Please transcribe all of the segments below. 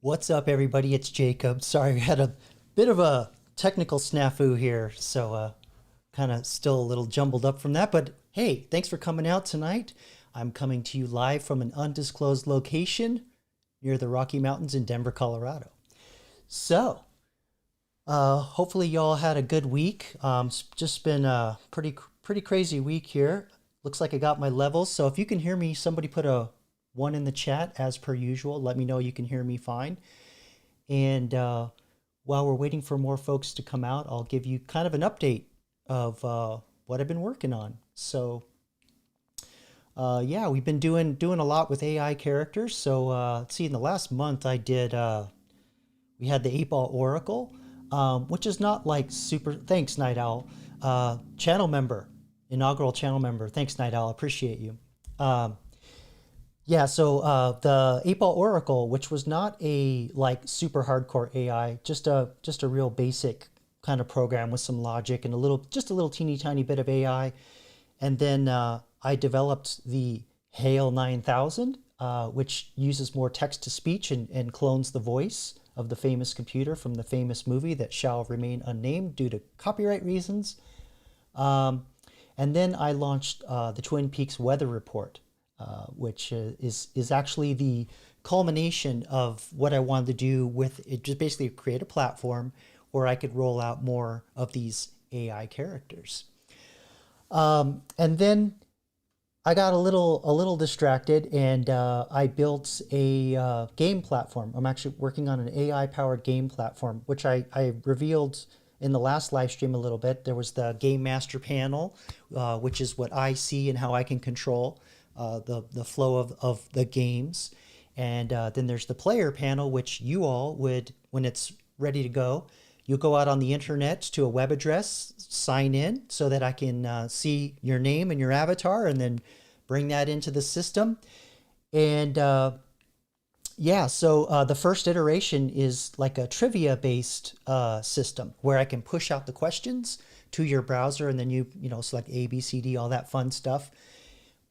What's up, everybody? It's Jacob. Sorry, we had a bit of a technical snafu here, so kind of still a little jumbled up from that. But hey, thanks for coming out tonight. I'm coming to you live from an undisclosed location near the Rocky Mountains in Denver, Colorado. So, hopefully y'all had a good week. It's just been a pretty crazy week here. Looks like I got my levels. So if you can hear me, somebody put a one in the chat as per usual. Let me know you can hear me fine. And while we're waiting for more folks to come out, I'll give you kind of an update of what I've been working on. So yeah, we've been doing a lot with AI characters. So let's see, in the last month I did, we had the 8-Ball Oracle, which is not like super, thanks Night Owl, channel member, inaugural channel member. Thanks Night Owl, appreciate you. Yeah, so the 8-Ball Oracle, which was not a like super hardcore AI, just a real basic kind of program with some logic and just a little teeny tiny bit of AI. And then I developed the Hail 9000, which uses more text to speech and clones the voice of the famous computer from the famous movie that shall remain unnamed due to copyright reasons. And then I launched the Twin Peaks Weather Report, which is actually the culmination of what I wanted to do with it, just basically create a platform where I could roll out more of these AI characters. And then I got a little distracted, and I built a game platform. I'm actually working on an AI-powered game platform, which I revealed in the last live stream a little bit. There was the Game Master panel, which is what I see and how I can control the flow of the games. And then there's the player panel, which you all would, when it's ready to go, you'll go out on the internet to a web address, sign in so that I can see your name and your avatar, and then bring that into the system. And yeah, so the first iteration is like a trivia-based system where I can push out the questions to your browser, and then you select A, B, C, D, all that fun stuff.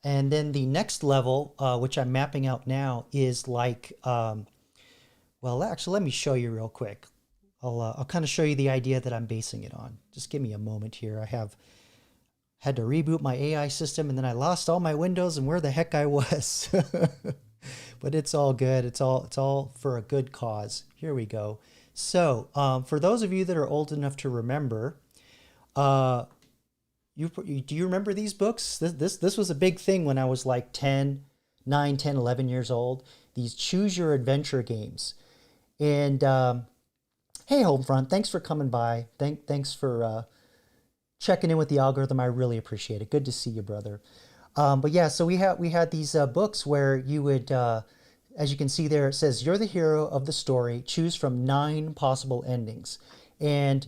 And then the next level, which I'm mapping out now, is like, well, actually, let me show you real quick. I'll kind of show you the idea that I'm basing it on. Just give me a moment here. I had to reboot my AI system, and then I lost all my windows and where the heck I was. But it's all good. It's all for a good cause. Here we go. So for those of you that are old enough to remember, do you remember these books? This was a big thing when I was like 9, 10, 11 years old. These choose your adventure games. And hey, Homefront, thanks for coming by. Thanks for checking in with the algorithm. I really appreciate it. Good to see you, brother. But yeah, so we had these books where you would, as you can see there, it says you're the hero of the story. Choose from 9 possible endings, and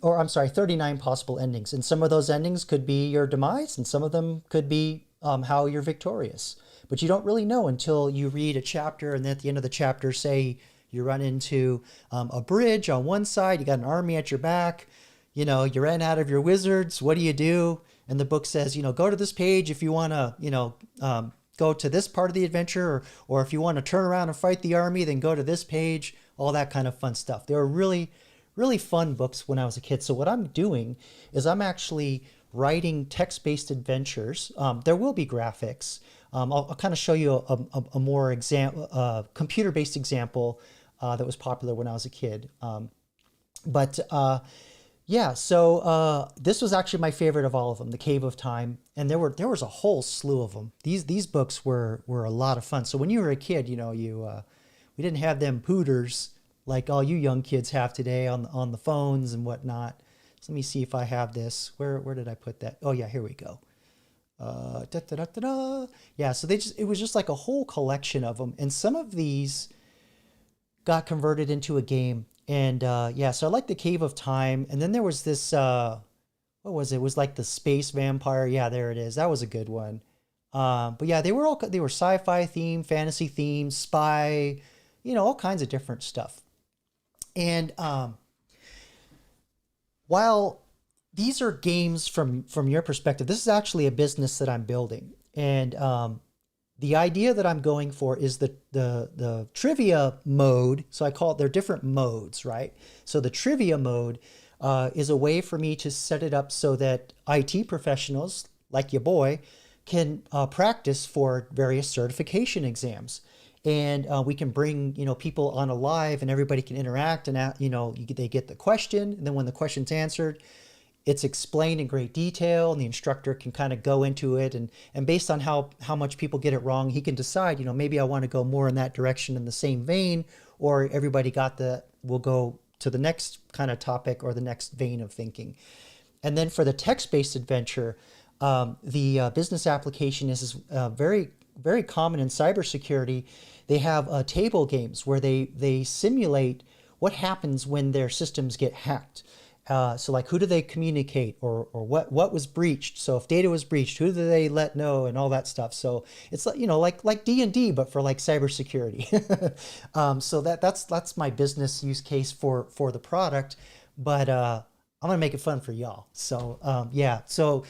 or I'm sorry, 39 possible endings. And some of those endings could be your demise, and some of them could be how you're victorious. But you don't really know until you read a chapter, and then at the end of the chapter, say you run into a bridge on one side, you got an army at your back, you ran out of your wizards. What do you do? And the book says, go to this page if you want to, go to this part of the adventure, or if you want to turn around and fight the army, then go to this page, all that kind of fun stuff. They were really, really fun books when I was a kid. So what I'm doing is I'm actually writing text-based adventures. There will be graphics. I'll kind of show you a more computer-based example that was popular when I was a kid. But yeah, so this was actually my favorite of all of them, The Cave of Time, and there was a whole slew of them. These books were a lot of fun. So when you were a kid, we didn't have them pooters like all you young kids have today on the phones and whatnot. So let me see if I have this. Where did I put that? Oh yeah, here we go. Da, da, da, da, da. Yeah, so it was just like a whole collection of them, and some of these got converted into a game. And yeah, so I like The Cave of Time. And then there was this, what was it? It was like the Space Vampire. Yeah, there it is. That was a good one. But yeah, they were sci-fi themed, fantasy themed, spy, all kinds of different stuff. And while these are games from your perspective, this is actually a business that I'm building. And the idea that I'm going for is the trivia mode. So I call it, they're different modes, right? So the trivia mode is a way for me to set it up so that IT professionals, like your boy, can practice for various certification exams. And we can bring, people on a live, and everybody can interact, and, they get the question. And then when the question's answered, it's explained in great detail, and the instructor can kind of go into it, and based on how much people get it wrong, he can decide, maybe I want to go more in that direction in the same vein, or everybody we'll go to the next kind of topic or the next vein of thinking. And then for the text-based adventure, the business application is very, very common in cybersecurity. They have table games where they simulate what happens when their systems get hacked. So like, who do they communicate, or what was breached? So if data was breached, who do they let know, and all that stuff. So it's like D&D, but for like cybersecurity. So that's my business use case for the product, but I'm gonna make it fun for y'all. So yeah, so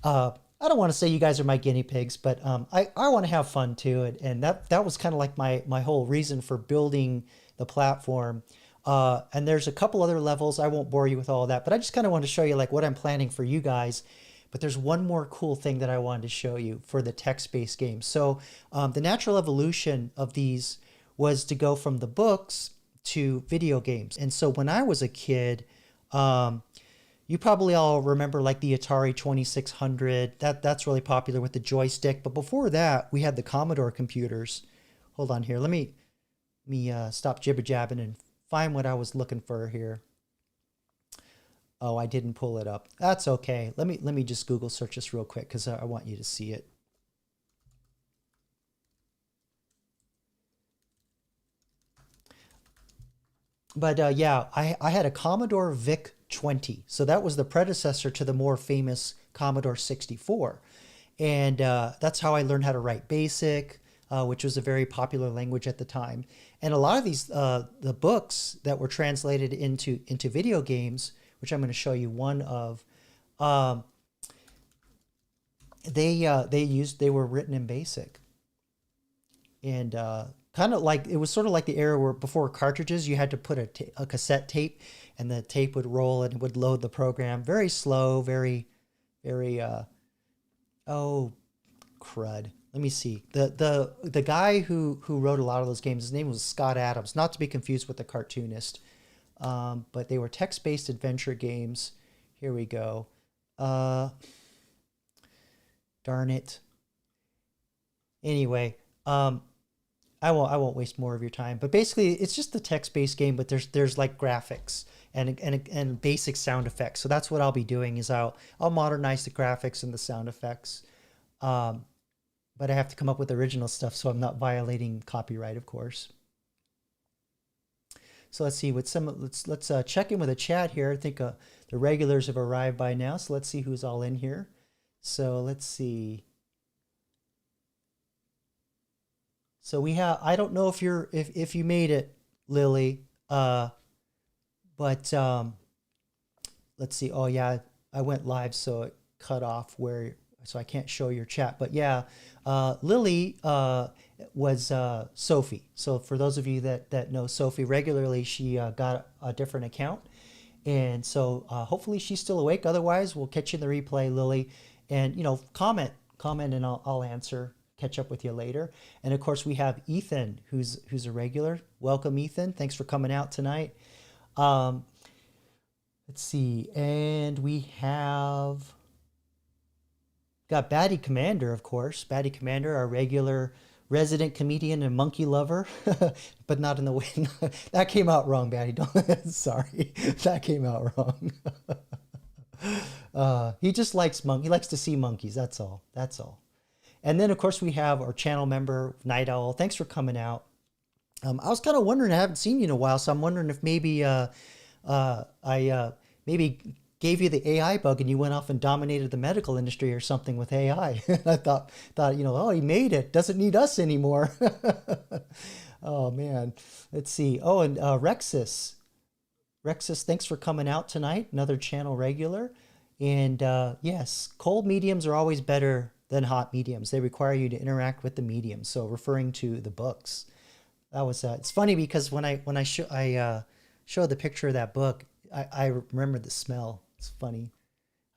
I don't want to say you guys are my guinea pigs, but I want to have fun too, and that was kind of like my whole reason for building the platform. And there's a couple other levels. I won't bore you with all of that, but I just kind of want to show you like what I'm planning for you guys. But there's one more cool thing that I wanted to show you for the text-based games. So the natural evolution of these was to go from the books to video games. And so when I was a kid, you probably all remember like the Atari 2600. That's really popular with the joystick. But before that, we had the Commodore computers. Hold on here. Let me stop jibber-jabbing and find what I was looking for here. Oh, I didn't pull it up. That's okay. Let me just Google search this real quick because I want you to see it. But yeah, I had a Commodore VIC-20. So that was the predecessor to the more famous Commodore 64. And that's how I learned how to write BASIC, which was a very popular language at the time. And a lot of these, the books that were translated into video games, which I'm going to show you one of, they were written in BASIC. And kind of like, it was sort of like the era where before cartridges, you had to put a cassette tape, and the tape would roll and it would load the program. Very slow, very, very, oh, crud. Let me see. The guy who wrote a lot of those games, his name was Scott Adams, not to be confused with the cartoonist. But they were text-based adventure games. Here we go. Darn it. Anyway, I won't waste more of your time. But basically, it's just the text-based game, but there's like graphics and basic sound effects. So that's what I'll be doing is I'll modernize the graphics and the sound effects. Um, but I have to come up with original stuff so I'm not violating copyright, of course. So let's see what some let's check in with a chat here. I think the regulars have arrived by now. So let's see who's all in here. So let's see. So we have, I don't know if if you made it, Lily, but let's see. Oh yeah, I went live, so it cut off where, so I can't show your chat. But yeah, Lily was Sophie. So for those of you that know Sophie regularly, she got a different account. And so hopefully she's still awake. Otherwise, we'll catch you in the replay, Lily. And, comment and I'll answer, catch up with you later. And of course, we have Ethan, who's a regular. Welcome, Ethan. Thanks for coming out tonight. Um, let's see. And we have got Batty Commander, of course. Batty Commander, our regular resident comedian and monkey lover, but not in the way. That came out wrong, Batty. Sorry, that came out wrong. He just likes He likes to see monkeys. That's all. That's all. And then, of course, we have our channel member, Night Owl. Thanks for coming out. I was kind of wondering, I haven't seen you in a while, so I'm wondering if maybe I maybe gave you the AI bug and you went off and dominated the medical industry or something with AI. I thought, oh, he made it. Doesn't need us anymore. Oh, man. Let's see. Oh, and Rexus. Rexus, thanks for coming out tonight. Another channel regular. And yes, cold mediums are always better than hot mediums. They require you to interact with the medium. So referring to the books. That was, it's funny because when I showed the picture of that book, I remember the smell. It's funny.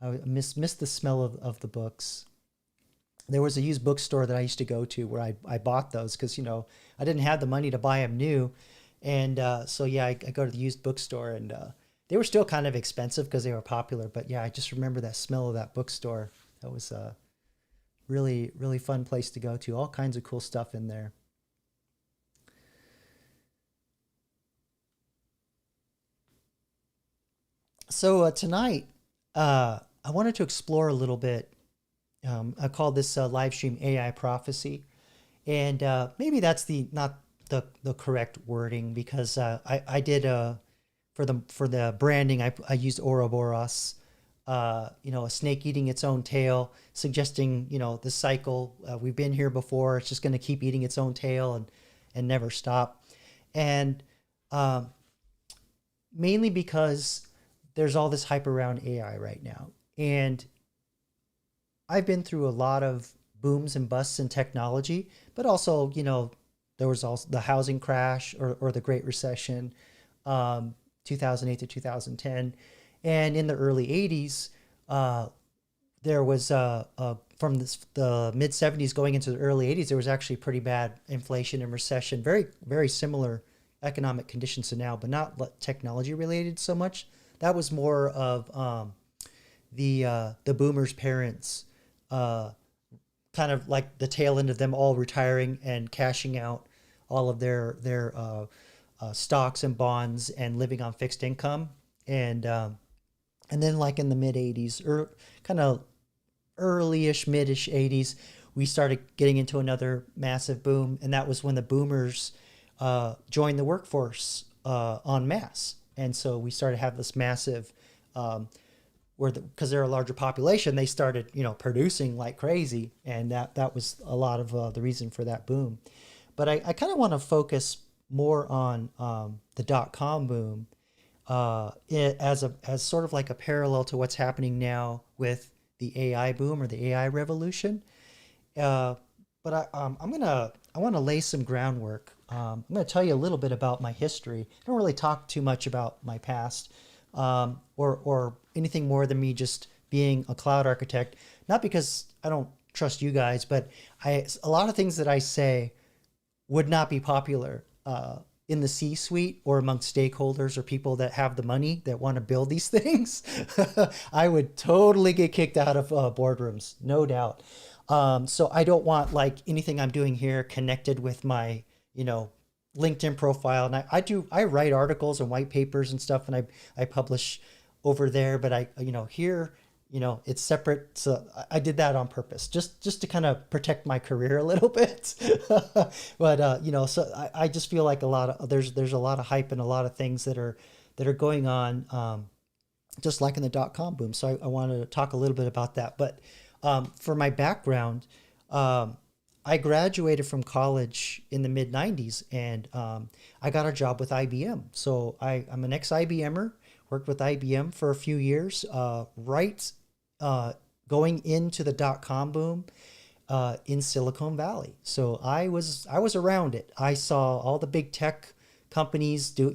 I missed the smell of the books. There was a used bookstore that I used to go to where I bought those because, I didn't have the money to buy them new. And so, yeah, I go to the used bookstore and they were still kind of expensive because they were popular. But yeah, I just remember that smell of that bookstore. That was a really, really fun place to go to. All kinds of cool stuff in there. So tonight, I wanted to explore a little bit. I called this live stream AI prophecy, and maybe that's not the correct wording because I did for the branding I used Ouroboros, a snake eating its own tail, suggesting the cycle. We've been here before. It's just going to keep eating its own tail and never stop, and mainly because there's all this hype around AI right now. And I've been through a lot of booms and busts in technology, but also, there was also the housing crash or the Great Recession, 2008 to 2010. And in the early 80s, there was, from the mid 70s going into the early 80s, there was actually pretty bad inflation and recession, very, very similar economic conditions to now, but not technology related so much. That was more of the boomers' parents, kind of like the tail end of them all retiring and cashing out all of their stocks and bonds and living on fixed income, and then like in the mid '80s or kind of early-ish, mid-ish '80s, we started getting into another massive boom, and that was when the boomers joined the workforce en masse. And so we started to have this massive, because they're a larger population, they started, producing like crazy. And that was a lot of the reason for that boom. But I kind of want to focus more on the dot-com boom as sort of like a parallel to what's happening now with the AI boom or the AI revolution. But I want to lay some groundwork. I'm going to tell you a little bit about my history. I don't really talk too much about my past, or anything more than me just being a cloud architect. Not because I don't trust you guys, but a lot of things that I say would not be popular in the C-suite or among stakeholders or people that have the money that want to build these things. I would totally get kicked out of boardrooms, no doubt. So I don't want like anything I'm doing here connected with my you know, LinkedIn profile, and I write articles and white papers and stuff, and I publish over there, but here, it's separate. So I did that on purpose, just to kind of protect my career a little bit. But so I just feel like there's a lot of hype and a lot of things that are going on, just like in the dot-com boom. So I wanted to talk a little bit about that. But for my background, I graduated from college in the mid 90s, and I got a job with IBM. So I'm an ex-IBMer, worked with IBM for a few years, going into the dot-com boom in Silicon Valley. So I was around it. I saw all the big tech companies do,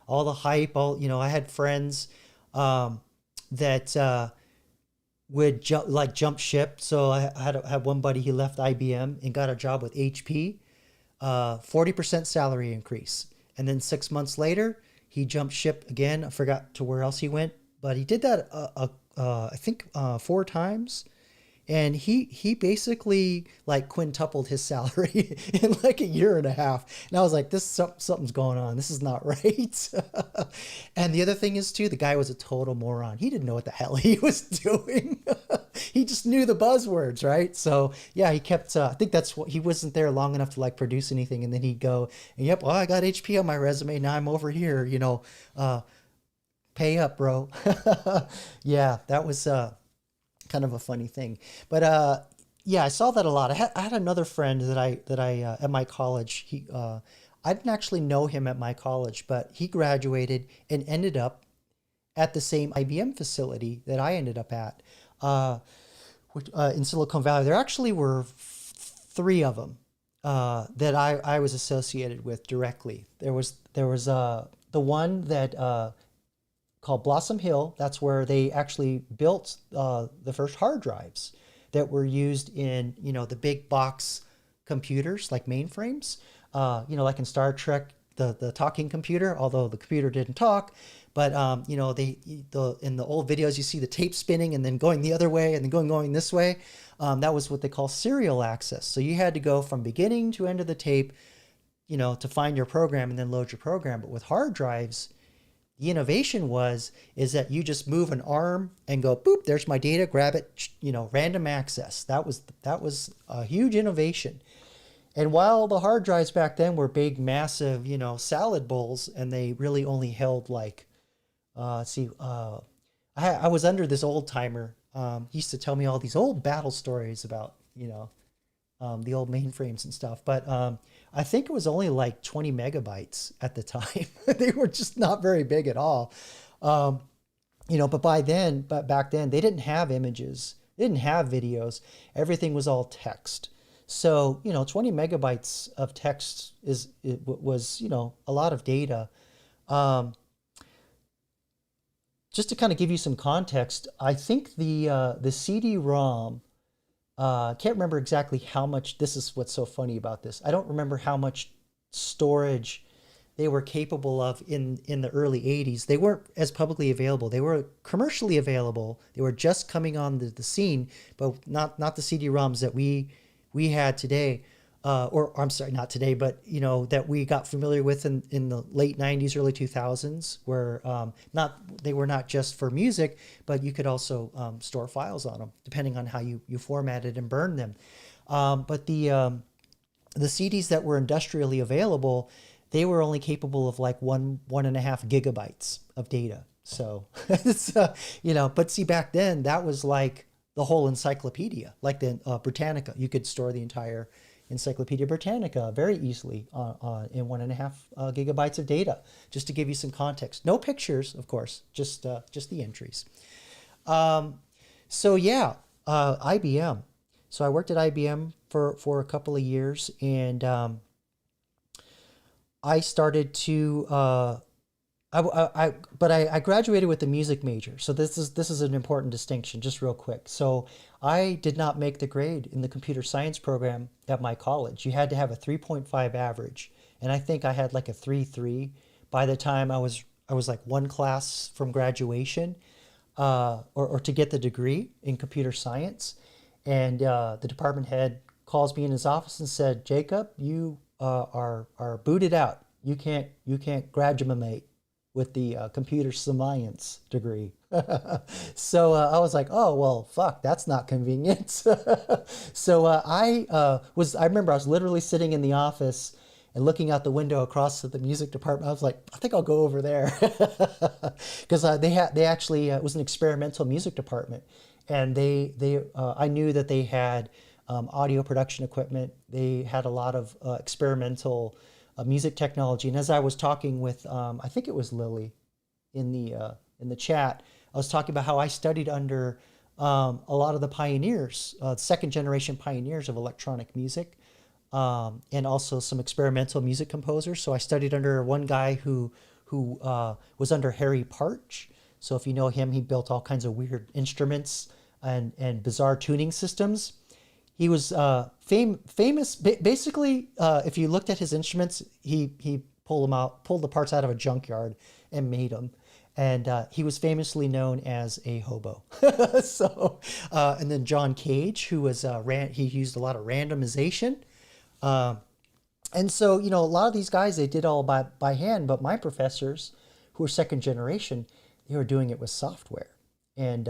all the hype, I had friends that would jump ship. So I had one buddy, he left IBM and got a job with HP, 40% salary increase. And then 6 months later, he jumped ship again. I forgot to where else he went, but he did that, I think 4 times. And he basically like quintupled his salary in like a year and a half. And I was like, something's going on. This is not right. And the other thing is too, the guy was a total moron. He didn't know what the hell he was doing. He just knew the buzzwords, right? So yeah, he kept, I think that's what, he wasn't there long enough to like produce anything. And then he'd go, yep, well, I got HP on my resume. Now I'm over here, pay up, bro. Yeah, that was, kind of a funny thing. But yeah, I saw that a lot. I had another friend that I at my college. I didn't actually know him at my college, but he graduated and ended up at the same IBM facility that I ended up at, in Silicon Valley. There actually were 3 of them that I was associated with directly. There was the one that called Blossom Hill. That's where they actually built the first hard drives that were used in, the big box computers like mainframes, like in Star Trek, the talking computer, although the computer didn't talk. But, in the old videos, you see the tape spinning and then going the other way and then going this way. That was what they call serial access. So you had to go from beginning to end of the tape, to find your program and then load your program. But with hard drives, the innovation is that you just move an arm and go, boop, there's my data, grab it, random access. That was a huge innovation. And while the hard drives back then were big, massive, salad bowls, and they really only held like, I was under this old timer. He used to tell me all these old battle stories about, the old mainframes and stuff. But I think it was only like 20 megabytes at the time. They were just not very big at all. But back then they didn't have images, they didn't have videos. Everything was all text. So, 20 megabytes of text was a lot of data. Just to kind of give you some context, I think the CD-ROM, can't remember exactly how much. This is what's so funny about this. I don't remember how much storage they were capable of in the early 80s. They weren't as publicly available. They were commercially available. They were just coming on the scene, but not the CD-ROMs that we had today. Or I'm sorry, not today, but that we got familiar with in the late 90s, early 2000s, where they were not just for music, but you could also store files on them, depending on how you formatted and burned them. But the CDs that were industrially available, they were only capable of like 1.5 gigabytes of data. So it's but see, back then that was like the whole encyclopedia, like the Britannica. You could store the entire Encyclopedia Britannica very easily in 1.5 gigabytes of data, just to give you some context. No pictures, of course, just the entries. So yeah, IBM. So I worked at IBM for a couple of years, and I started to. I graduated with a music major. So this is an important distinction, just real quick. So I did not make the grade in the computer science program at my college. You had to have a 3.5 average, and I think I had like a 3.3 by the time I was like one class from graduation, or to get the degree in computer science. And the department head calls me in his office and said, "Jacob, you are booted out. You can't graduate with the computer science degree. So I was like, oh well, fuck, that's not convenient. So I remember I was literally sitting in the office and looking out the window across to the music department. I was like, I think I'll go over there because they actually it was an experimental music department, and they I knew that they had audio production equipment. They had a lot of experimental music technology. And as I was talking with, I think it was Lily in the chat, I was talking about how I studied under a lot of the pioneers, second generation pioneers of electronic music, and also some experimental music composers. So I studied under one guy who was under Harry Partch. So if you know him, he built all kinds of weird instruments and bizarre tuning systems. He was famous. Basically, if you looked at his instruments, he pulled the parts out of a junkyard and made them. And he was famously known as a hobo. So, and then John Cage, who was he used a lot of randomization. And so, a lot of these guys, they did all by hand. But my professors, who were second generation, they were doing it with software and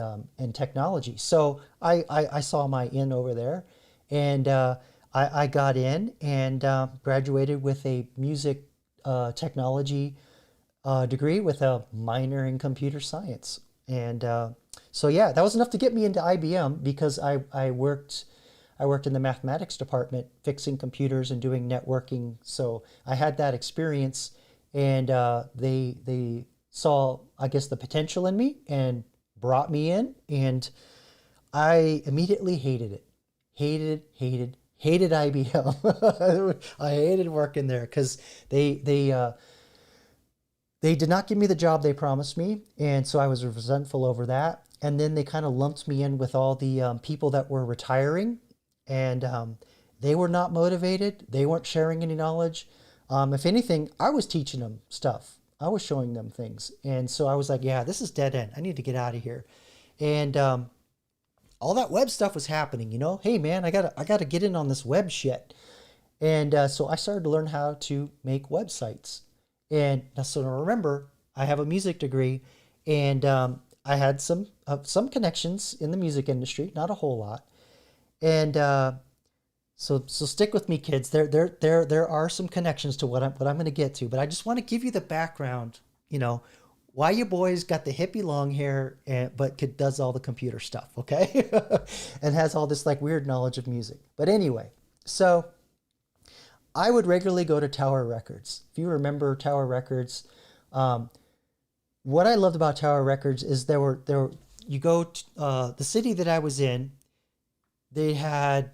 technology. So I saw my in over there, and I got in and graduated with a music technology degree with a minor in computer science. And so yeah, that was enough to get me into IBM because I worked in the mathematics department fixing computers and doing networking. So I had that experience, and they saw, I guess, the potential in me and brought me in, and I immediately hated it. Hated IBM. I hated working there because they did not give me the job they promised me, and so I was resentful over that. And then they kind of lumped me in with all the people that were retiring, and they were not motivated. They weren't sharing any knowledge. If anything, I was teaching them stuff. I was showing them things. And so I was like, yeah, this is dead end. I need to get out of here. And all that web stuff was happening, Hey, man, I gotta get in on this web shit. And so I started to learn how to make websites. And so remember, I have a music degree, and I had some connections in the music industry, not a whole lot. And so stick with me, kids. There are some connections to what I'm going to get to, but I just want to give you the background. Why you boys got the hippie long hair, but does all the computer stuff, okay? And has all this like weird knowledge of music. But anyway, so I would regularly go to Tower Records. If you remember Tower Records, what I loved about Tower Records is you go to the city that I was in, they had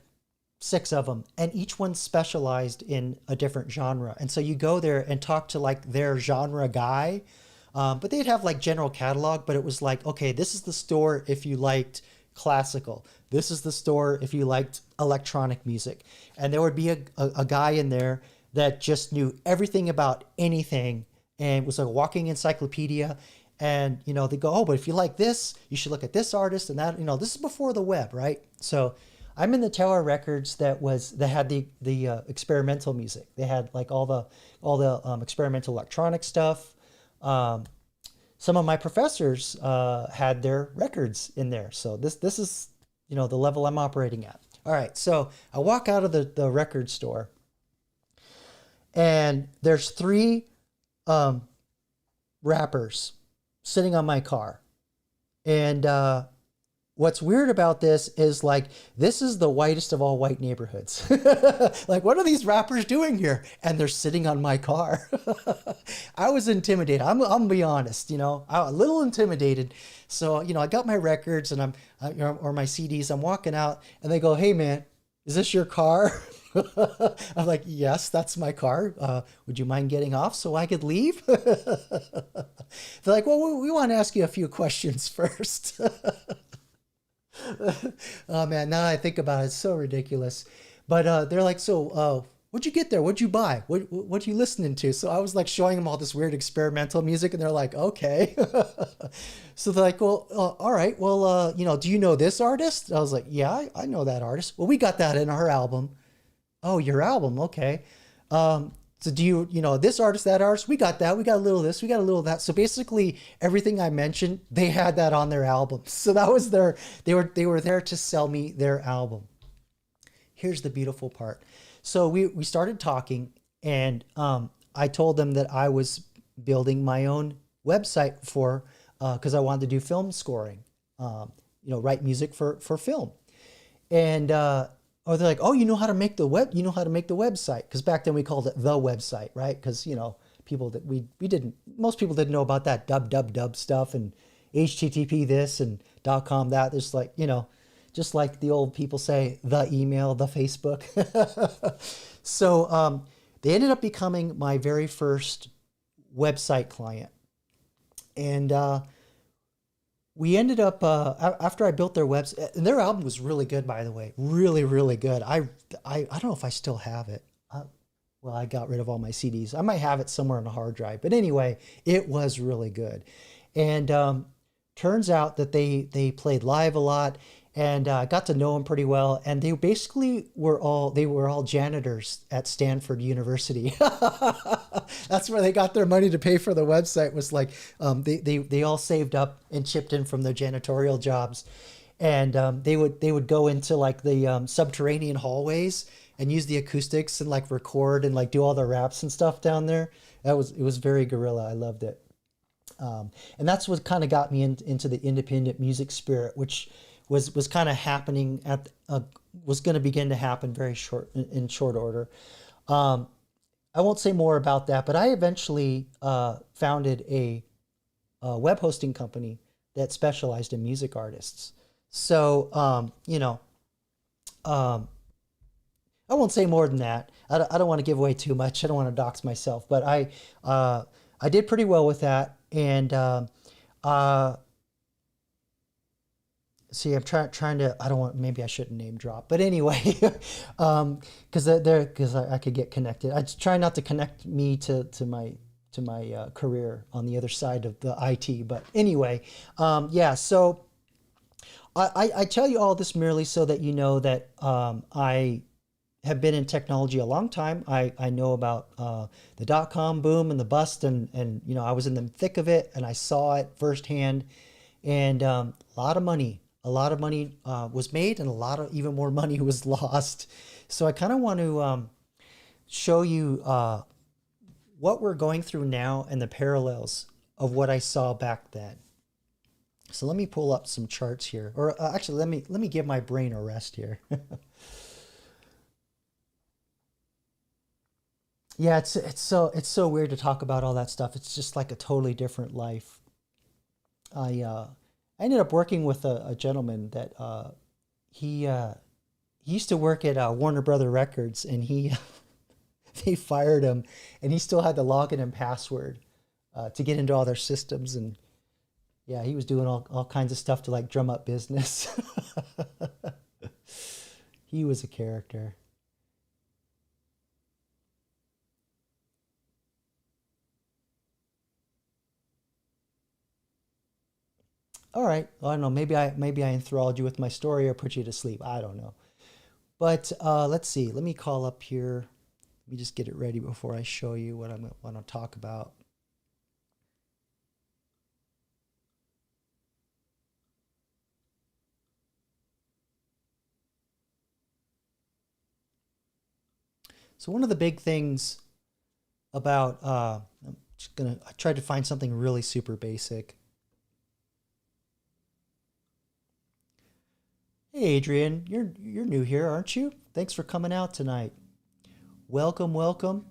6 of them, and each one specialized in a different genre. And so you go there and talk to like their genre guy, but they'd have like general catalog, but it was like, okay, this is the store if you liked classical. This is the store if you liked electronic music. And there would be a guy in there that just knew everything about anything and was a walking encyclopedia. And, they go, oh, but if you like this, you should look at this artist and that, this is before the web, right? So I'm in the Tower Records that had the experimental music. They had like all the experimental electronic stuff. Some of my professors had their records in there. So this is, the level I'm operating at. All right. So I walk out of the record store, and there's 3 rappers sitting on my car. And what's weird about this is like, this is the whitest of all white neighborhoods. Like, what are these rappers doing here? And they're sitting on my car. I was intimidated. I'm gonna be honest, I'm a little intimidated. So, I got my records and or my CDs, I'm walking out, and they go, hey man, is this your car? I'm like, yes, that's my car. Would you mind getting off so I could leave? They're like, well, we want to ask you a few questions first. Oh man, now I think about it, it's so ridiculous. But they're like, so what'd you get there? What'd you buy? What you listening to? So I was like showing them all this weird experimental music, and they're like, okay. So they're like, well, all right. Well, do you know this artist? I was like, yeah, I know that artist. Well, we got that in our album. Oh, your album. Okay. So do you, this artist, that artist, we got that, we got a little of this, we got a little of that. So basically everything I mentioned, they had that on their album. So that was they were there to sell me their album. Here's the beautiful part. So we started talking, and I told them that I was building my own website because I wanted to do film scoring, write music for film. And or they're like, oh, you know how to make the website, because back then we called it the website, right? Because people that most people didn't know about that dub stuff and HTTP this and .com that. There's like, just like the old people say, the email, the Facebook. So they ended up becoming my very first website client. And we ended up, after I built their website, and their album was really good, by the way, really, really good. I don't know if I still have it. Well, I got rid of all my CDs. I might have it somewhere on a hard drive. But anyway, it was really good. And turns out that they played live a lot, and I got to know them pretty well. And they basically were all janitors at Stanford University. That's where they got their money to pay for the website. Was like they all saved up and chipped in from their janitorial jobs, and they would go into like the subterranean hallways and use the acoustics and like record and like do all the raps and stuff down there. It was very guerrilla. I loved it. And that's what kind of got me into the independent music spirit, which was kind of happening was going to begin to happen in short order. I won't say more about that, but I eventually founded a web hosting company that specialized in music artists. So I won't say more than that. I don't want to give away too much. I don't want to dox myself, but I did pretty well with that. And see, I'm trying to. I don't want. Maybe I shouldn't name drop. But anyway, because I could get connected. I try not to connect me to my career on the other side of the IT. But anyway, yeah. So I tell you all this merely so that you know that I have been in technology a long time. I know about the .com boom and the bust, and I was in the thick of it, and I saw it firsthand. And a lot of money was made, and even more money was lost. So I kind of want to show you what we're going through now and the parallels of what I saw back then. So let me pull up some charts here, or actually, let me give my brain a rest here. Yeah, it's so weird to talk about all that stuff. It's just like a totally different life. I ended up working with a gentleman that he used to work at Warner Brother Records, and they fired him, and he still had the login and password to get into all their systems. And yeah, he was doing all kinds of stuff to like drum up business. He was a character. All right. Well, I don't know. Maybe I enthralled you with my story or put you to sleep. I don't know. But let's see. Let me call up here. Let me just get it ready before I show you what I want to talk about. So one of the big things about I tried to find something really super basic. Hey Adrian, you're new here, aren't you? Thanks for coming out tonight. Welcome, welcome.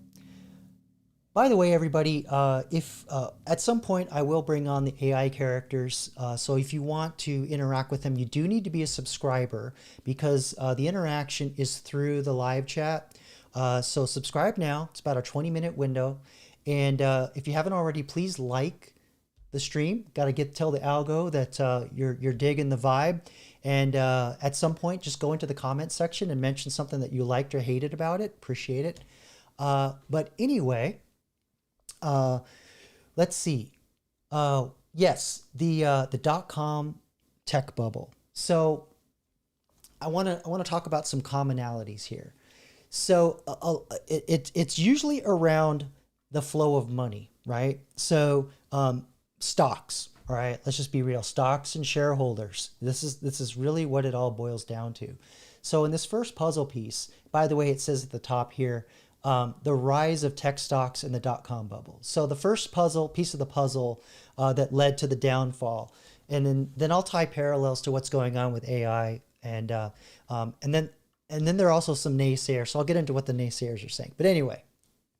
By the way, everybody, if at some point I will bring on the AI characters, so if you want to interact with them, you do need to be a subscriber, because the interaction is through the live chat. So subscribe now. It's about a 20-minute window, and if you haven't already, please like the stream. Got to tell the algo that you're digging the vibe. And at some point, just go into the comments section and mention something that you liked or hated about it. Appreciate it. But anyway, let's see. Yes, the .com tech bubble. So I want to talk about some commonalities here. So it's usually around the flow of money, right? So stocks, all right. Let's just be real. Stocks and shareholders. This is really what it all boils down to. So in this first puzzle piece, by the way, it says at the top here, the rise of tech stocks in the dot-com bubble. So the first piece of the puzzle that led to the downfall, and then I'll tie parallels to what's going on with AI, and then there are also some naysayers. So I'll get into what the naysayers are saying. But anyway,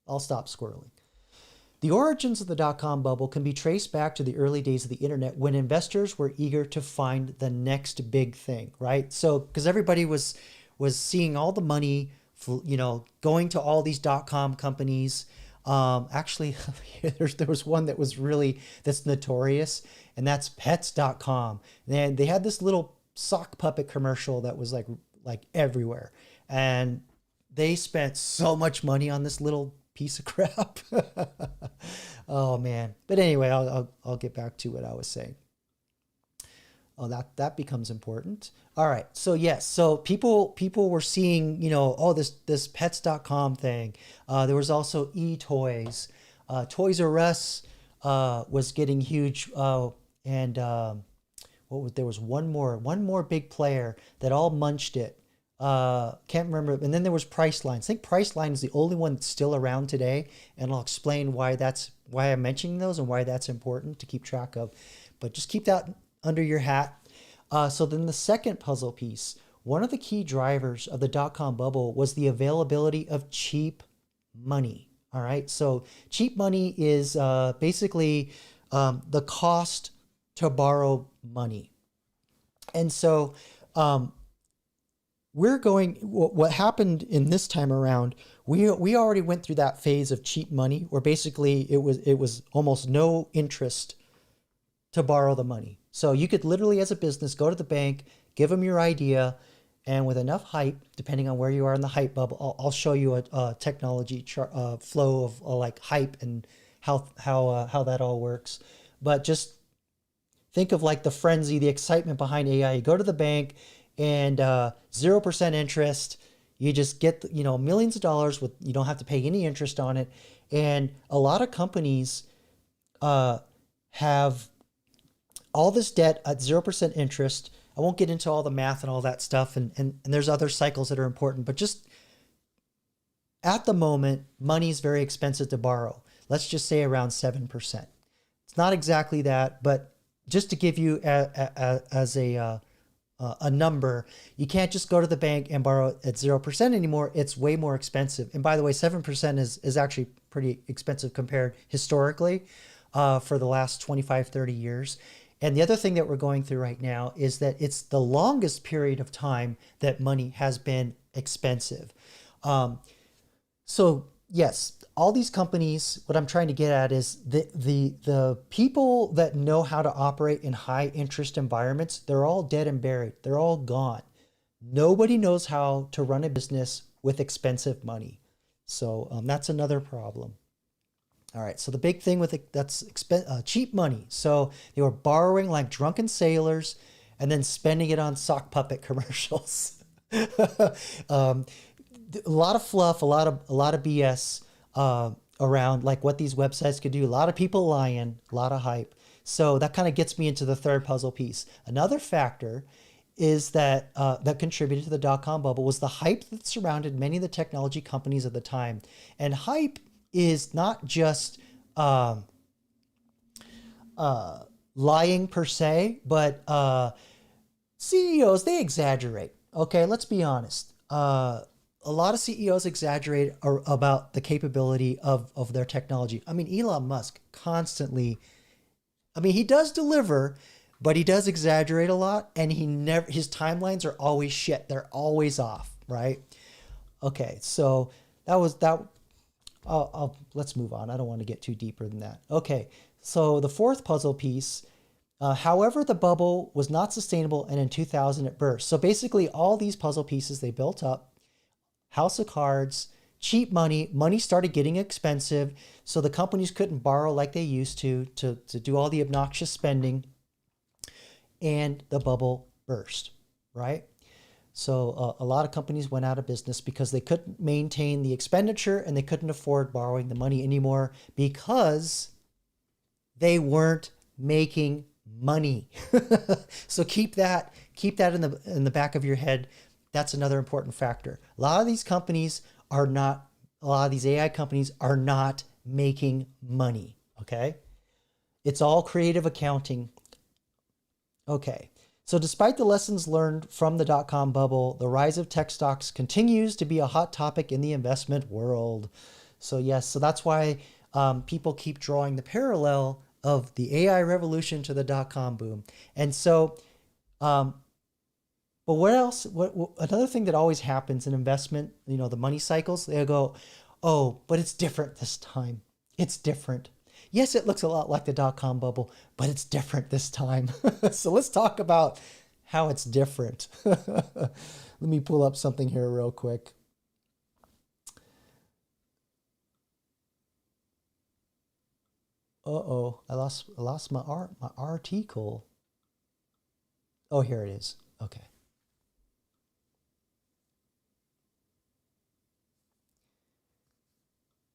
I'll stop squirreling. The origins of the dot-com bubble can be traced back to the early days of the internet when investors were eager to find the next big thing, right? So because everybody was seeing all the money, going to all these dot-com companies. Actually, there was one that's notorious, and that's pets.com. And they had this little sock puppet commercial that was like everywhere. And they spent so much money on this little piece of crap. Oh man. But anyway, I'll get back to what I was saying. Oh, that becomes important. All right. So yes, so people were seeing, this pets.com thing. There was also eToys. Toys R Us was getting huge. And there was one more big player that all munched it. Can't remember. And then there was Priceline. I think Priceline is the only one that's still around today, and I'll explain why I'm mentioning those and why that's important to keep track of. But just keep that under your hat. So then the second puzzle piece, one of the key drivers of the dot-com bubble was the availability of cheap money. All right. So cheap money is basically the cost to borrow money. And so what happened in this time around, we already went through that phase of cheap money where basically it was almost no interest to borrow the money. So you could literally, as a business, go to the bank, give them your idea, and with enough hype, depending on where you are in the hype bubble, I'll show you a technology flow of like hype and how that all works. But just think of like the frenzy, the excitement behind AI. You go to the bank and 0% interest. You just get millions of dollars you don't have to pay any interest on it. And a lot of companies have all this debt at 0% interest. I won't get into all the math and all that stuff. And there's other cycles that are important, but just at the moment, money is very expensive to borrow. Let's just say around 7%. It's not exactly that, but just to give you as a number, you can't just go to the bank and borrow at 0% anymore. It's way more expensive. And by the way, 7% is actually pretty expensive compared historically for the last 25, 30 years. And the other thing that we're going through right now is that it's the longest period of time that money has been expensive. So yes, all these companies, what I'm trying to get at is the people that know how to operate in high interest environments, they're all dead and buried. They're all gone. Nobody knows how to run a business with expensive money. So that's another problem. All right, so the big thing with it, that's cheap money. So they were borrowing like drunken sailors and then spending it on sock puppet commercials. A lot of fluff, a lot of BS around like what these websites could do. A lot of people lying, a lot of hype. So that kind of gets me into the third puzzle piece. Another factor is that contributed to the dot-com bubble was the hype that surrounded many of the technology companies of the time. And hype is not just lying per se, but CEOs, they exaggerate. Okay, let's be honest. A lot of CEOs exaggerate about the capability of their technology. I mean, Elon Musk constantly, he does deliver, but he does exaggerate a lot, and his timelines are always shit. They're always off, right? Okay, so let's move on. I don't want to get too deeper than that. Okay, so the fourth puzzle piece, however, the bubble was not sustainable, and in 2000 it burst. So basically all these puzzle pieces, they built up, house of cards, cheap money started getting expensive, so the companies couldn't borrow like they used to do all the obnoxious spending, and the bubble burst, right? So a lot of companies went out of business because they couldn't maintain the expenditure and they couldn't afford borrowing the money anymore because they weren't making money. So keep that in the back of your head. That's another important factor. A lot of these companies are not, a lot of these AI companies are not making money. Okay. It's all creative accounting. Okay. So despite the lessons learned from the dot-com bubble, the rise of tech stocks continues to be a hot topic in the investment world. So yes, so that's why people keep drawing the parallel of the AI revolution to the dot-com boom. And so, but what else? What another thing that always happens in investment, the money cycles, they go, oh, but it's different this time. It's different. Yes, it looks a lot like the dot-com bubble, but it's different this time. So let's talk about how it's different. Let me pull up something here real quick. Uh-oh, I lost my article. Oh, here it is. Okay.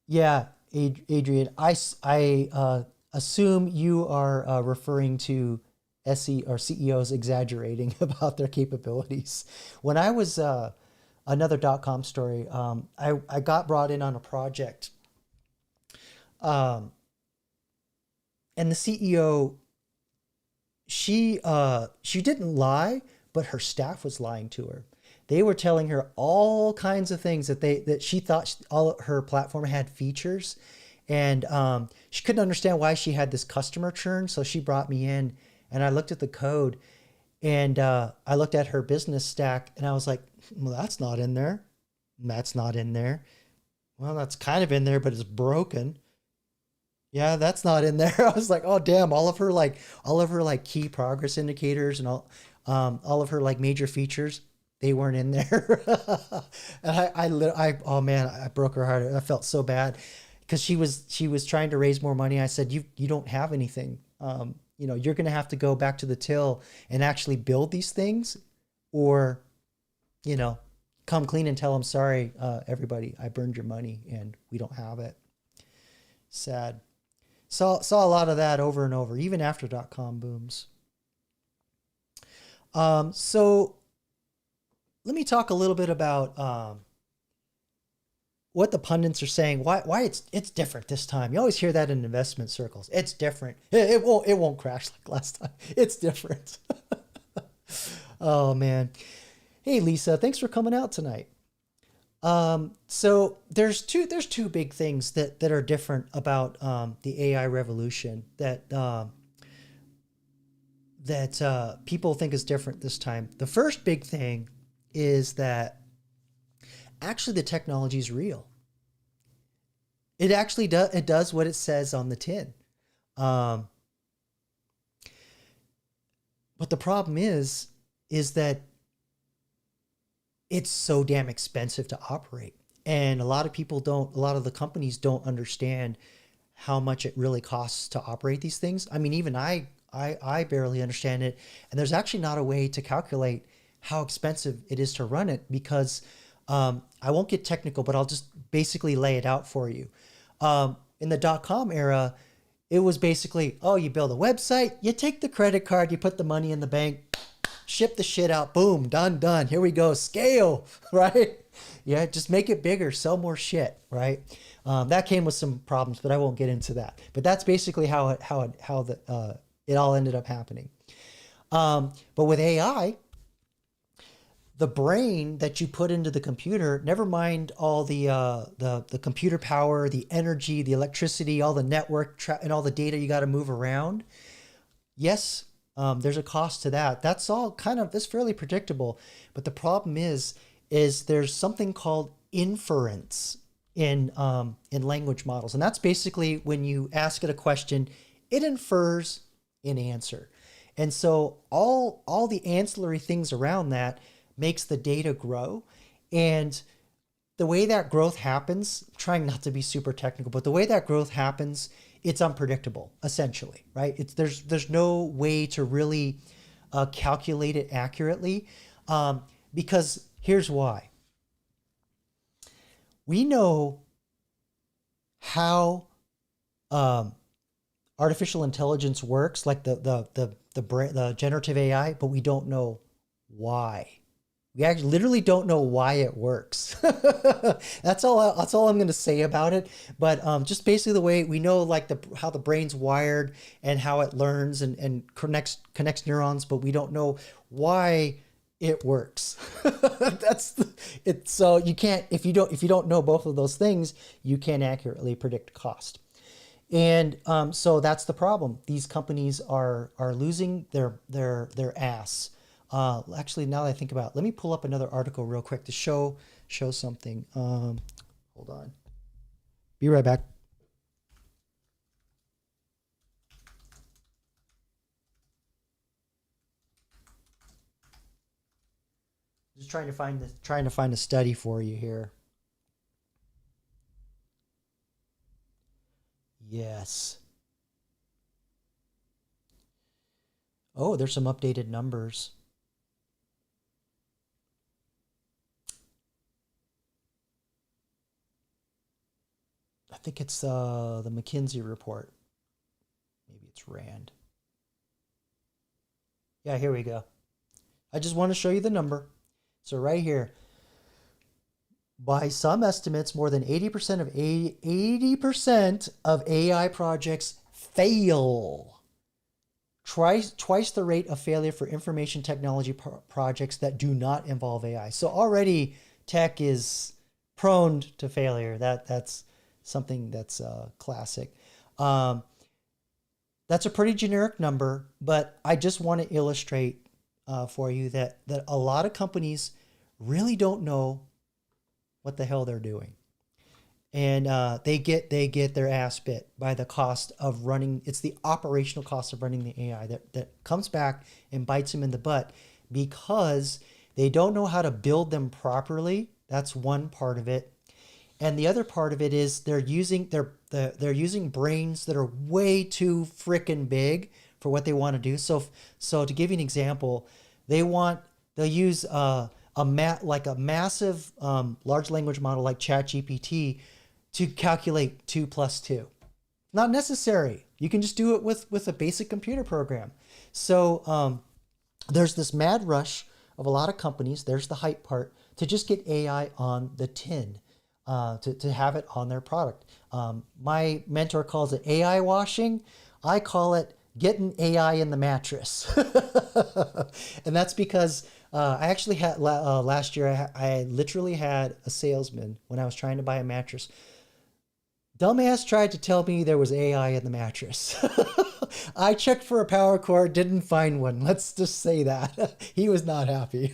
Yeah, Adrian, I assume you are referring to SE or CEOs exaggerating about their capabilities. When I was another dot-com story, I got brought in on a project, um, and the CEO, she didn't lie, but her staff was lying to her. They were telling her all kinds of things that she thought all her platform had features, and she couldn't understand why she had this customer churn. So she brought me in, and I looked at the code, and I looked at her business stack, and I was like, "Well, that's not in there. That's not in there. Well, that's kind of in there, but it's broken. Yeah, that's not in there." I was like, "Oh, damn!" All of her key progress indicators and all of her like major features, they weren't in there. And oh man, I broke her heart. I felt so bad because she was trying to raise more money. I said, you don't have anything. You're gonna have to go back to the till and actually build these things, or you know, come clean and tell them, sorry, everybody, I burned your money and we don't have it. Sad. Saw a lot of that over and over, even after dot-com booms. So let me talk a little bit about what the pundits are saying. Why it's different this time. You always hear that in investment circles. It's different. It won't crash like last time. It's different. Oh man. Hey Lisa, thanks for coming out tonight. So there's two big things that are different about the AI revolution that people think is different this time. The first big thing is that actually the technology is real. It actually does what it says on the tin. But the problem is that it's so damn expensive to operate. And a lot of the companies don't understand how much it really costs to operate these things. I mean, even I barely understand it. And there's actually not a way to calculate how expensive it is to run it because I won't get technical, but I'll just basically lay it out for you. In the dot-com era, it was basically, oh, you build a website, you take the credit card, you put the money in the bank, ship the shit out, boom, done. Here we go, scale, right? Yeah, just make it bigger, sell more shit, right? That came with some problems, but I won't get into that. But that's basically how it all ended up happening. But with AI, the brain that you put into the computer, never mind all the computer power, the energy, the electricity, all the network and all the data you got to move around. Yes, there's a cost to that. That's fairly predictable. But the problem is there's something called inference in language models, and that's basically when you ask it a question, it infers an answer, and so all the ancillary things around that makes the data grow. And the way that growth happens, I'm trying not to be super technical, but the way that growth happens, it's unpredictable, essentially, right? There's no way to really calculate it accurately. Because here's why. We know how artificial intelligence works, like the generative AI, but we don't know why. We actually literally don't know why it works. That's all. That's all I'm going to say about it. But just basically the way we know, like how the brain's wired and how it learns and connects neurons, but we don't know why it works. So you can't, if you don't know both of those things, you can't accurately predict cost. And so that's the problem. These companies are losing their ass. Actually, now that I think about it, let me pull up another article real quick to show something. Hold on. Be right back. Just trying to find a study for you here. Yes. Oh, there's some updated numbers. I think it's the McKinsey report. Maybe it's Rand. Yeah, here we go. I just want to show you the number. So right here, by some estimates, more than 80% of AI projects fail. Twice the rate of failure for information technology projects that do not involve AI. So already tech is prone to failure. That's something that's classic. That's a pretty generic number, but I just want to illustrate for you that a lot of companies really don't know what the hell they're doing. And they get their ass bit by the cost of running. It's the operational cost of running the AI that comes back and bites them in the butt because they don't know how to build them properly. That's one part of it. And the other part of it is they're using brains that are way too freaking big for what they want to do. So to give you an example, they'll use like a massive large language model like ChatGPT to calculate 2 + 2. Not necessary. You can just do it with a basic computer program. So there's this mad rush of a lot of companies, there's the hype part, to just get AI on the tin, to have it on their product. My mentor calls it AI washing. I call it getting AI in the mattress. And that's because I actually had last year, I literally had a salesman when I was trying to buy a mattress. Dumbass tried to tell me there was AI in the mattress. I checked for a power cord, didn't find one. Let's just say that. He was not happy.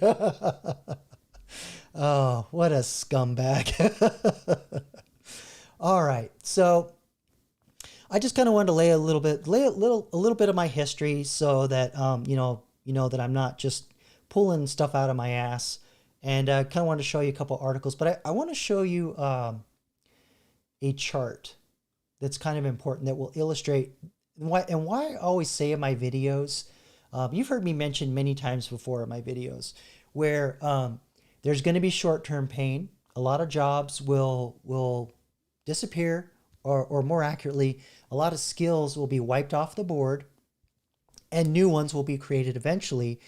Oh, what a scumbag. All right. So I just kind of wanted to lay a little bit of my history so that you know that I'm not just pulling stuff out of my ass, and I kind of wanted to show you a couple articles, but I want to show you a chart that's kind of important that will illustrate why I always say in my videos. You've heard me mention many times before in my videos where there's going to be short-term pain. A lot of jobs will disappear, or more accurately, a lot of skills will be wiped off the board and new ones will be created eventually.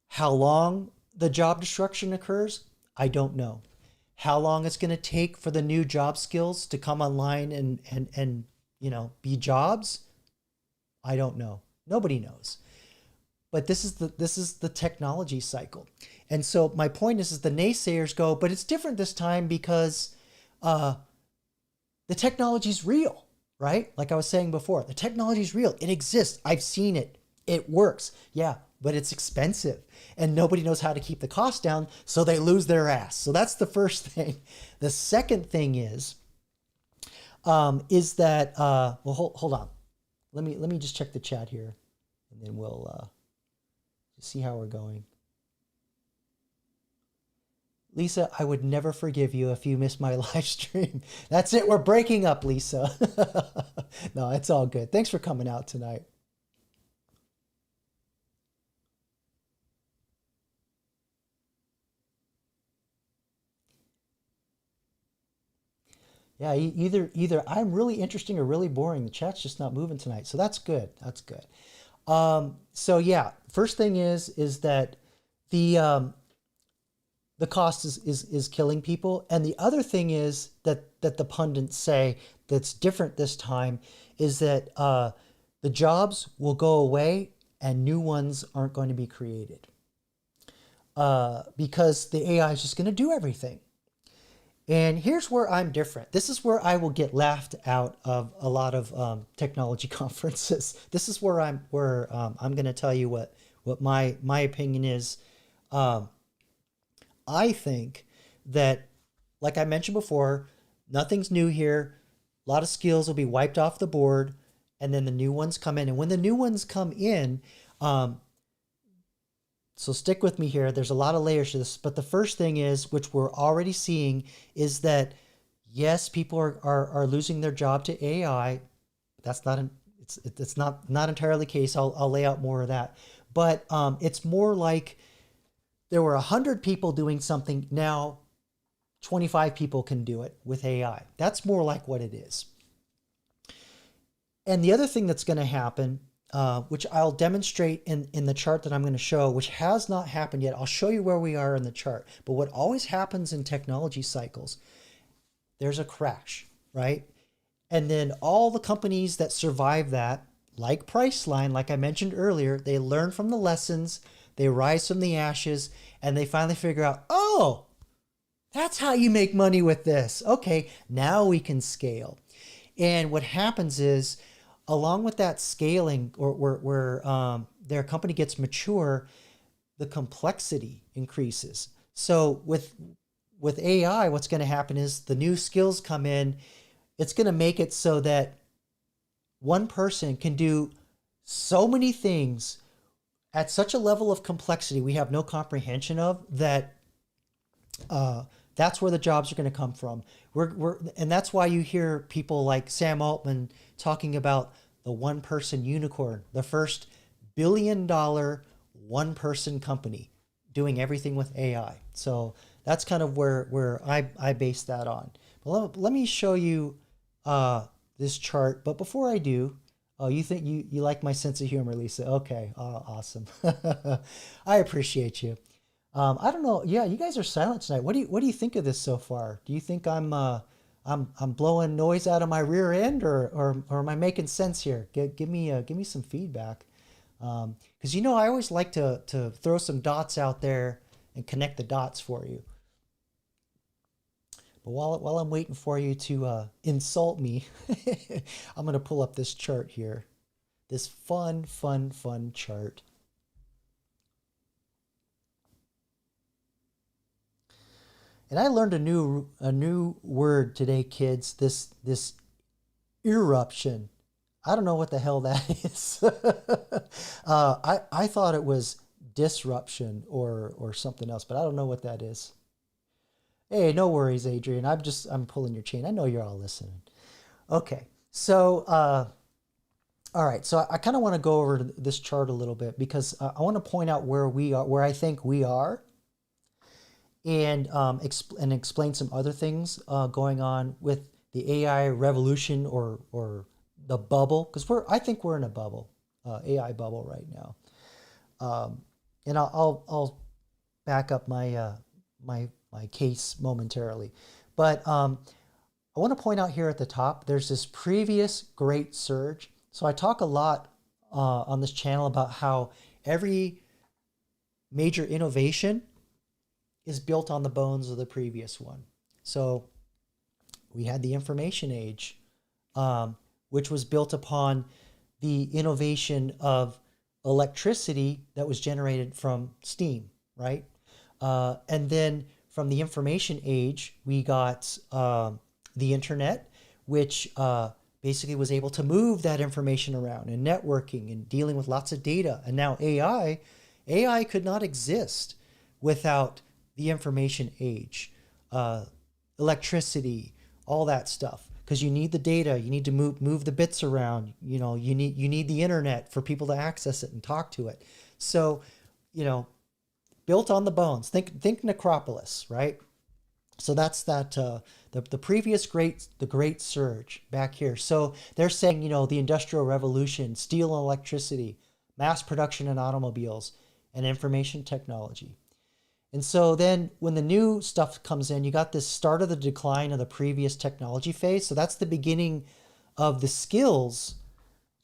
How long the job destruction occurs, I don't know. How long it's going to take for the new job skills to come online and be jobs, I don't know. Nobody knows. But this is the technology cycle. And so my point is the naysayers go, but it's different this time because the technology is real, right? Like I was saying before, the technology is real. It exists. I've seen it. It works. Yeah, but it's expensive and nobody knows how to keep the cost down, so they lose their ass. So that's the first thing. The second thing is that hold on. Let me just check the chat here, and then we'll see how we're going. Lisa, I would never forgive you if you miss my live stream. That's it. We're breaking up, Lisa. No, it's all good. Thanks for coming out tonight. Yeah, either I'm really interesting or really boring. The chat's just not moving tonight, so that's good. That's good. So yeah, first thing is that the the cost is killing people, and the other thing is that the pundits say that's different this time is that the jobs will go away and new ones aren't going to be created because the AI is just going to do everything. And here's where I'm different. This is where I will get laughed out of a lot of technology conferences. This is where I'm going to tell you what my opinion is. Um, I think that, like I mentioned before, nothing's new here. A lot of skills will be wiped off the board, and then the new ones come in. And when the new ones come in, um, so stick with me here. There's a lot of layers to this, but the first thing is, which we're already seeing, is that yes, people are losing their job to AI. That's not it's not entirely the case. I'll lay out more of that, but it's more like there were 100 people doing something. Now 25 people can do it with AI. That's more like what it is. And the other thing that's going to happen, which I'll demonstrate in the chart that I'm going to show, which has not happened yet. I'll show you where we are in the chart. But what always happens in technology cycles, there's a crash, right? And then all the companies that survive that, like Priceline, like I mentioned earlier, they learn from the lessons, they rise from the ashes, and they finally figure out, oh, that's how you make money with this. Okay, now we can scale. And what happens is, along with that scaling, or where their company gets mature, the complexity increases. So with AI, what's going to happen is the new skills come in. It's going to make it so that one person can do so many things at such a level of complexity we have no comprehension of, that that's where the jobs are going to come from. And that's why you hear people like Sam Altman talking about the one-person unicorn, the first billion-dollar one-person company doing everything with AI. So that's kind of where I base that on. But let me show you this chart. But before I do, oh, you think you like my sense of humor, Lisa? Okay, awesome. I appreciate you. I don't know. Yeah, you guys are silent tonight. What do you think of this so far? Do you think I'm blowing noise out of my rear end, or am I making sense here? Give me some feedback. Because I always like to throw some dots out there and connect the dots for you. But while I'm waiting for you to insult me, I'm gonna pull up this chart here, this fun chart. And I learned a new word today, kids. This eruption. I don't know what the hell that is. I thought it was disruption or something else, but I don't know what that is. Hey, no worries, Adrian. I'm pulling your chain. I know you're all listening. Okay, so all right. So I kind of want to go over this chart a little bit because I want to point out where we are, where I think we are, and explain some other things going on with the AI revolution or the bubble, because I think we're in a bubble, AI bubble right now. And I'll back up my my case momentarily, but I want to point out here at the top, there's this previous great surge. So I talk a lot on this channel about how every major innovation is built on the bones of the previous one. So we had the information age, which was built upon the innovation of electricity that was generated from steam, right? And then from the information age, we got the internet, which basically was able to move that information around, and networking and dealing with lots of data. And now AI could not exist without the information age, electricity, all that stuff, because you need the data, you need to move the bits around, you need the internet for people to access it and talk to it. So, built on the bones. Think Necropolis, right? So that's the previous the great surge back here. So they're saying, the Industrial Revolution, steel and electricity, mass production in automobiles, and information technology. And so then when the new stuff comes in, you got this start of the decline of the previous technology phase. So that's the beginning of the skills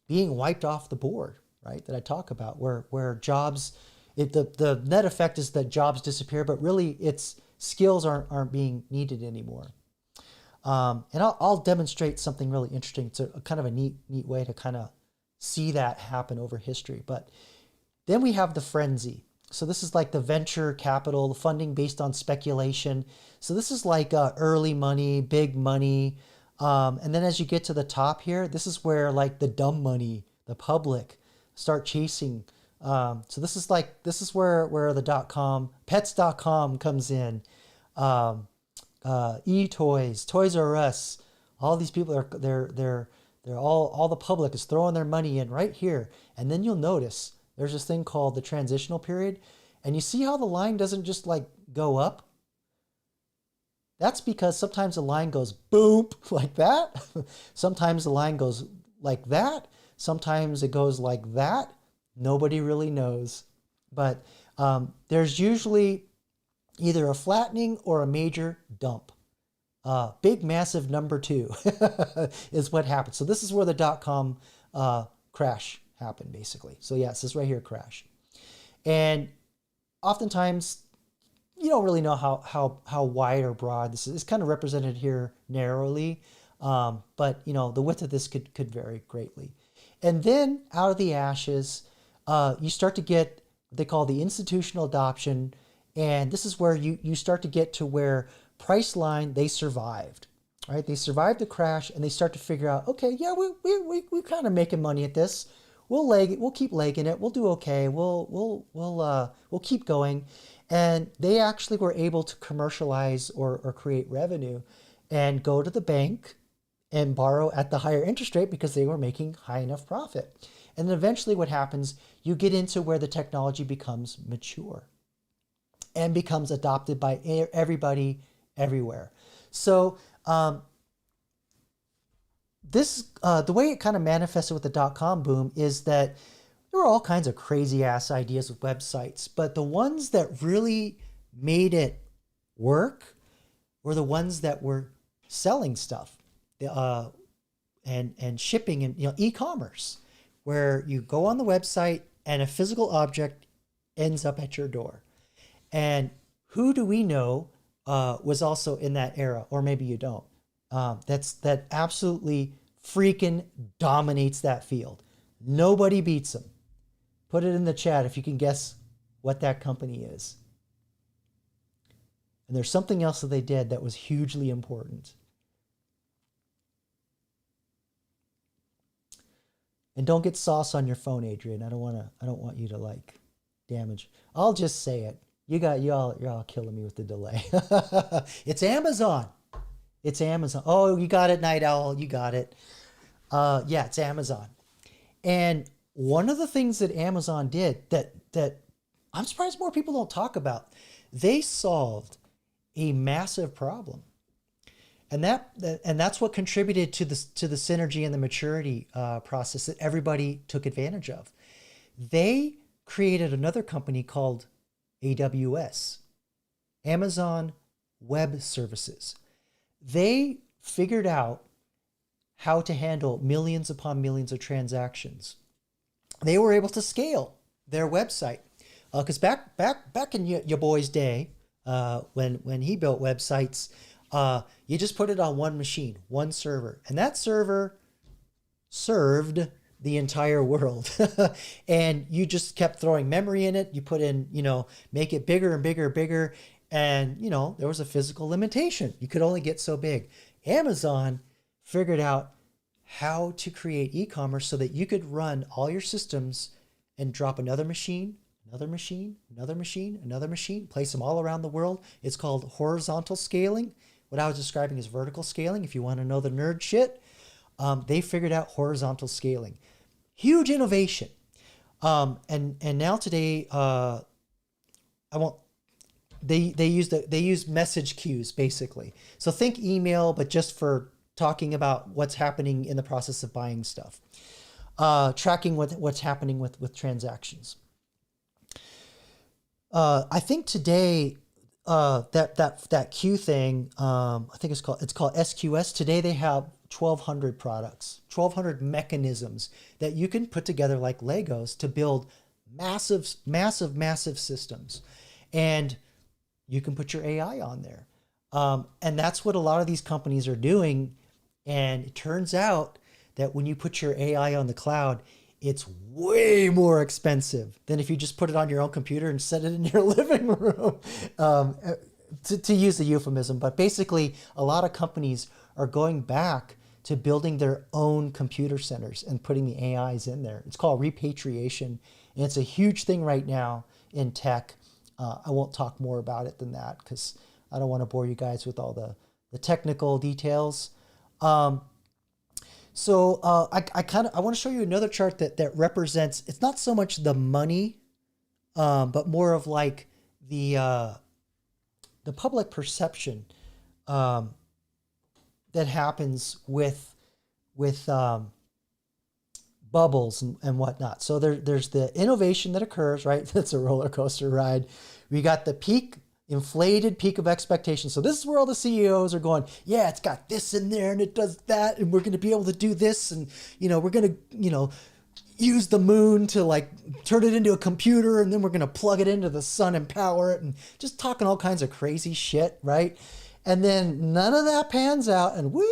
being wiped off the board, right? That I talk about, where jobs, the net effect is that jobs disappear, but really it's skills aren't being needed anymore. And I'll demonstrate something really interesting. It's a kind of a neat way to kind of see that happen over history. But then we have the frenzy. So this is like the venture capital, the funding based on speculation. So this is like early money, big money. And then as you get to the top here, this is where like the dumb money, the public start chasing. So this is where the .com, pets.com comes in. E-toys, Toys R Us, all these people they're all the public is throwing their money in right here. And then you'll notice there's this thing called the transitional period. And you see how the line doesn't just like go up? That's because sometimes the line goes boom like that. Sometimes the line goes like that. Sometimes it goes like that. Nobody really knows. But there's usually either a flattening or a major dump. Big, massive number 2 is what happens. So this is where the .com crash happened, basically. So yeah, it says right here, crash. And oftentimes, you don't really know how wide or broad this is. It's kind of represented here narrowly, but the width of this could vary greatly. And then out of the ashes, you start to get what they call the institutional adoption. And this is where you start to get to where Priceline, they survived, right? They survived the crash and they start to figure out, okay, yeah, we're kind of making money at this. We'll keep legging it. We'll do okay. We'll keep going. And they actually were able to commercialize or create revenue and go to the bank and borrow at the higher interest rate because they were making high enough profit. And then eventually what happens, you get into where the technology becomes mature and becomes adopted by everybody everywhere. So the way it kind of manifested with the .com boom is that there were all kinds of crazy ass ideas with websites, but the ones that really made it work were the ones that were selling stuff and shipping and e-commerce, where you go on the website and a physical object ends up at your door. And who do we know was also in that era, or maybe you don't? That absolutely freaking dominates that field. Nobody beats them. Put it in the chat if you can guess what that company is. And there's something else that they did that was hugely important. And don't get sauce on your phone, Adrian. I don't want you to like damage. I'll just say it. You're all killing me with the delay. It's Amazon. It's Amazon. Oh, you got it, Night Owl. You got it. Yeah, it's Amazon. And one of the things that Amazon did that I'm surprised more people don't talk about, they solved a massive problem. And that's what contributed to the synergy and the maturity process that everybody took advantage of. They created another company called AWS, Amazon Web Services. They figured out how to handle millions upon millions of transactions. They were able to scale their website because back in your boy's day, when he built websites, you just put it on one machine, one server, and that server served the entire world. And you just kept throwing memory in it. You put in, make it bigger and bigger and bigger. And, there was a physical limitation. You could only get so big. Amazon figured out how to create e-commerce so that you could run all your systems and drop another machine, another machine, another machine, another machine, place them all around the world. It's called horizontal scaling. What I was describing is vertical scaling. If you want to know the nerd shit, they figured out horizontal scaling. Huge innovation. And now today, I won't they use message queues basically. So think email, but just for talking about what's happening in the process of buying stuff, tracking what's happening with transactions. I think today that queue thing, I think it's called SQS. Today they have 1,200 products, 1,200 mechanisms that you can put together like Legos to build massive systems, and you can put your AI on there. And that's what a lot of these companies are doing. And it turns out that when you put your AI on the cloud, it's way more expensive than if you just put it on your own computer and set it in your living room, to use the euphemism. But basically, a lot of companies are going back to building their own computer centers and putting the AIs in there. It's called repatriation, and it's a huge thing right now in tech. I won't talk more about it than that because I don't want to bore you guys with all the technical details. I want to show you another chart that represents, it's not so much the money, but more of like the public perception that happens with bubbles and whatnot. So there's the innovation that occurs, right? That's a roller coaster ride. We got the inflated peak of expectation. So this is where all the CEOs are going, yeah, it's got this in there and it does that, and we're going to be able to do this, and we're going to use the moon to like turn it into a computer, and then we're going to plug it into the sun and power it, and just talking all kinds of crazy shit, right? And then none of that pans out, and woo,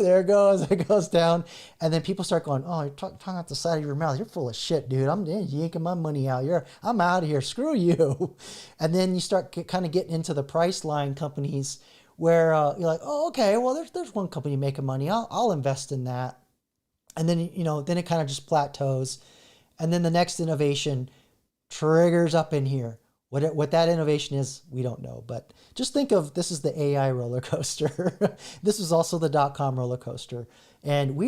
there it goes down. And then people start going, oh, you're talking out the side of your mouth. You're full of shit, dude. I'm yanking my money out. I'm out of here. Screw you. And then you start kind of getting into the price line companies where you're like, oh, okay, well, there's one company making money. I'll invest in that. And then, then it kind of just plateaus. And then the next innovation triggers up in here. What that innovation is, we don't know. But just think of, this is the AI roller coaster. This is also the .com roller coaster. And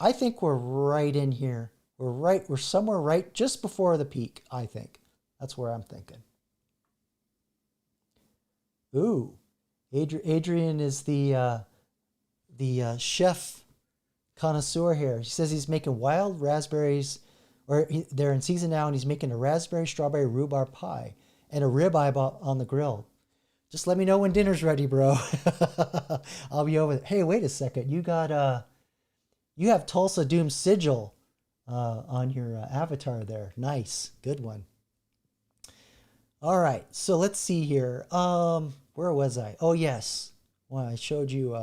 I think we're right in here. We're somewhere right just before the peak, I think. That's where I'm thinking. Ooh, Adrian is the chef connoisseur here. He says he's making wild raspberries, they're in season now, and he's making a raspberry strawberry rhubarb pie and a ribeye on the grill. Just let me know when dinner's ready, bro. I'll be over there. Hey, wait a second. You have Tulsa Doom Sigil on your avatar there. Nice. Good one. All right. So let's see here. Where was I? Oh, yes. Well, I showed you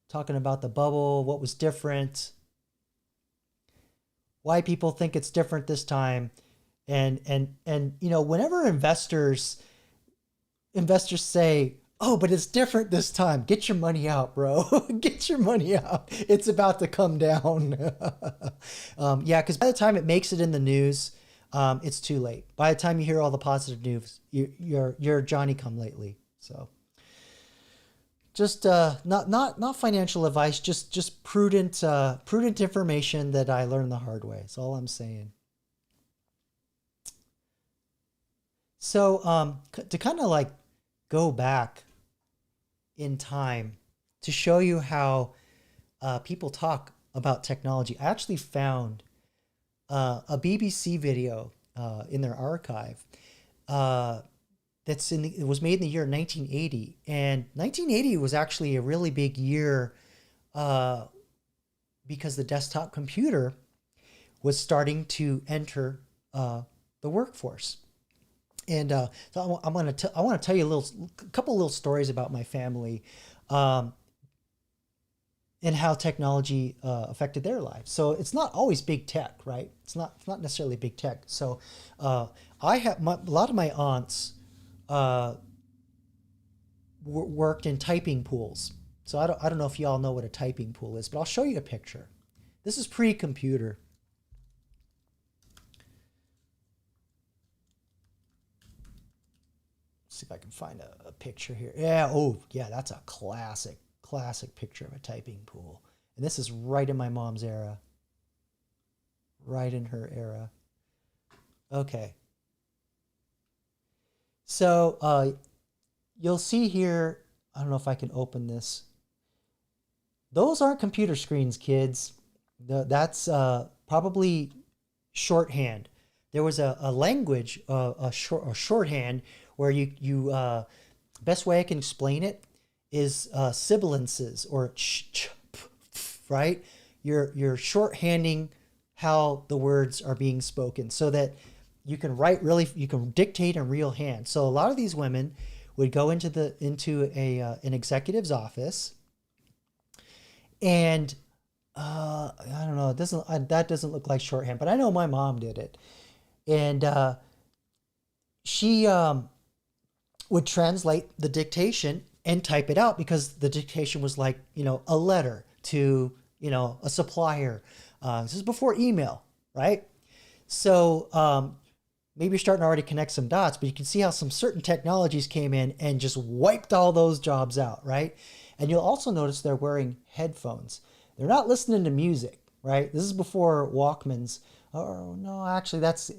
talking about the bubble, what was different, why people think it's different this time. And whenever investors say, oh, but it's different this time, get your money out, bro. Get your money out. It's about to come down. Yeah, because by the time it makes it in the news, it's too late. By the time you hear all the positive news, you're Johnny come lately. So just not financial advice, just prudent information that I learned the hard way. That's all I'm saying. So to kind of like go back in time to show you how people talk about technology, I actually found a BBC video in their archive it was made in the year 1980, and 1980 was actually a really big year because the desktop computer was starting to enter the workforce. And so I want to tell you a couple little stories about my family and how technology affected their lives. So it's not always big tech, right? It's not necessarily big tech. So I have a lot of my aunts worked in typing pools. So I don't know if y'all know what a typing pool is, but I'll show you a picture. This is pre-computer. See if I can find a picture here. Yeah, oh yeah, that's a classic picture of a typing pool. And this is right in my mom's era. Right in her era. Okay. So you'll see here, I don't know if I can open this. Those aren't computer screens, kids. That's probably shorthand. There was a language, a shorthand where best way I can explain it is sibilances or right? You're shorthanding how the words are being spoken so that you can you can dictate in real hand. So a lot of these women would go into an executive's office, and I don't know, that doesn't look like shorthand, but I know my mom did it, and she would translate the dictation and type it out because the dictation was like, a letter to, a supplier. This is before email, right? So maybe you're starting to already connect some dots, but you can see how some certain technologies came in and just wiped all those jobs out, right? And you'll also notice they're wearing headphones. They're not listening to music, right? This is before Walkmans. Oh no, actually that's an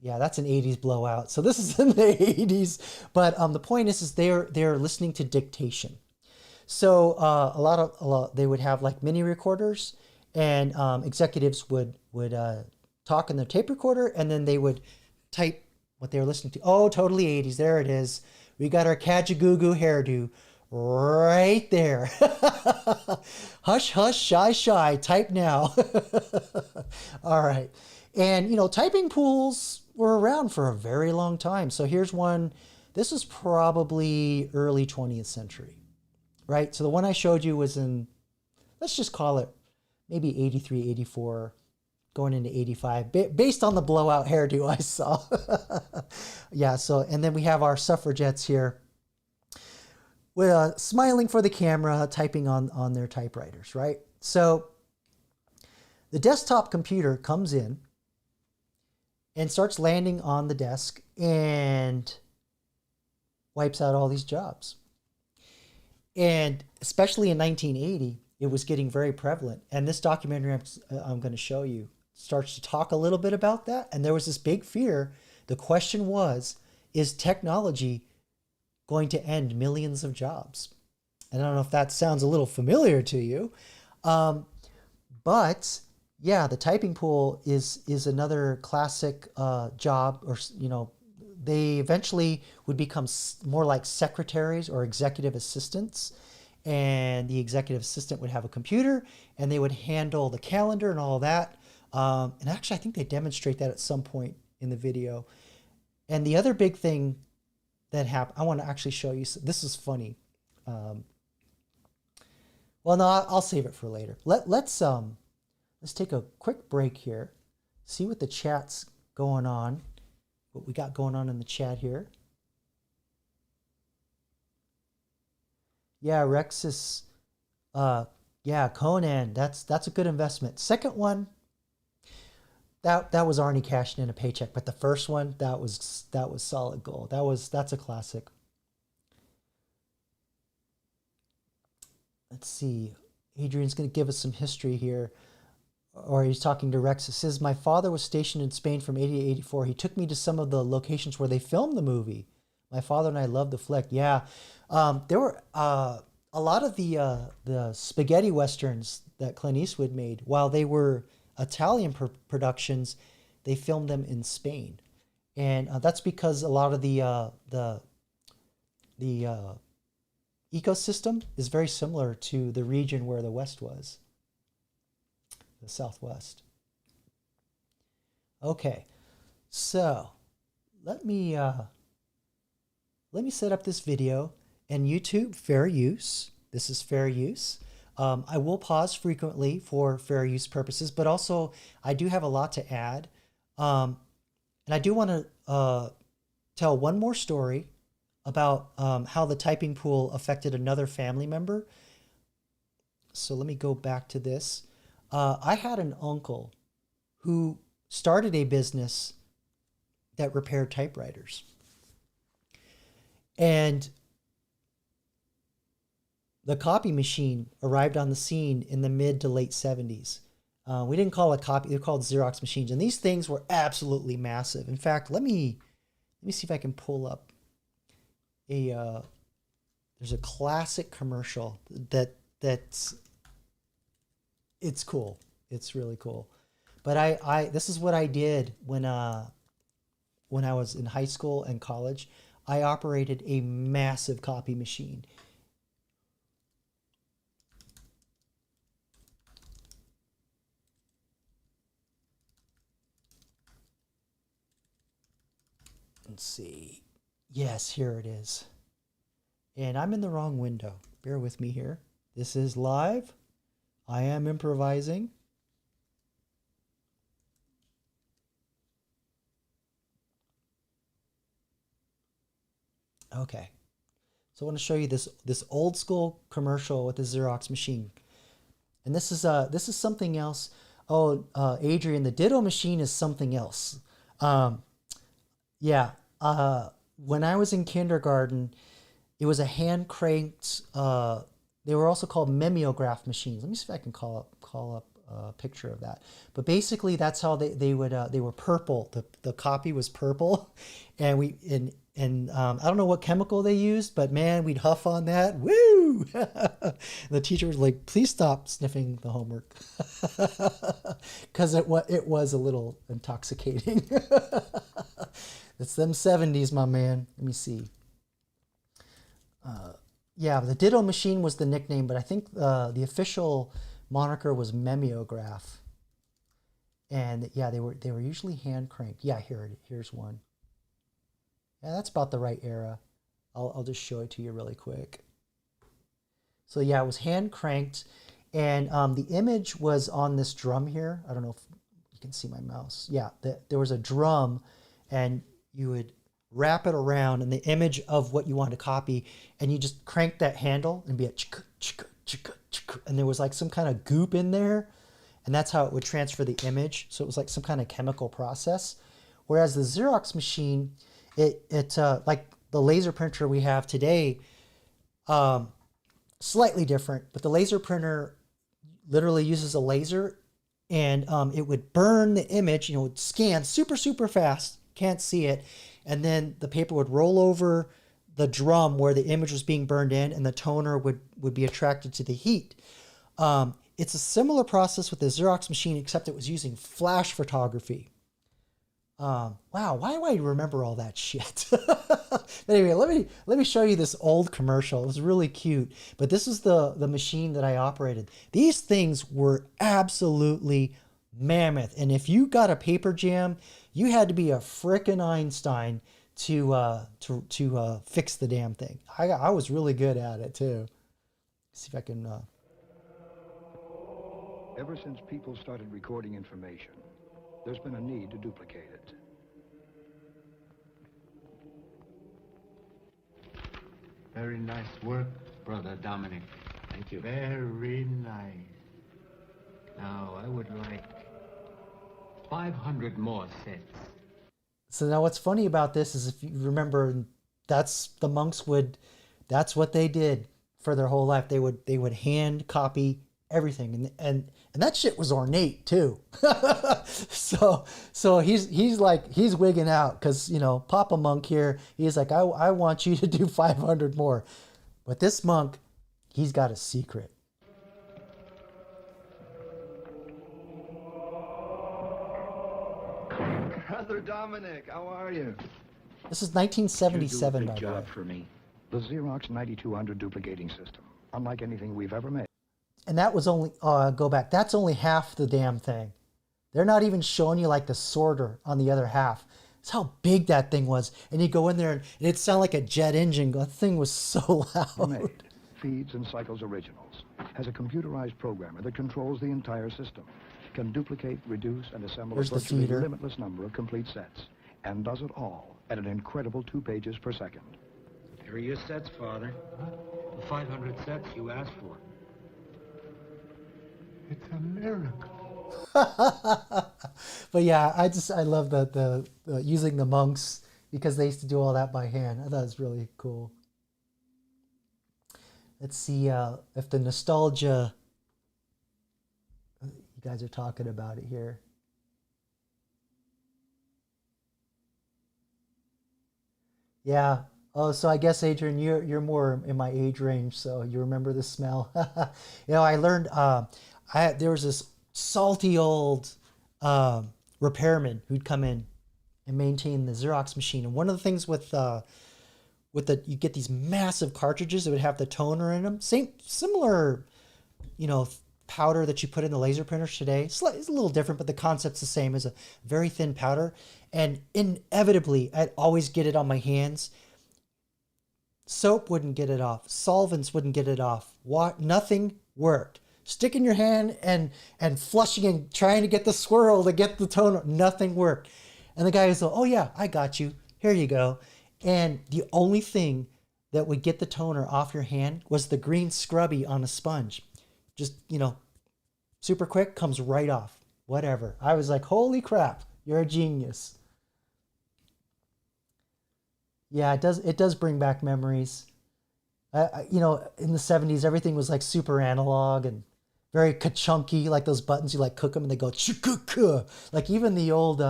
80s blowout. So this is in the 80s. But the point is they're listening to dictation. So they would have like mini recorders, and executives would talk in their tape recorder, and then they would type what they were listening to. Oh, totally 80s. There it is. We got our Kajagoogoo hairdo right there. Hush, hush, shy, shy. Type now. All right. And, typing pools were around for a very long time. So here's one. This is probably early 20th century, right? So the one I showed you was in, let's just call it maybe 83, 84, going into 85, based on the blowout hairdo I saw. Yeah, so, and then we have our suffragettes here, with smiling for the camera, typing on their typewriters, right? So the desktop computer comes in and starts landing on the desk and wipes out all these jobs. And especially in 1980, it was getting very prevalent. And this documentary I'm going to show you starts to talk a little bit about that. And there was this big fear. The question was, is technology going to end millions of jobs? And I don't know if that sounds a little familiar to you. But yeah, the typing pool is another classic job, or, they eventually would become more like secretaries or executive assistants. And the executive assistant would have a computer, and they would handle the calendar and all that. And actually, I think they demonstrate that at some point in the video. And the other big thing that happened, I want to actually show you. This is funny. Well, no, I'll save it for later. Let's take a quick break here, see what the chat's going on, what we got going on in the chat here. Yeah, Rexus. Yeah, Conan. That's a good investment. Second one, that was Arnie cashing in a paycheck, but the first one, that was solid gold. That's a classic. Let's see. Adrian's going to give us some history here. Or he's talking to Rex. It says, my father was stationed in Spain from 80 to 84. He took me to some of the locations where they filmed the movie. My father and I loved the flick. Yeah. There were a lot of the spaghetti westerns that Clint Eastwood made, while they were Italian productions, they filmed them in Spain. And that's because a lot of the ecosystem is very similar to the region where the West was. The Southwest. Okay, so let me set up this video. And YouTube, fair use. This is fair use. I will pause frequently for fair use purposes, but also I do have a lot to add. And I do want to tell one more story about how the typing pool affected another family member. So let me go back to this. I had an uncle who started a business that repaired typewriters. And the copy machine arrived on the scene in the mid to late 70s. We didn't call it copy, they're called Xerox machines. And these things were absolutely massive. In fact, let me see if I can pull up a there's a classic commercial that's it's cool. It's really cool. But I this is what I did when I was in high school and college. I operated a massive copy machine. Let's see. Yes, here it is. And I'm in the wrong window. Bear with me here. This is live. I am improvising. Okay. So I want to show you this old school commercial with the Xerox machine. And this is something else. Oh, Adrian, the Ditto machine is something else. Yeah. When I was in kindergarten, it was a hand cranked. They were also called mimeograph machines. Let me see if I can call up a picture of that. But basically, that's how they were purple. The copy was purple, and I don't know what chemical they used, but man, we'd huff on that. Woo! The teacher was like, "Please stop sniffing the homework," because it was a little intoxicating. It's them 70s, my man. Let me see. Yeah, the Ditto machine was the nickname, but I think the official moniker was mimeograph. And yeah, they were usually hand cranked. Yeah, here's one. Yeah, that's about the right era. I'll just show it to you really quick. So yeah, it was hand cranked, and the image was on this drum here. I don't know if you can see my mouse. Yeah, there was a drum, and you would wrap it around in the image of what you want to copy, and you just crank that handle and be a chicka, chicka, chicka, chicka, and there was like some kind of goop in there, and that's how it would transfer the image. So it was like some kind of chemical process. Whereas the Xerox machine, it like the laser printer we have today, slightly different, but the laser printer literally uses a laser, and it would burn the image, it would scan super fast, can't see it, and then the paper would roll over the drum where the image was being burned in, and the toner would be attracted to the heat. It's a similar process with the Xerox machine, except it was using flash photography. Wow, why do I remember all that shit? But anyway, let me show you this old commercial. It was really cute, but this is the machine that I operated. These things were absolutely mammoth, and if you got a paper jam, you had to be a frickin' Einstein to fix the damn thing. I was really good at it too. Let's see if I can. Ever since people started recording information, there's been a need to duplicate it. Very nice work, Brother Dominic. Thank you. Very nice. Now, I would like 500 more sets. So now what's funny about this is, if you remember, that's what they did for their whole life. They would hand copy everything, and that shit was ornate too. so he's wigging out because Papa Monk here, he's like, I want you to do 500 more, but this monk, he's got a secret. Brother Dominic, how are you? This is 1977, by Big the way. job for me. The Xerox 9200 duplicating system, unlike anything we've ever made. And that was only, go back, that's only half the damn thing. They're not even showing you like the sorter on the other half. That's how big that thing was. And you go in there and it sounded like a jet engine. That thing was so loud. Made. Feeds and cycles originals. Has a computerized programmer that controls the entire system. Can duplicate, reduce, and assemble There's a the virtually feeder. limitless number of complete sets. And does it all at an incredible 2 pages per second. Here are your sets, Father. The 500 sets you asked for. It's a miracle. But yeah, I love the using the monks, because they used to do all that by hand. I thought it was really cool. Let's see if the nostalgia, you guys are talking about it here. Yeah. Oh, so I guess Adrian, you're more in my age range, so you remember the smell. I learned there was this salty old repairman who'd come in and maintain the Xerox machine, and one of the things with the you get these massive cartridges that would have the toner in them, similar, you know, powder that you put in the laser printers today. It's a little different, but the concept's the same as a very thin powder, and inevitably I'd always get it on my hands. Soap wouldn't get it off. Solvents wouldn't get it off. Nothing worked. Sticking your hand and flushing and trying to get the swirl to get the toner. Nothing worked. And the guy was like, oh yeah, I got you. Here you go. And the only thing that would get the toner off your hand was the green scrubby on a sponge. Just, super quick, comes right off. Whatever. I was like, holy crap, you're a genius. Yeah, it does bring back memories. In the 70s, everything was like super analog and very ka-chunky, like those buttons, you like cook them and they go ch-ka-ka. Like even the old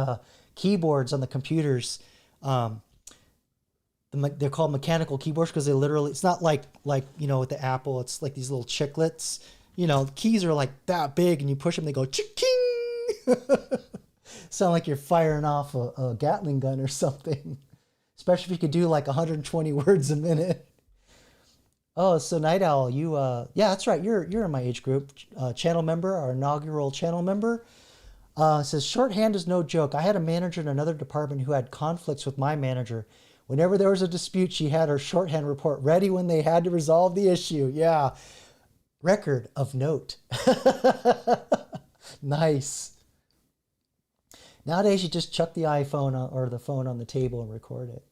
keyboards on the computers, they're called mechanical keyboards because it's not like with the Apple, it's like these little chiclets. Keys are like that big and you push them, they go chick-king. Sound like you're firing off a Gatling gun or something. Especially if you could do like 120 words a minute. Oh, so Night Owl, yeah, that's right. You're in my age group. Channel member, our inaugural channel member. Says, shorthand is no joke. I had a manager in another department who had conflicts with my manager. Whenever there was a dispute, she had her shorthand report ready when they had to resolve the issue. Yeah. Record of note. Nice. Nowadays, you just chuck the iPhone or the phone on the table and record it.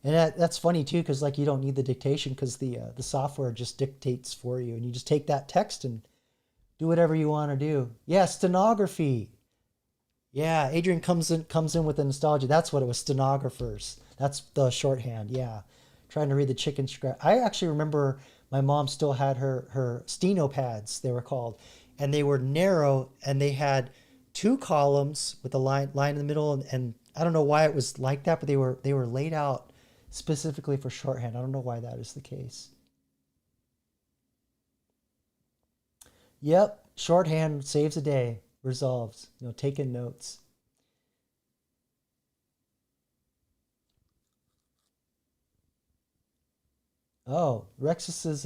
And that's funny too, because like you don't need the dictation because the software just dictates for you, and you just take that text and do whatever you want to do. Yeah, stenography. Yeah, Adrian comes in with the nostalgia. That's what it was, stenographers. That's the shorthand. Yeah, trying to read the chicken scratch. I actually remember my mom still had her steno pads. They were called, and they were narrow, and they had 2 columns with a line in the middle, and I don't know why it was like that, but they were laid out specifically for shorthand. I don't know why that is the case. Yep, shorthand saves a day, resolves, taking notes. Oh, Rexus is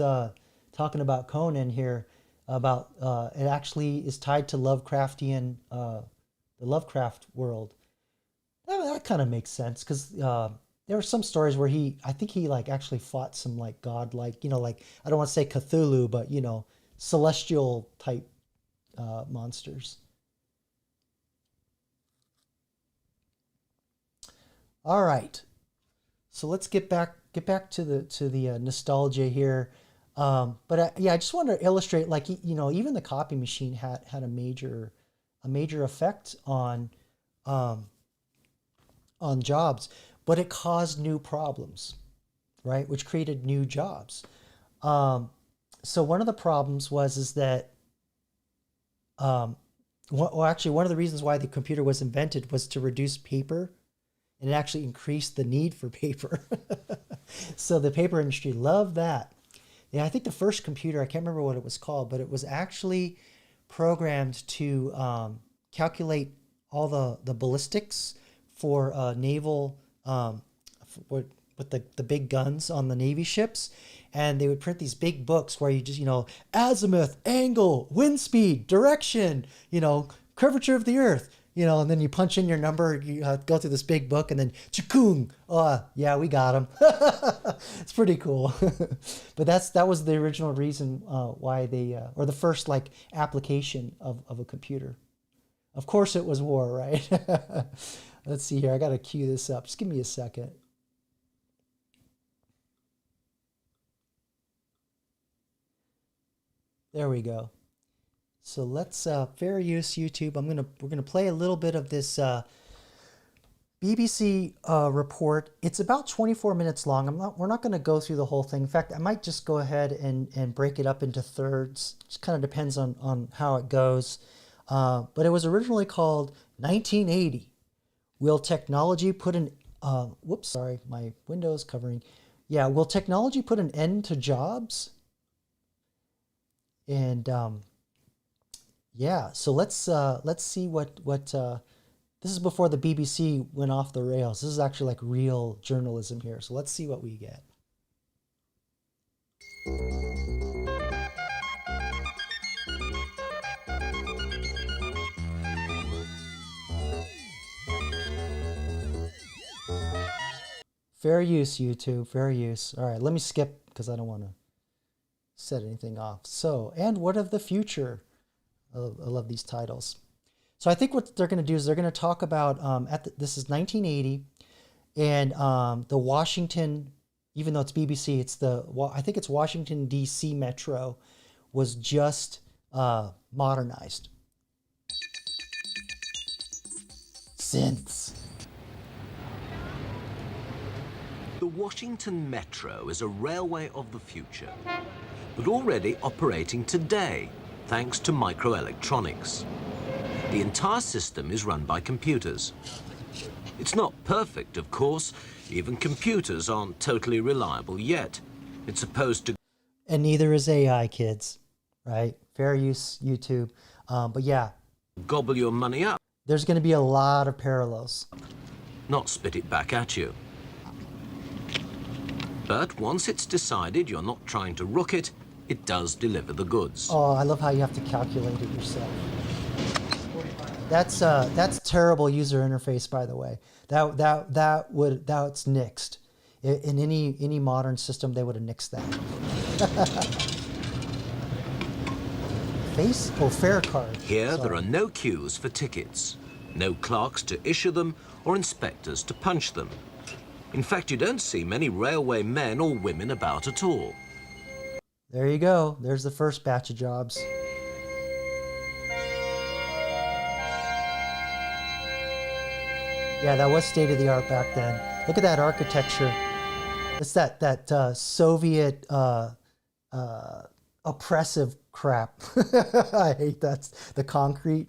talking about Conan here, about it actually is tied to Lovecraftian, the Lovecraft world. That kind of makes sense because there were some stories where I think he like actually fought some like god-like, like I don't want to say Cthulhu, but celestial type monsters. All right, so let's get back to the nostalgia here. But I just want to illustrate, like even the copy machine had a major effect on jobs, but it caused new problems, right? Which created new jobs. So one of the problems is that actually one of the reasons why the computer was invented was to reduce paper, and it actually increased the need for paper. So the paper industry loved that. Yeah, I think the first computer, I can't remember what it was called, but it was actually programmed to calculate all the ballistics for naval, with the big guns on the Navy ships. And they would print these big books where you just, azimuth, angle, wind speed, direction, curvature of the earth, and then you punch in your number, you go through this big book, and then chikung. Oh, yeah, we got him. It's pretty cool. But that was the original reason why they, or the first like application of a computer. Of course it was war, right? Let's see here. I got to cue this up. Just give me a second. There we go. So let's fair use YouTube. We're gonna play a little bit of this BBC report. It's about 24 minutes long. We're not gonna go through the whole thing. In fact, I might just go ahead and break it up into thirds. Just kind of depends on how it goes. But it was originally called 1980. Will technology put an whoops, sorry, my window's covering. Yeah, will technology put an end to jobs? And yeah, so let's see what this is before the BBC went off the rails. This is actually like real journalism here. So let's see what we get. Fair use, YouTube. Fair use. All right, let me skip because I don't want to set anything off. So, and what of the future? I love these titles. So I think what they're going to do is they're going to talk about, this is 1980, and the Washington, even though it's BBC, I think it's Washington, D.C. Metro was just modernized. Synths. The Washington Metro is a railway of the future, but already operating today, thanks to microelectronics. The entire system is run by computers. It's not perfect, of course. Even computers aren't totally reliable yet. It's supposed to... And neither is AI, kids, right? Fair use, YouTube. But yeah. Gobble your money up. There's going to be a lot of parallels. Not spit it back at you. But once it's decided you're not trying to rook it, it does deliver the goods. Oh, I love how you have to calculate it yourself. That's terrible user interface, by the way. That's nixed. In any modern system, they would have nixed that. Fare card. Here, there are no queues for tickets, no clerks to issue them or inspectors to punch them. In fact, you don't see many railway men or women about at all. There you go. There's the first batch of jobs. Yeah, that was state of the art back then. Look at that architecture. It's that Soviet oppressive crap. I hate that. The concrete.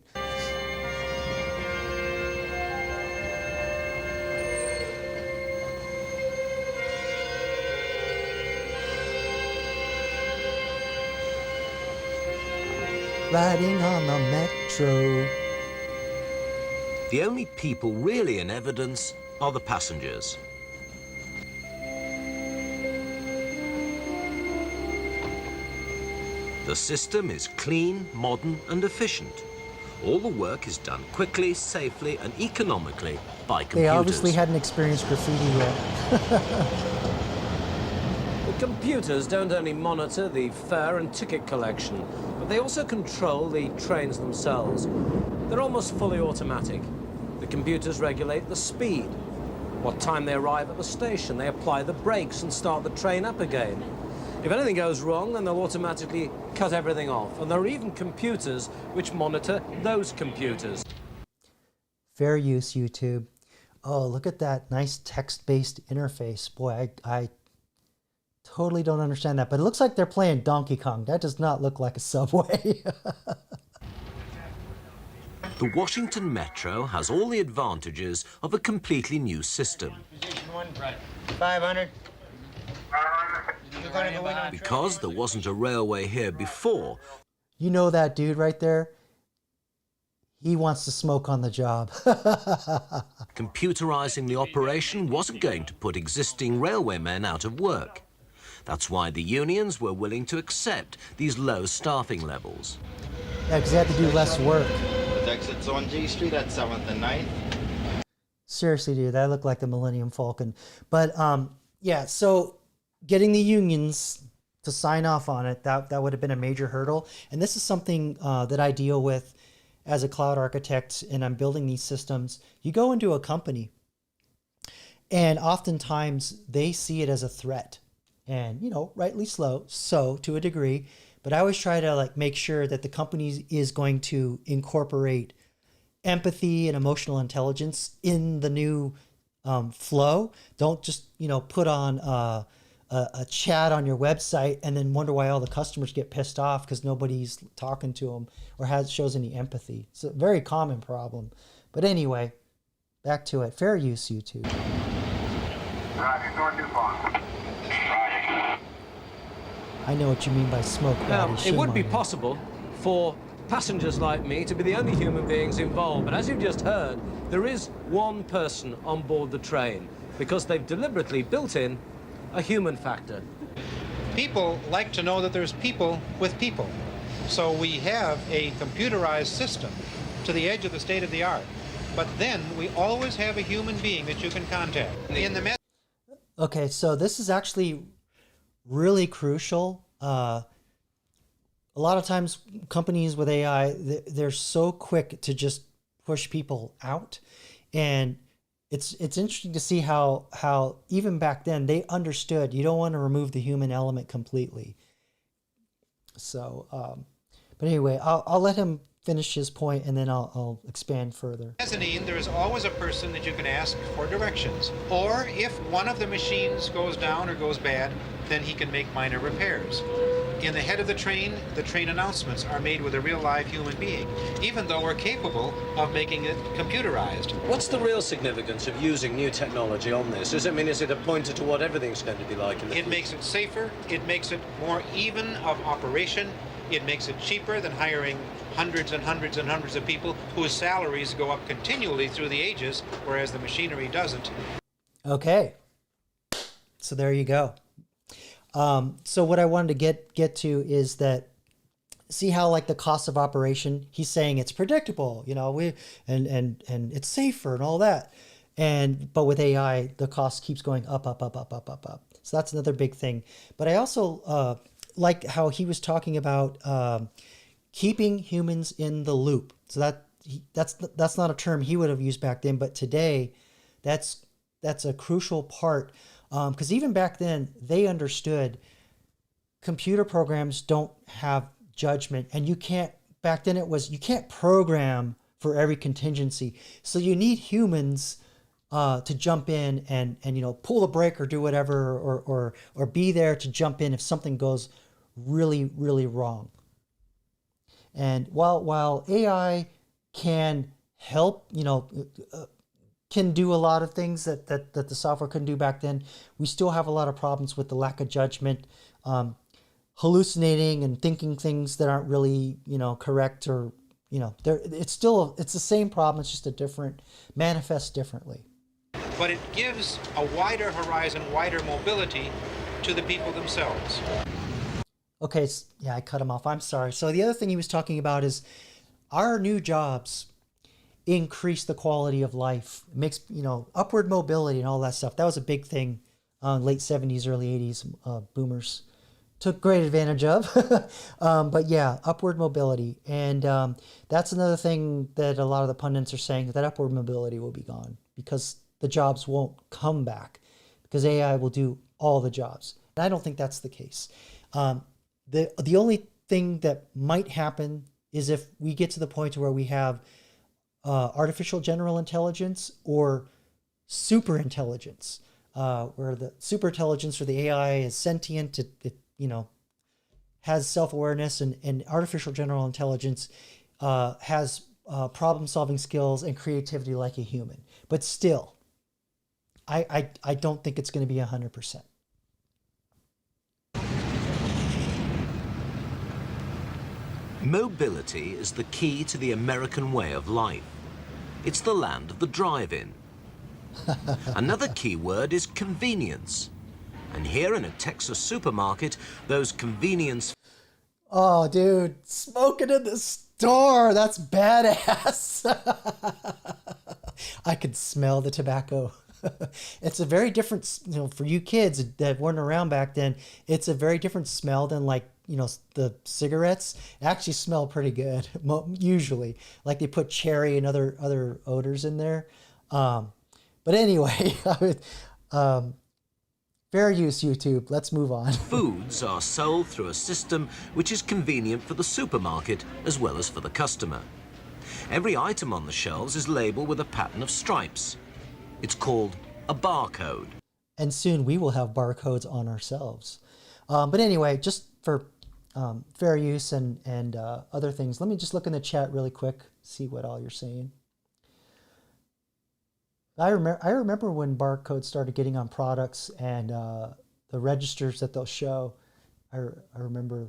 Riding on the metro. The only people really in evidence are the passengers. The system is clean, modern and efficient. All the work is done quickly, safely and economically by computers. They obviously hadn't experienced graffiti yet. The computers don't only monitor the fare and ticket collection, but they also control the trains themselves. They're almost fully automatic. The computers regulate the speed, what time they arrive at the station. They apply the brakes and start the train up again. If anything goes wrong, then they'll automatically cut everything off. And there are even computers which monitor those computers. Fair use, YouTube. Oh, look at that nice text-based interface. Boy, I totally don't understand that. But it looks like they're playing Donkey Kong. That does not look like a subway. The Washington Metro has all the advantages of a completely new system. Position 1, right. 500. Because there wasn't a railway here before. You know that dude right there? He wants to smoke on the job. Computerizing the operation wasn't going to put existing railwaymen out of work. That's why the unions were willing to accept these low staffing levels. Yeah, because they had to do less work. Exits on G Street at 7th and 9th. Seriously, dude, that looked like the Millennium Falcon. But yeah, so getting the unions to sign off on it, that would have been a major hurdle. And this is something that I deal with as a cloud architect, and I'm building these systems. You go into a company, and oftentimes they see it as a threat. And, you know, rightly so to a degree. But I always try to make sure that the company is going to incorporate empathy and emotional intelligence in the new flow. Don't just, put on a chat on your website and then wonder why all the customers get pissed off because nobody's talking to them or shows any empathy. It's a very common problem. But anyway, back to it. Fair use, YouTube. I know what you mean by smoke, Now, Daddy. it would Shame be on you. possible for passengers like me to be the only human beings involved, but as you've just heard, there is one person on board the train because they've deliberately built in a human factor. People like to know that there's people with people. So we have a computerized system to the edge of the state of the art. But then we always have a human being that you can contact. In the Okay, so this is actually really crucial. A lot of times companies with AI, they're so quick to just push people out. And it's interesting to see how even back then they understood you don't want to remove the human element completely. So, but anyway, I'll let him finish his point and then I'll expand further. mezzanine, there is always a person that you can ask for directions. Or if one of the machines goes down or goes bad, then he can make minor repairs. In the head of the train announcements are made with a real live human being, even though we're capable of making it computerized. What's the real significance of using new technology on this? Does it mean, is it a pointer to what everything's going to be like in the It future? makes it safer, it makes it more even of operation, it makes it cheaper than hiring hundreds and hundreds and hundreds of people whose salaries go up continually through the ages, whereas the machinery doesn't. Okay, so there you go. So what I wanted to get to is that, see how like the cost of operation, he's saying it's predictable, you know, and it's safer and all that. But with AI, the cost keeps going up. So that's another big thing. But I also like how he was talking about keeping humans in the loop. So that's not a term he would have used back then, but today that's a crucial part. Because even back then, they understood computer programs don't have judgment, and you can't program for every contingency. So you need humans to jump in and pull the brake or do whatever, or be there to jump in if something goes really, really wrong. And while AI can help, can do a lot of things that the software couldn't do back then, we still have a lot of problems with the lack of judgment, hallucinating and thinking things that aren't really, correct, or, it's the same problem. It's just manifests differently. But it gives a wider horizon, wider mobility to the people themselves. Okay, yeah, I cut him off. I'm sorry. So the other thing he was talking about is our new jobs increase the quality of life. It makes, upward mobility and all that stuff. That was a big thing late 70s, early 80s. Boomers took great advantage of. But yeah, upward mobility. And that's another thing that a lot of the pundits are saying, that upward mobility will be gone because the jobs won't come back, because AI will do all the jobs. And I don't think that's the case. The only thing that might happen is if we get to the point where we have artificial general intelligence or super intelligence, where the super intelligence or the AI is sentient, it has self-awareness, and artificial general intelligence has problem-solving skills and creativity like a human. But still, I don't think it's going to be 100%. Mobility is the key to the American way of life. It's the land of the drive-in. Another key word is convenience. And here in a Texas supermarket, those convenience... Oh, dude, smoking in the store. That's badass. I could smell the tobacco. It's a very different, for you kids that weren't around back then, it's a very different smell than the cigarettes. Actually smell pretty good, usually. Like they put cherry and other odors in there. But anyway, fair use, YouTube. Let's move on. Foods are sold through a system which is convenient for the supermarket as well as for the customer. Every item on the shelves is labeled with a pattern of stripes. It's called a barcode. And soon we will have barcodes on ourselves. But anyway, just for fair use and other things, let me just look in the chat really quick, see what all you're saying. I remember when barcodes started getting on products and the registers that they'll show. I remember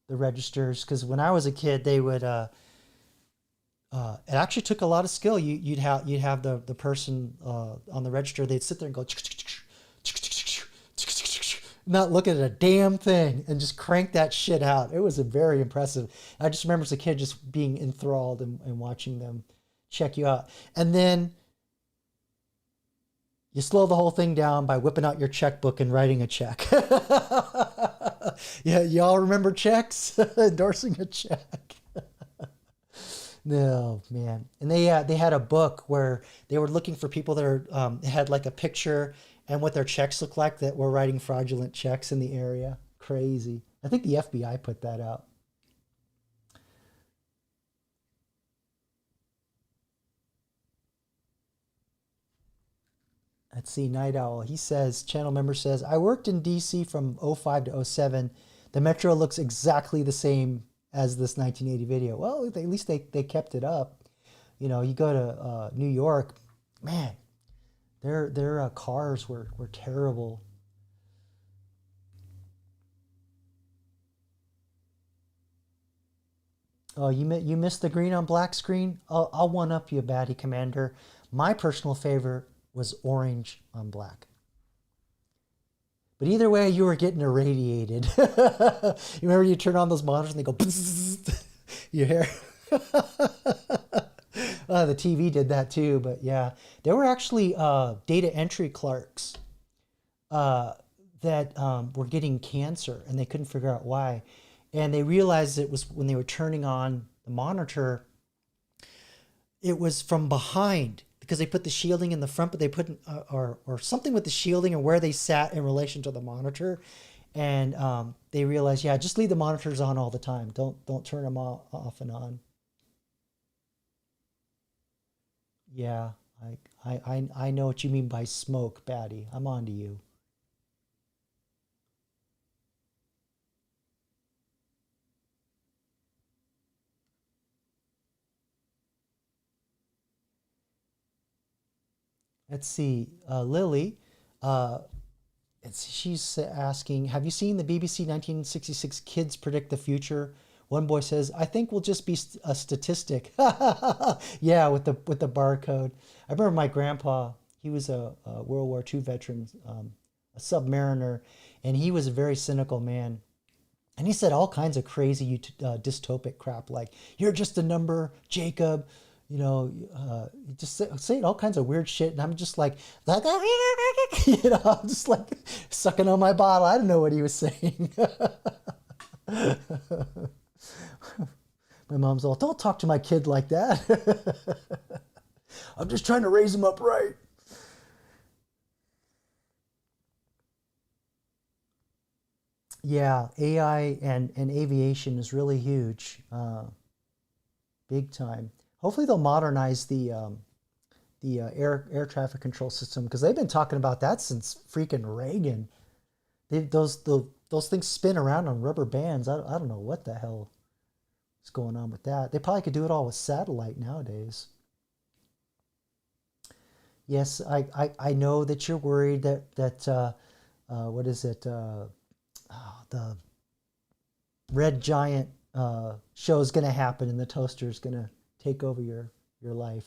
the registers because when I was a kid, they would. It actually took a lot of skill. You'd have the person on the register. They'd sit there and go, not look at a damn thing and just crank that shit out. It was very impressive. I just remember as a kid just being enthralled and watching them check you out. And then you slow the whole thing down by whipping out your checkbook and writing a check. Yeah, y'all remember checks? Endorsing a check. No, man. And they had a book where they were looking for people that are had like a picture and what their checks look like that were writing fraudulent checks in the area. Crazy. I think the FBI put that out. Let's see, Night Owl. He says, channel member says, I worked in DC from '05 to '07. The metro looks exactly the same as this 1980 video. Well, at least they kept it up. You know, you go to New York, man, their cars were terrible. Oh, you missed the green on black screen? I'll one up you, Batty Commander. My personal favorite was orange on black. But either way, you were getting irradiated. You remember you turn on those monitors and they go, you hear? The TV did that too, but yeah. There were actually data entry clerks that were getting cancer and they couldn't figure out why. And they realized it was when they were turning on the monitor, it was from behind. Because they put the shielding in the front, but they put or something with the shielding and where they sat in relation to the monitor, and they realized, yeah, just leave the monitors on all the time. Don't turn them off and on. Yeah, I know what you mean by smoke, Batty. I'm on to you. Let's see, Lily, she's asking, have you seen the BBC 1966 Kids Predict the Future? One boy says, I think we'll just be a statistic. Yeah, with the barcode. I remember my grandpa, he was a World War II veteran, a submariner, and he was a very cynical man. And he said all kinds of crazy dystopic crap like, you're just a number, Jacob. You know, just saying all kinds of weird shit, and I'm just like, you know, I'm just like sucking on my bottle. I don't know what he was saying. My mom's all, don't talk to my kid like that. I'm just trying to raise him up right. Yeah, AI and aviation is really huge, big time. Hopefully they'll modernize the air traffic control system because they've been talking about that since freaking Reagan. Those things spin around on rubber bands. I don't know what the hell is going on with that. They probably could do it all with satellite nowadays. Yes, I know that you're worried that what is it? The red giant show is going to happen and the toaster is going to take over your life.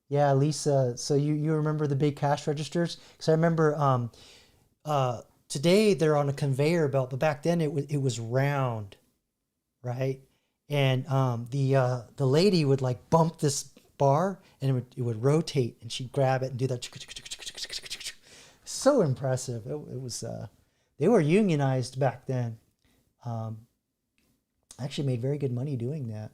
Yeah, Lisa, so you remember the big cash registers? Because I remember today they're on a conveyor belt, but back then it was round, right? And the lady would like bump this bar and it would rotate and she'd grab it and do that. So impressive. It was they were unionized back then. Actually made very good money doing that.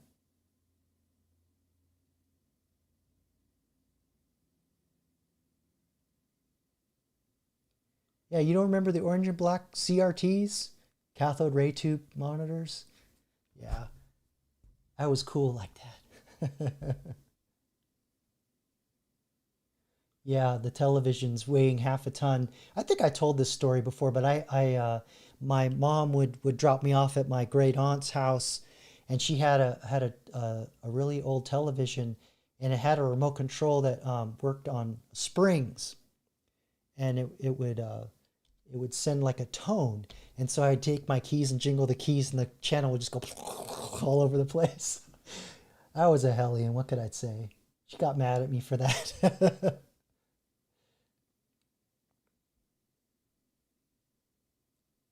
Yeah, you don't remember the orange and black CRTs? Cathode ray tube monitors? Yeah. That was cool like that. Yeah, the televisions weighing half a ton. I think I told this story before, but my mom would drop me off at my great aunt's house, and she had a really old television, and it had a remote control that worked on springs, and it would send like a tone, and so I'd take my keys and jingle the keys, and the channel would just go all over the place. I was a hellion. What could I say? She got mad at me for that.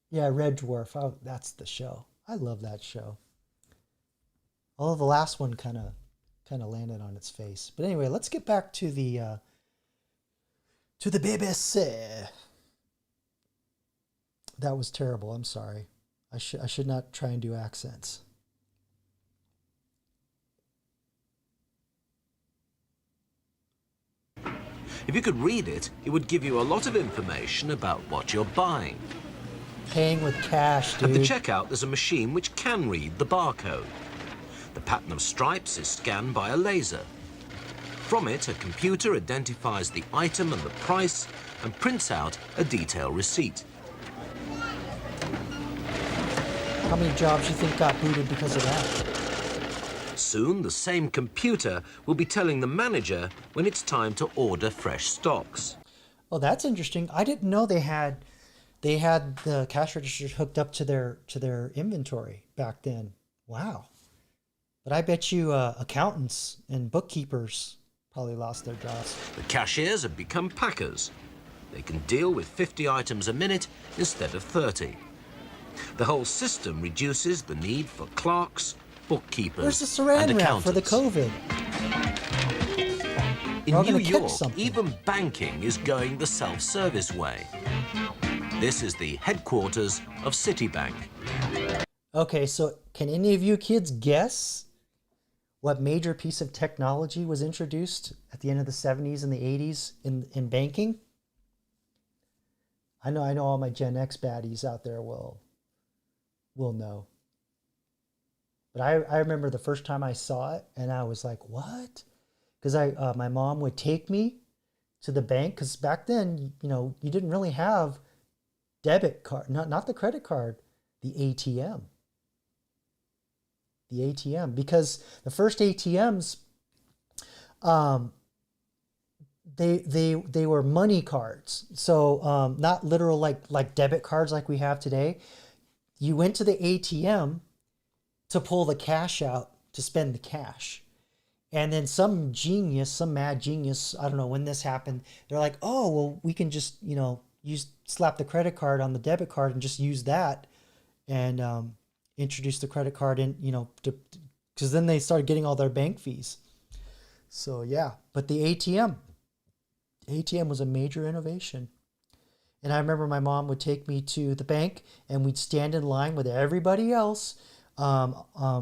Yeah, Red Dwarf. Oh, that's the show. I love that show. Although the last one kind of landed on its face. But anyway, let's get back to the BBC. That was terrible. I'm sorry. I should not try and do accents. If you could read it, it would give you a lot of information about what you're buying. Paying with cash, dude. At the checkout, there's a machine which can read the barcode. The pattern of stripes is scanned by a laser. From it, a computer identifies the item and the price and prints out a detailed receipt. How many jobs you think got booted because of that? Soon, the same computer will be telling the manager when it's time to order fresh stocks. Oh, that's interesting. I didn't know they had the cash registers hooked up to their inventory back then. Wow. But I bet you accountants and bookkeepers probably lost their jobs. The cashiers have become packers. They can deal with 50 items a minute instead of 30. The whole system reduces the need for clerks, bookkeepers, Where's the saran and wrap for the accountants. COVID? In We're all New gonna catch York, something. even banking is going the self-service way. This is the headquarters of Citibank. Okay, so can any of you kids guess what major piece of technology was introduced at the end of the 70s and the 80s in banking? I know all my Gen X baddies out there will know. But I remember the first time I saw it, and I was like, what? Because my mom would take me to the bank, because back then, you didn't really have debit card, not the credit card, the ATM. The ATM, because the first ATMs, they were money cards. So not literal like debit cards like we have today. You went to the ATM to pull the cash out to spend the cash. And then some mad genius, I don't know when this happened, they're like, oh, well, we can just, slap the credit card on the debit card and just use that and introduce the credit card in, because then they started getting all their bank fees. So yeah, but the ATM was a major innovation. And I remember my mom would take me to the bank and we'd stand in line with everybody else,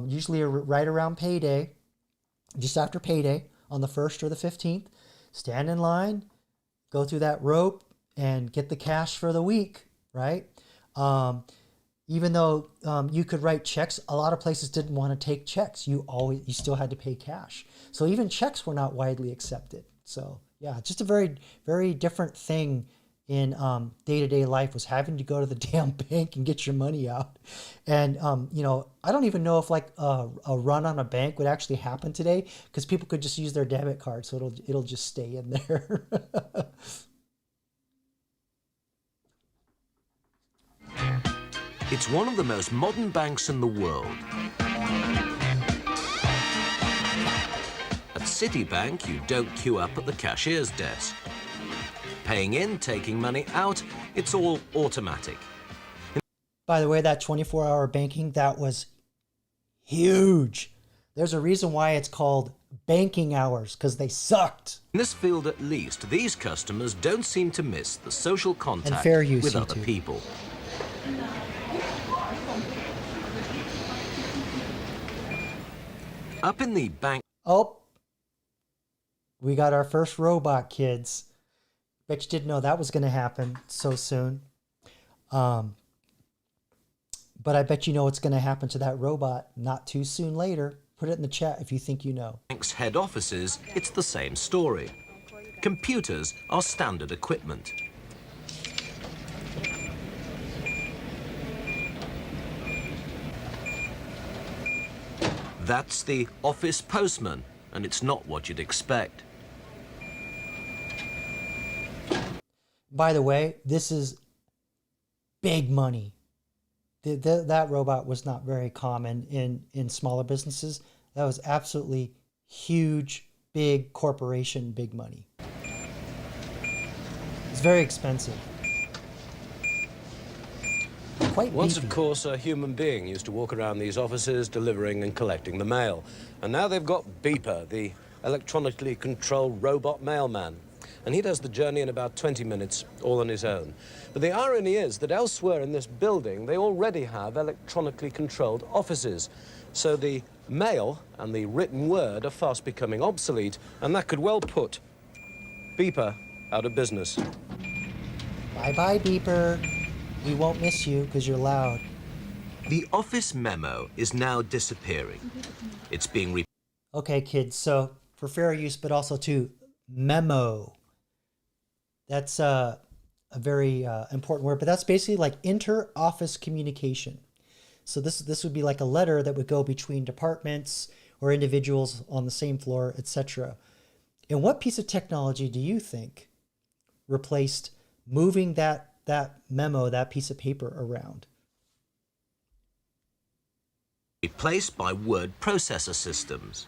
usually right around payday, just after payday on the 1st or the 15th, stand in line, go through that rope and get the cash for the week, right? Even though you could write checks, a lot of places didn't want to take checks. You still had to pay cash. So even checks were not widely accepted. So yeah, just a very, very different thing in day-to-day life was having to go to the damn bank and get your money out. And, I don't even know if like a run on a bank would actually happen today, because people could just use their debit card. So it'll just stay in there. It's one of the most modern banks in the world. At Citibank, you don't queue up at the cashier's desk. Paying in, taking money out, it's all automatic. By the way, that 24-hour banking, that was huge. There's a reason why it's called banking hours, because they sucked. In this field at least, these customers don't seem to miss the social contact fair use, with you other two. people. Up in the bank... Oh, we got our first robot, kids. Bet you didn't know that was going to happen so soon. But I bet you know what's going to happen to that robot not too soon later. Put it in the chat if you think you know. Bank's head offices, it's the same story. Computers are standard equipment. That's the office postman, and it's not what you'd expect. By the way, this is big money. That robot was not very common in smaller businesses. That was absolutely huge, big corporation, big money. It's very expensive. Quite Once, beefy. of course, a human being used to walk around these offices delivering and collecting the mail. And now they've got Beeper, the electronically controlled robot mailman. And he does the journey in about 20 minutes, all on his own. But the irony is that elsewhere in this building, they already have electronically controlled offices. So the mail and the written word are fast becoming obsolete, and that could well put Beeper out of business. Bye-bye, Beeper. We won't miss you because you're loud. The office memo is now disappearing. It's being Okay, kids, so for fair use, but also to memo. That's a very important word, but that's basically like inter-office communication. So this would be like a letter that would go between departments or individuals on the same floor, etc. And what piece of technology do you think replaced moving that memo, that piece of paper around? replaced by word processor systems.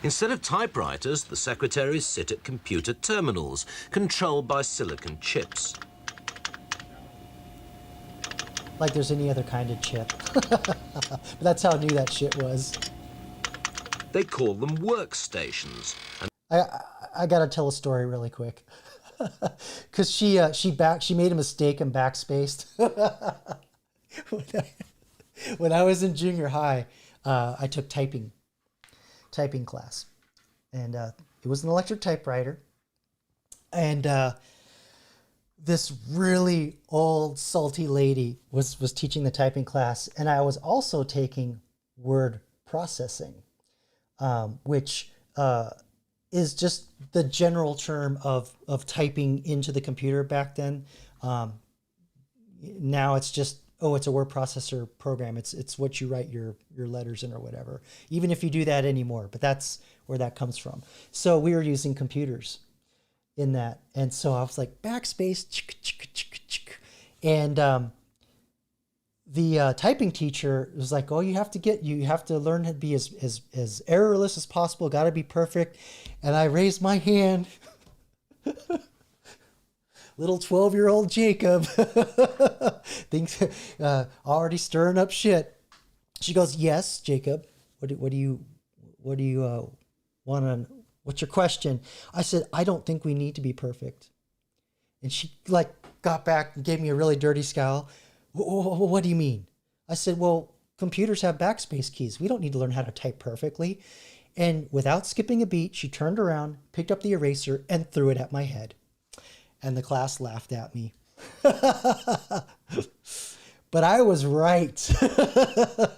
Instead of typewriters, the secretaries sit at computer terminals, controlled by silicon chips. Like there's any other kind of chip. But that's how new that shit was. They call them workstations. And I gotta tell a story really quick. Because she made a mistake and backspaced. When I was in junior high, I took typing class, and it was an electric typewriter, and this really old salty lady was teaching the typing class, and I was also taking word processing, which is just the general term of typing into the computer back then. Now it's just, oh, it's a word processor program. It's what you write your letters in or whatever, even if you do that anymore. But that's where that comes from. So we were using computers in that. And so I was like, backspace, and the typing teacher was like, oh, you have to learn to be as errorless as possible. Got to be perfect. And I raised my hand. Little 12-year-old Jacob thinks already stirring up shit. She goes, yes, Jacob. What do you want to? What's your question? I said, I don't think we need to be perfect. And she got back and gave me a really dirty scowl. What do you mean? I said, well, computers have backspace keys. We don't need to learn how to type perfectly. And without skipping a beat, she turned around, picked up the eraser, and threw it at my head. And the class laughed at me. But I was right.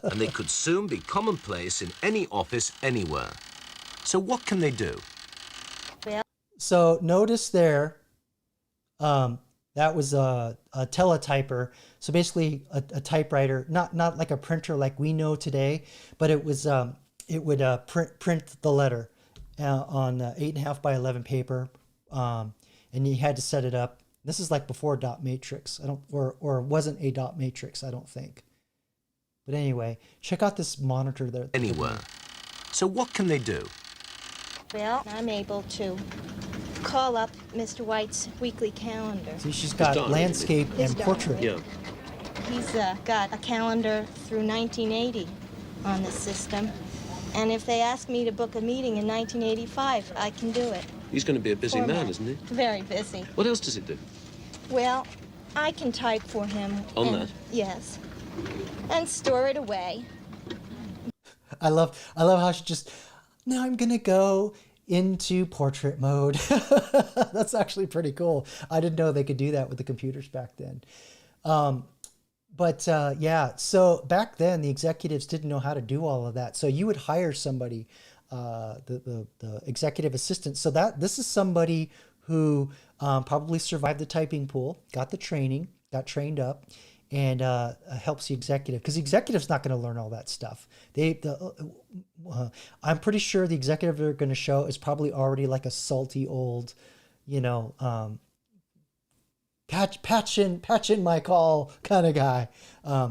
and they could soon be commonplace in any office anywhere. So what can they do? So notice there, that was a teletyper. So basically a typewriter, not like a printer like we know today, but it was it would print the letter on 8.5 by 11 paper, and you had to set it up. This is like before dot matrix. Or wasn't a dot matrix, I don't think. But anyway, check out this monitor there. Anywhere. So what can they do? Well, I'm able to call up Mr. White's weekly calendar. See, she's got landscape and portrait. Yeah. He's got a calendar through 1980 on the system. And if they ask me to book a meeting in 1985, I can do it. He's going to be a busy man, isn't he? Very busy. What else does he do? Well, I can type for him. On that? Yes. And store it away. I love how she just, now I'm gonna go into portrait mode. That's actually pretty cool. I didn't know they could do that with the computers back then. Yeah, so back then the executives didn't know how to do all of that. So you would hire somebody, the executive assistant. So this is somebody who probably survived the typing pool, got the training, got trained up, and helps the executive, because the executive's not going to learn all that stuff. I'm pretty sure the executive they're going to show is probably already like a salty old, you know, patch in my call kind of guy.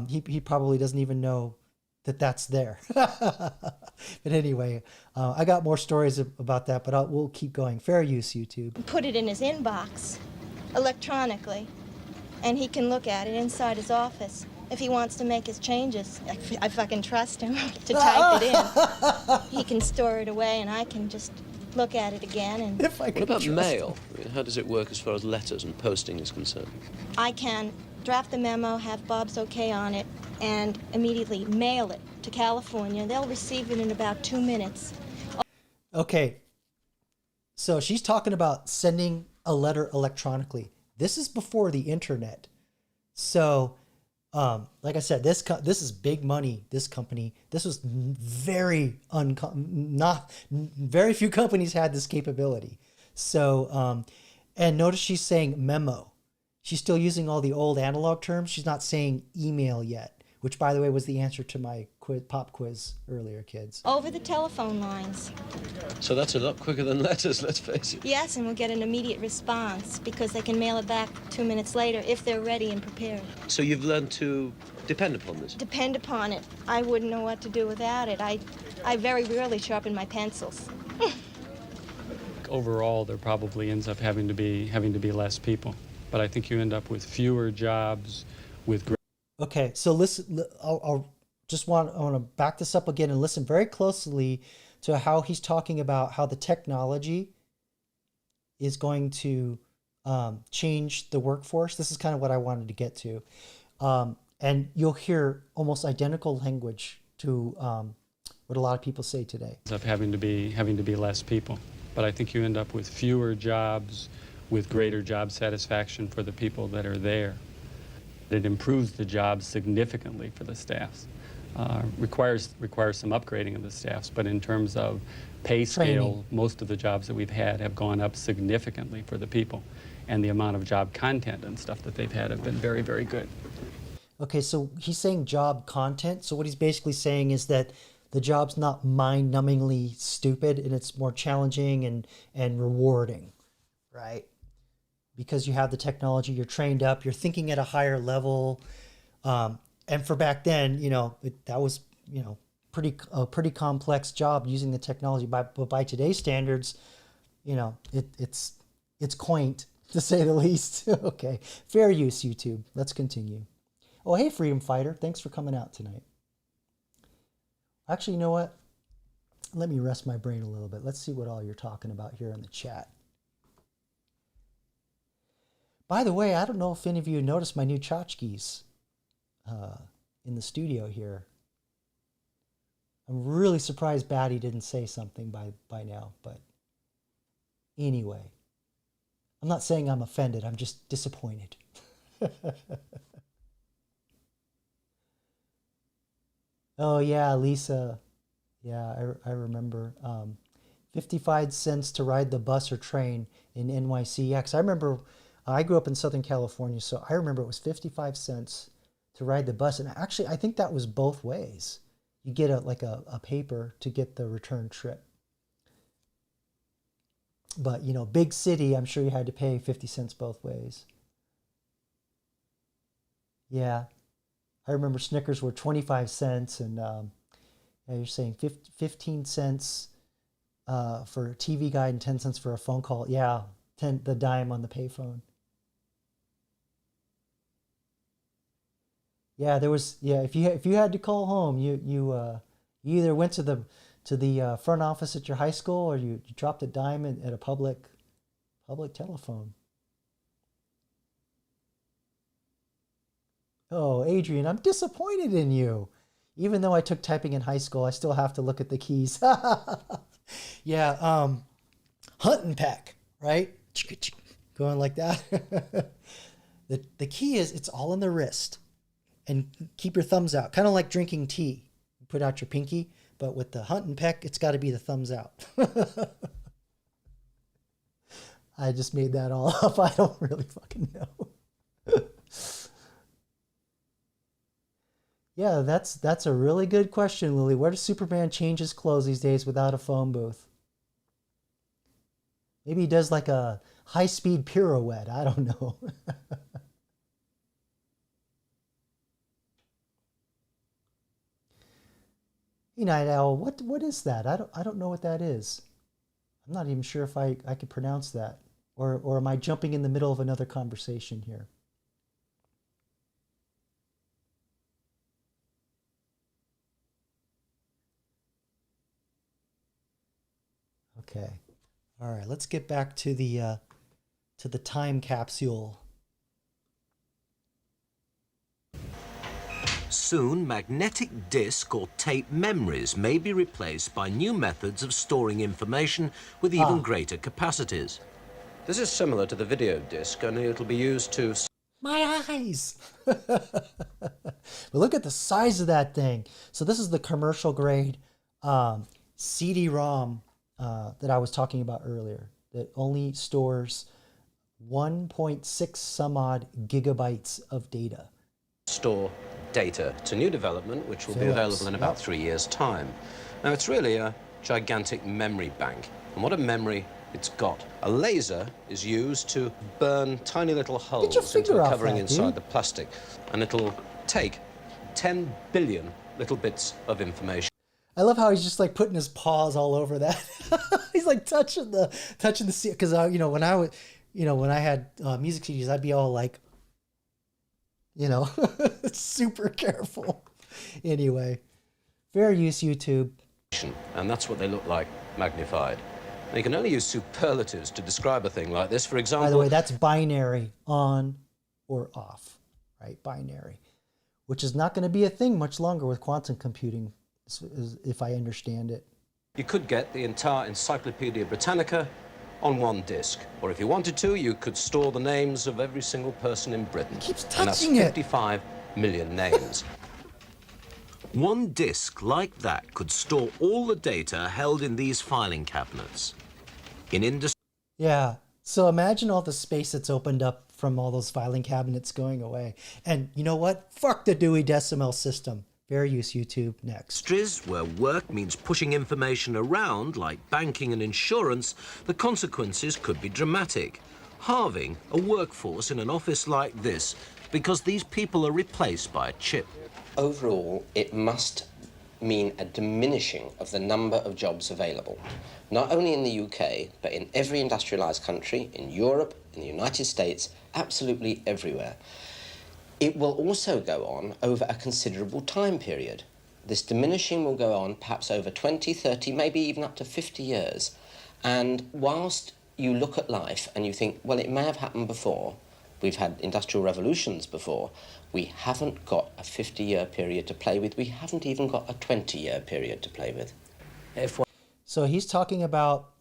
He probably doesn't even know that that's there. But anyway, I got more stories about that, but we'll keep going. Fair use, YouTube. Put it in his inbox electronically, and he can look at it inside his office. If he wants to make his changes, I fucking trust him to type it in. He can store it away, and I can just look at it again. And what about mail? I mean, how does it work as far as letters and posting is concerned? I can draft the memo, have Bob's okay on it, and immediately mail it to California. They'll receive it in about 2 minutes. Okay, so she's talking about sending a letter electronically. This is before the internet. So, like I said, this is big money. This company, this was very very few companies had this capability. So, and notice she's saying memo. She's still using all the old analog terms. She's not saying email yet, which, by the way, was the answer to my pop quiz earlier, kids. Over the telephone lines. So that's a lot quicker than letters, let's face it. Yes, and we'll get an immediate response because they can mail it back 2 minutes later if they're ready and prepared. So you've learned to depend upon this? Depend upon it. I wouldn't know what to do without it. I very rarely sharpen my pencils. Overall, there probably ends up having to be less people. But I think you end up with fewer jobs with. Okay, so listen. I want to back this up again and listen very closely to how he's talking about how the technology is going to change the workforce. This is kind of what I wanted to get to, and you'll hear almost identical language to what a lot of people say today. Ends up having to be less people, but I think you end up with fewer jobs with greater job satisfaction for the people that are there. It improves the jobs significantly for the staffs. Requires some upgrading of the staffs, but in terms of pay scale, most of the jobs that we've had have gone up significantly for the people, and the amount of job content and stuff that they've had have been very, very good. Okay, so he's saying job content. So what he's basically saying is that the job's not mind-numbingly stupid, and it's more challenging and rewarding, right? Because you have the technology, you're trained up, you're thinking at a higher level. And for back then, that was, a pretty complex job using the technology. But by today's standards, it's quaint, to say the least. Okay, fair use, YouTube. Let's continue. Oh, hey, Freedom Fighter. Thanks for coming out tonight. Actually, you know what? Let me rest my brain a little bit. Let's see what all you're talking about here in the chat. By the way, I don't know if any of you noticed my new tchotchkes in the studio here. I'm really surprised Batty didn't say something by now, but anyway. I'm not saying I'm offended, I'm just disappointed. Oh yeah, Lisa. Yeah, I remember. 55 cents to ride the bus or train in NYC. Yeah, 'cause I remember I grew up in Southern California, so I remember it was 55 cents to ride the bus. And actually, I think that was both ways. You get a paper to get the return trip. But, big city, I'm sure you had to pay 50 cents both ways. Yeah. I remember Snickers were 25 cents, and you're saying 15 cents for a TV guide and 10 cents for a phone call. Yeah, the dime on the payphone. Yeah, there was. Yeah, if you had to call home, you either went to the front office at your high school, or you dropped a dime at a public telephone. Oh, Adrian, I'm disappointed in you. Even though I took typing in high school, I still have to look at the keys. Yeah, hunt and peck, right? Going like that. The key is it's all in the wrist. And keep your thumbs out, kind of like drinking tea. You put out your pinky, but with the hunt and peck, it's got to be the thumbs out. I just made that all up. I don't really fucking know. Yeah, that's a really good question, Lily. Where does Superman change his clothes these days without a phone booth? Maybe he does like a high-speed pirouette. I don't know. Hey, Night Owl, what is that? I don't know what that is. I'm not even sure if I could pronounce that. Or am I jumping in the middle of another conversation here? Okay. All right, let's get back to the time capsule. Soon, magnetic disk or tape memories may be replaced by new methods of storing information with even greater capacities. This is similar to the video disc, only it'll be used to... My eyes! But look at the size of that thing. So this is the commercial grade CD-ROM that I was talking about earlier, that only stores 1.6 some odd gigabytes of data. Store data. It's a new development which will be available in about 3 years' time. Now, it's really a gigantic memory bank. And what a memory it's got. A laser is used to burn tiny little holes into the covering inside the plastic. And it'll take 10 billion little bits of information. I love how he's just like putting his paws all over that. He's like touching the because when I had music CDs, I'd be all like, super careful. Anyway, fair use, YouTube. And that's what they look like, magnified. Now, you can only use superlatives to describe a thing like this. For example... By the way, that's binary, on or off, right? Binary, which is not going to be a thing much longer with quantum computing, if I understand it. You could get the entire Encyclopedia Britannica on one disk. Or if you wanted to, you could store the names of every single person in Britain. He keeps and that's touching it. 55 million names. One disk like that could store all the data held in these filing cabinets. In industry... Yeah, so imagine all the space that's opened up from all those filing cabinets going away. And you know what? Fuck the Dewey Decimal System. Fair use, YouTube. Next. Industries where work means pushing information around, like banking and insurance, the consequences could be dramatic. Halving a workforce in an office like this because these people are replaced by a chip. Overall, it must mean a diminishing of the number of jobs available, not only in the UK, but in every industrialized country, in Europe, in the United States, absolutely everywhere. It will also go on over a considerable time period. This diminishing will go on perhaps over 20, 30, maybe even up to 50 years. And whilst you look at life and you think, well, it may have happened before, we've had industrial revolutions before, we haven't got a 50-year period to play with. We haven't even got a 20-year period to play with. So he's talking about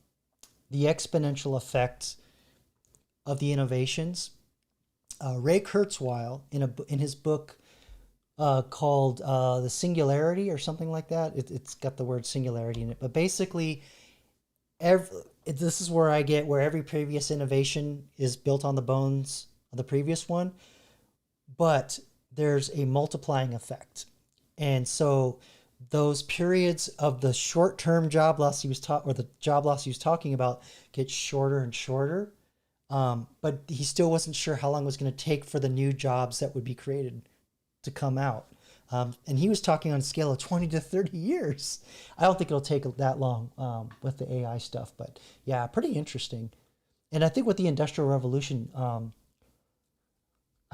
the exponential effect of the innovations. Ray Kurzweil, in his book called The Singularity or something like that, it's got the word singularity in it. But basically, this is where I get where every previous innovation is built on the bones of the previous one. But there's a multiplying effect. And so those periods of the short-term job loss the job loss he was talking about get shorter and shorter. But he still wasn't sure how long it was going to take for the new jobs that would be created to come out. And he was talking on a scale of 20 to 30 years. I don't think it'll take that long with the AI stuff, but yeah, pretty interesting. And I think with the Industrial Revolution,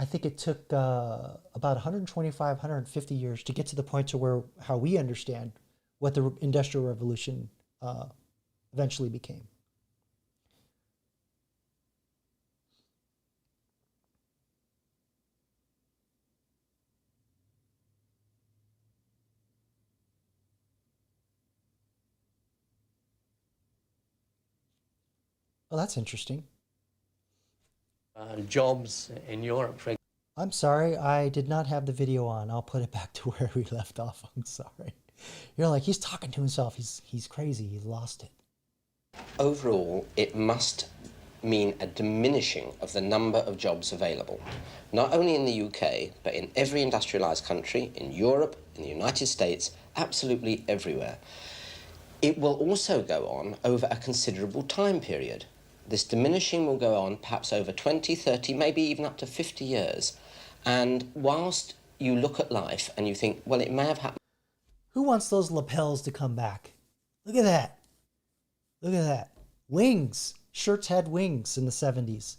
I think it took about 125, 150 years to get to the point to where how we understand what the Industrial Revolution eventually became. Well, that's interesting. Jobs in Europe, for example. I'm sorry, I did not have the video on. I'll put it back to where we left off. I'm sorry. You're like, he's talking to himself. He's crazy. He's lost it. Overall, it must mean a diminishing of the number of jobs available, not only in the UK, but in every industrialized country, in Europe, in the United States, absolutely everywhere. It will also go on over a considerable time period. This diminishing will go on perhaps over 20, 30, maybe even up to 50 years. And whilst you look at life and you think, well, it may have happened. Who wants those lapels to come back? Look at that. Look at that. Wings. Shirts had wings in the 70s.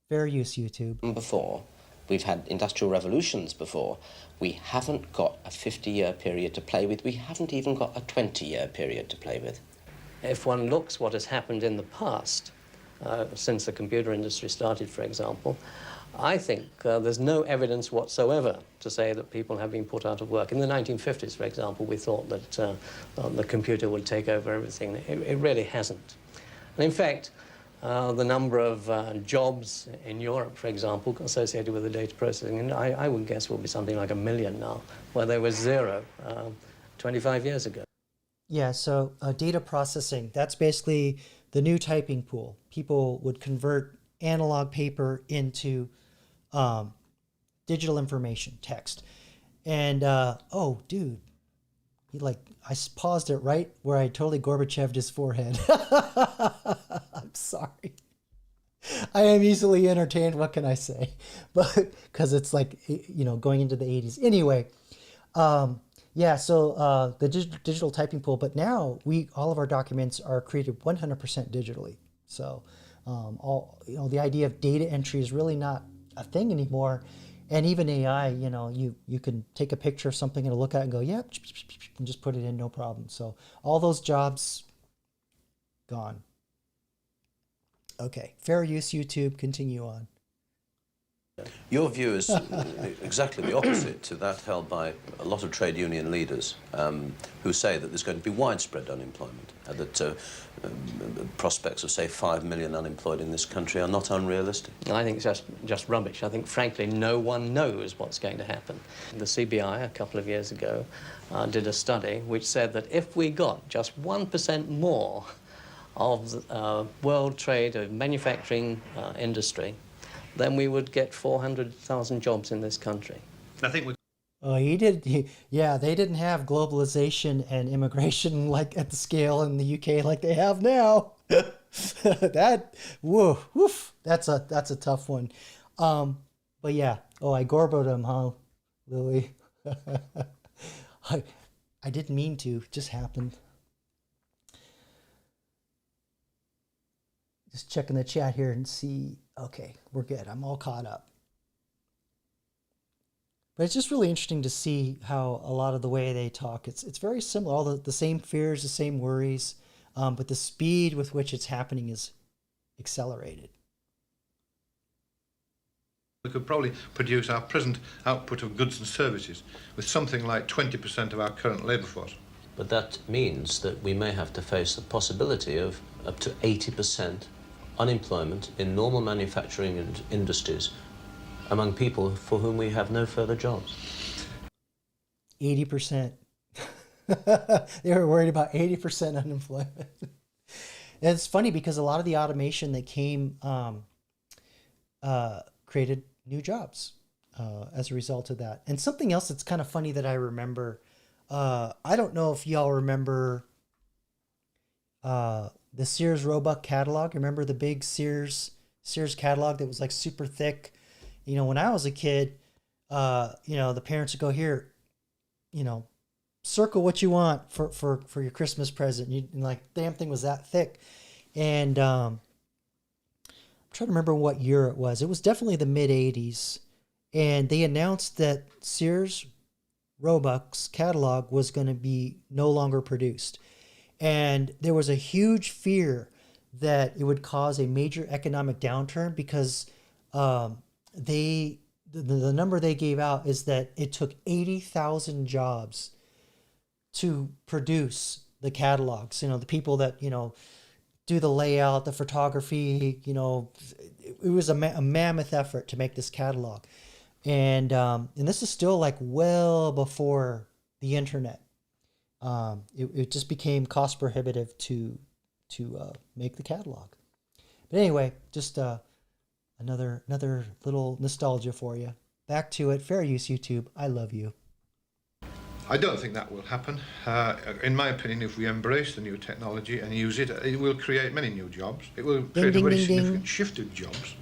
Fair use, YouTube. Before. We've had industrial revolutions before. We haven't got a 50-year period to play with. We haven't even got a 20-year period to play with. If one looks what has happened in the past, since the computer industry started, for example, I think there's no evidence whatsoever to say that people have been put out of work. In the 1950s, for example, we thought that the computer would take over everything. It really hasn't. And in fact, the number of jobs in Europe, for example, associated with the data processing, and I would guess will be something like 1 million now, where there was 0 25 years ago. Yeah, so data processing, that's basically the new typing pool. People would convert analog paper into digital information, text. And, oh, dude, I paused it right where I totally Gorbachev'd his forehead. I'm sorry. I am easily entertained. What can I say? But because it's like, going into the 80s. Anyway, yeah, so the digital typing pool, but now all of our documents are created 100% digitally. So the idea of data entry is really not a thing anymore. And even AI, you can take a picture of something and look at it and go, yep, and just put it in, no problem. So all those jobs gone. Okay, fair use, YouTube, continue on. Your view is exactly the opposite to that held by a lot of trade union leaders who say that there's going to be widespread unemployment, that prospects of, say, 5 million unemployed in this country are not unrealistic. I think it's just rubbish. I think, frankly, no one knows what's going to happen. The CBI, a couple of years ago, did a study which said that if we got just 1% more of the world trade, of manufacturing industry, then we would get 400,000 jobs in this country. I think we. Oh, yeah, they didn't have globalization and immigration like at the scale in the UK like they have now. That's a tough one. But yeah, I gorboed him, huh, Lily? I didn't mean to, it just happened. Just checking the chat here and see. Okay, we're good. I'm all caught up. But it's just really interesting to see how a lot of the way they talk, it's very similar. All the same fears, the same worries, but the speed with which it's happening is accelerated. We could probably produce our present output of goods and services with something like 20% of our current labour force. But that means that we may have to face the possibility of up to 80% unemployment in normal manufacturing industries among people for whom we have no further jobs. 80%. They were worried about 80% unemployment. And it's funny because a lot of the automation that came created new jobs as a result of that. And something else that's kind of funny that I remember, I don't know if y'all remember the Sears Roebuck catalog. Remember the big Sears catalog that was like super thick? When I was a kid, the parents would go, here, circle what you want for your Christmas present. And like, damn thing was that thick. And I'm trying to remember what year it was. It was definitely the mid 80s. And they announced that Sears Roebuck's catalog was going to be no longer produced. And there was a huge fear that it would cause a major economic downturn because the number they gave out is that it took 80,000 jobs to produce the catalogs. The people that, do the layout, the photography, it was a mammoth effort to make this catalog. And this is still like well before the internet. It just became cost prohibitive to make the catalog. But anyway, just another little nostalgia for you. Back to it. Fair use, YouTube. I love you. I don't think that will happen. In my opinion, if we embrace the new technology and use it, it will create many new jobs. It will create a very significant shift of jobs,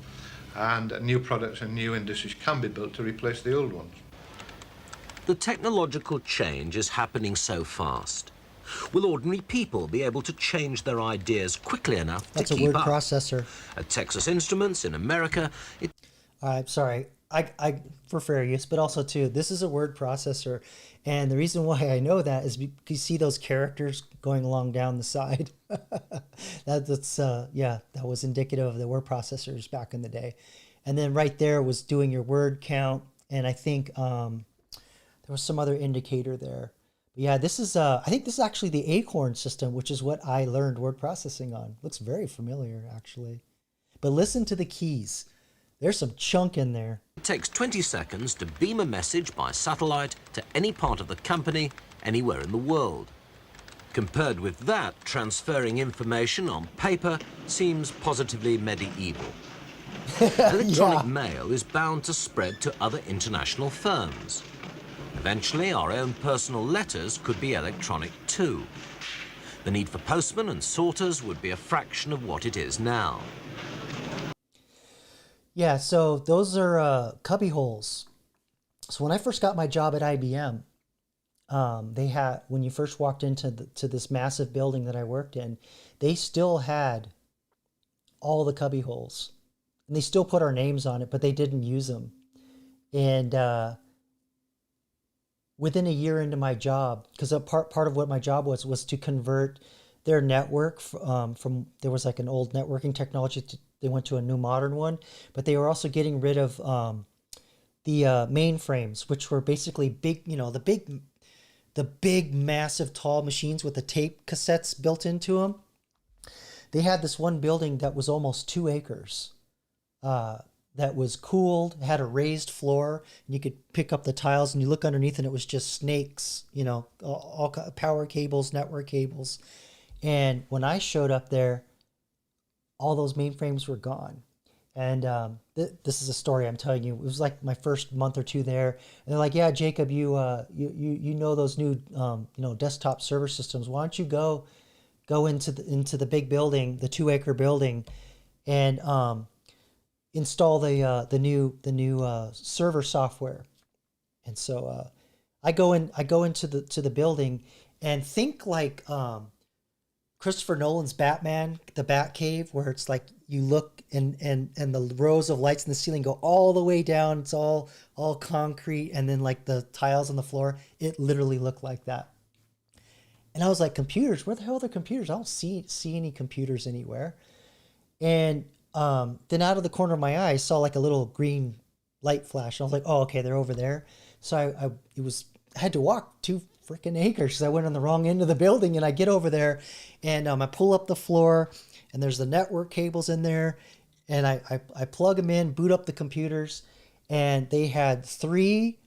and new products and new industries can be built to replace the old ones. The technological change is happening so fast. Will ordinary people be able to change their ideas quickly enough to keep up? That's a word processor. At Texas Instruments in America, sorry, I for fair use, but also too, this is a word processor, and the reason why I know that is because you see those characters going along down the side. That's yeah, that was indicative of the word processors back in the day, and then right there was doing your word count, and I think there was some other indicator there. But yeah, this is I think this is actually the Acorn system, which is what I learned word processing on. Looks very familiar actually, but listen to the keys. There's some chunk in there. It takes 20 seconds to beam a message by satellite to any part of the company, anywhere in the world. Compared with that, transferring information on paper seems positively medieval. Electronic mail is bound to spread to other international firms. Eventually, our own personal letters could be electronic too. The need for postmen and sorters would be a fraction of what it is now. Yeah, so those are cubby holes. So when I first got my job at IBM, they had, when you first walked into this massive building that I worked in, they still had all the cubby holes. And they still put our names on it, but they didn't use them. And within a year into my job, because a part of what my job was to convert their network from there was like an old networking technology they went to a new modern one, but they were also getting rid of the mainframes, which were basically big, you know, the big massive tall machines with the tape cassettes built into them. They had this one building that was almost 2 acres. That was cooled, had a raised floor, and you could pick up the tiles and you look underneath and it was just snakes, you know, all power cables, network cables. And when I showed up there, all those mainframes were gone. And this is a story I'm telling you. It was like my first month or two there. And they're like, yeah, Jacob, you know those new desktop server systems. Why don't you go into the big building, the 2 acre building, and install the new server software. And so I go into the building and think like Christopher Nolan's Batman, the Batcave, where it's like you look and the rows of lights in the ceiling go all the way down. It's all concrete, and then like the tiles on the floor, it literally looked like that. And I was like, computers? Where the hell are the computers? I don't see any computers anywhere. And then out of the corner of my eye, I saw like a little green light flash. And I was like, oh, okay, they're over there. So I had to walk 2 freaking acres because I went on the wrong end of the building, and I get over there and I pull up the floor and there's the network cables in there, and I plug them in, boot up the computers, and they had 3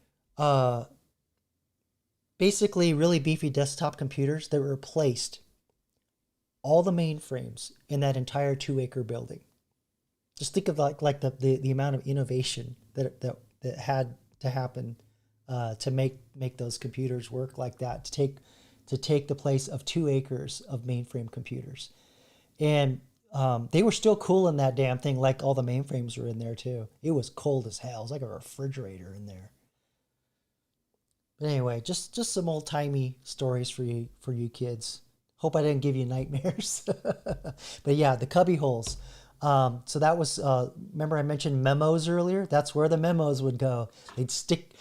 basically really beefy desktop computers that replaced all the mainframes in that entire 2 acre building. Just think of like the amount of innovation that had to happen to make those computers work like that, to take the place of 2 acres of mainframe computers. And they were still cool in that damn thing, like all the mainframes were in there too. It was cold as hell. It was like a refrigerator in there. But anyway, just some old timey stories for you kids. Hope I didn't give you nightmares. But yeah, the cubby holes. So that was, remember I mentioned memos earlier? That's where the memos would go. They'd stick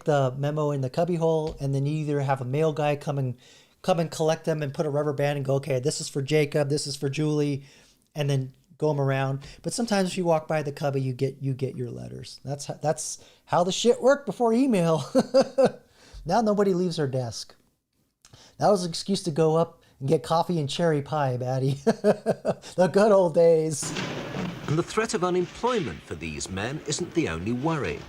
the memo in the cubby hole, and then you either have a mail guy come and collect them and put a rubber band and go, okay, this is for Jacob, this is for Julie, and then go them around. But sometimes if you walk by the cubby, you get your letters. That's how the shit worked before email. Now nobody leaves their desk. That was an excuse to go up and get coffee and cherry pie, Batty. The good old days. And the threat of unemployment for these men isn't the only worry.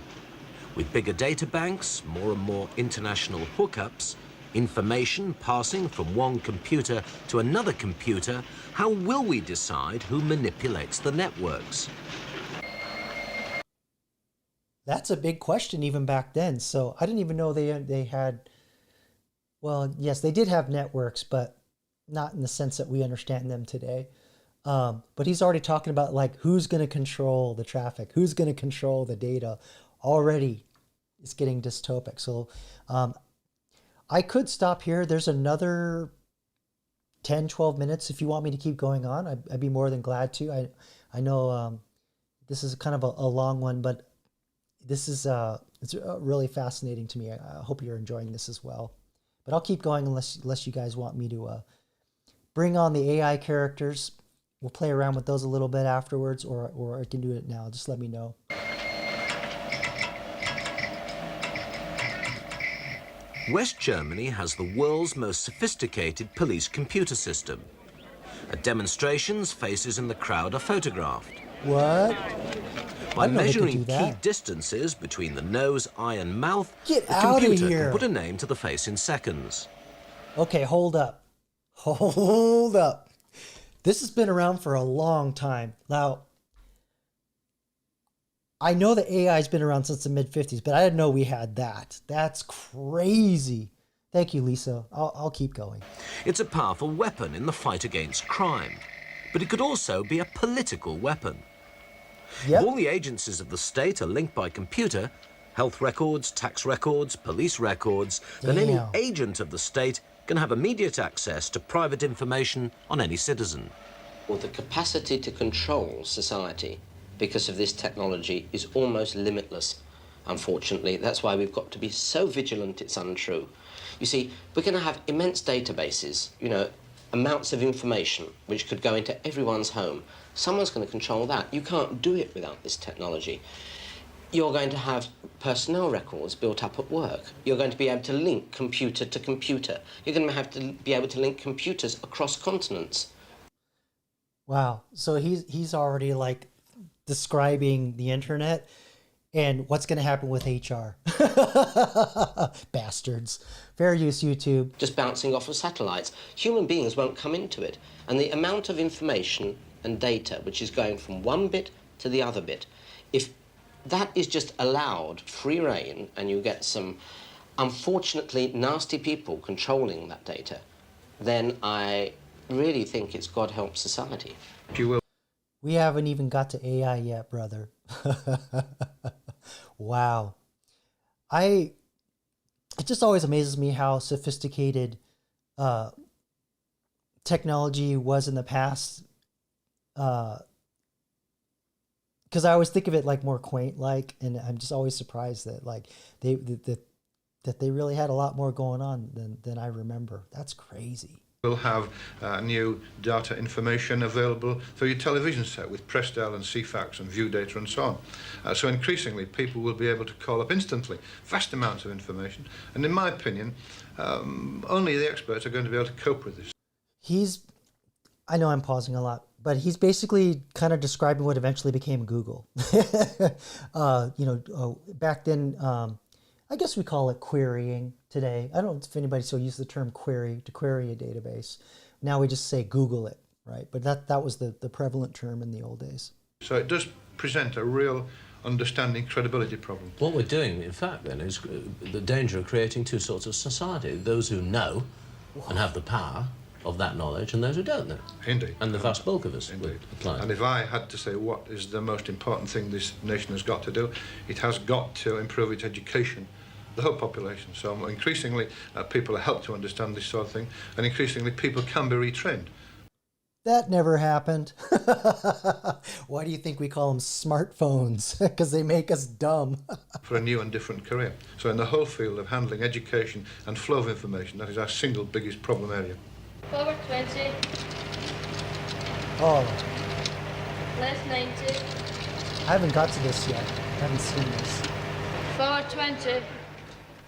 With bigger data banks, more and more international hookups, Information passing from one computer to another computer, how will we decide who manipulates the networks? That's a big question even back then. So I didn't even know they had, well, yes, they did have networks, but not in the sense that we understand them today. But he's already talking about like who's going to control the traffic, who's going to control the data. Already it's getting dystopic. So I could stop here. There's another 10, 12 minutes if you want me to keep going on. I'd be more than glad to. I know this is kind of a long one, but this is it's really fascinating to me. I hope you're enjoying this as well. But I'll keep going unless you guys want me to bring on the AI characters. We'll play around with those a little bit afterwards, or I can do it now. Just let me know. West Germany has the world's most sophisticated police computer system. At demonstrations, faces in the crowd are photographed. What? By measuring key distances between the nose, eye, and mouth, the computer can put a name to the face in seconds. Okay, hold up. Hold up. This has been around for a long time. Now, I know that AI has been around since the mid-50s, but I didn't know we had that. That's crazy. Thank you, Lisa. I'll keep going. It's a powerful weapon in the fight against crime, but it could also be a political weapon. Yep. If all the agencies of the state are linked by computer, health records, tax records, police records, then any agent of the state can have immediate access to private information on any citizen. Well, the capacity to control society because of this technology is almost limitless, unfortunately. That's why we've got to be so vigilant it's untrue. You see, we're going to have immense databases, you know, amounts of information which could go into everyone's home. Someone's going to control that. You can't do it without this technology. You're going to have personnel records built up at work. You're going to be able to link computer to computer. You're going to have to be able to link computers across continents. Wow. So he's already like describing the internet and what's going to happen with HR. Bastards. Fair use, YouTube. Just bouncing off of satellites. Human beings won't come into it. And the amount of information and data which is going from one bit to the other bit, if that is just allowed free rein and you get some unfortunately nasty people controlling that data, then I really think it's God help society. We haven't even got to AI yet, brother. Wow. It just always amazes me how sophisticated technology was in the past. Because I always think of it like more quaint, like, and I'm just always surprised that like that they really had a lot more going on than I remember. That's crazy. We'll have new data information available for your television set with Prestel and CFAX and view data and so on. So increasingly people will be able to call up instantly vast amounts of information, and in my opinion only the experts are going to be able to cope with this. I know I'm pausing a lot, but he's basically kind of describing what eventually became Google. Back then, I guess we call it querying today. I don't know if anybody still uses the term query to query a database. Now we just say Google it, right? But that was the prevalent term in the old days. So it does present a real understanding credibility problem. What we're doing, in fact, then, is the danger of creating two sorts of society. Those who know and have the power of that knowledge, and those who don't know. Indeed. And the vast bulk of us. Indeed. And if I had to say what is the most important thing this nation has got to do, it has got to improve its education, the whole population. So increasingly people are helped to understand this sort of thing, and increasingly people can be retrained. That never happened. Why do you think we call them smartphones? Because they make us dumb. For a new and different career. So in the whole field of handling education and flow of information, that is our single biggest problem area. Forward 20. Oh. Left 90. I haven't got to this yet. I haven't seen this. Forward 20.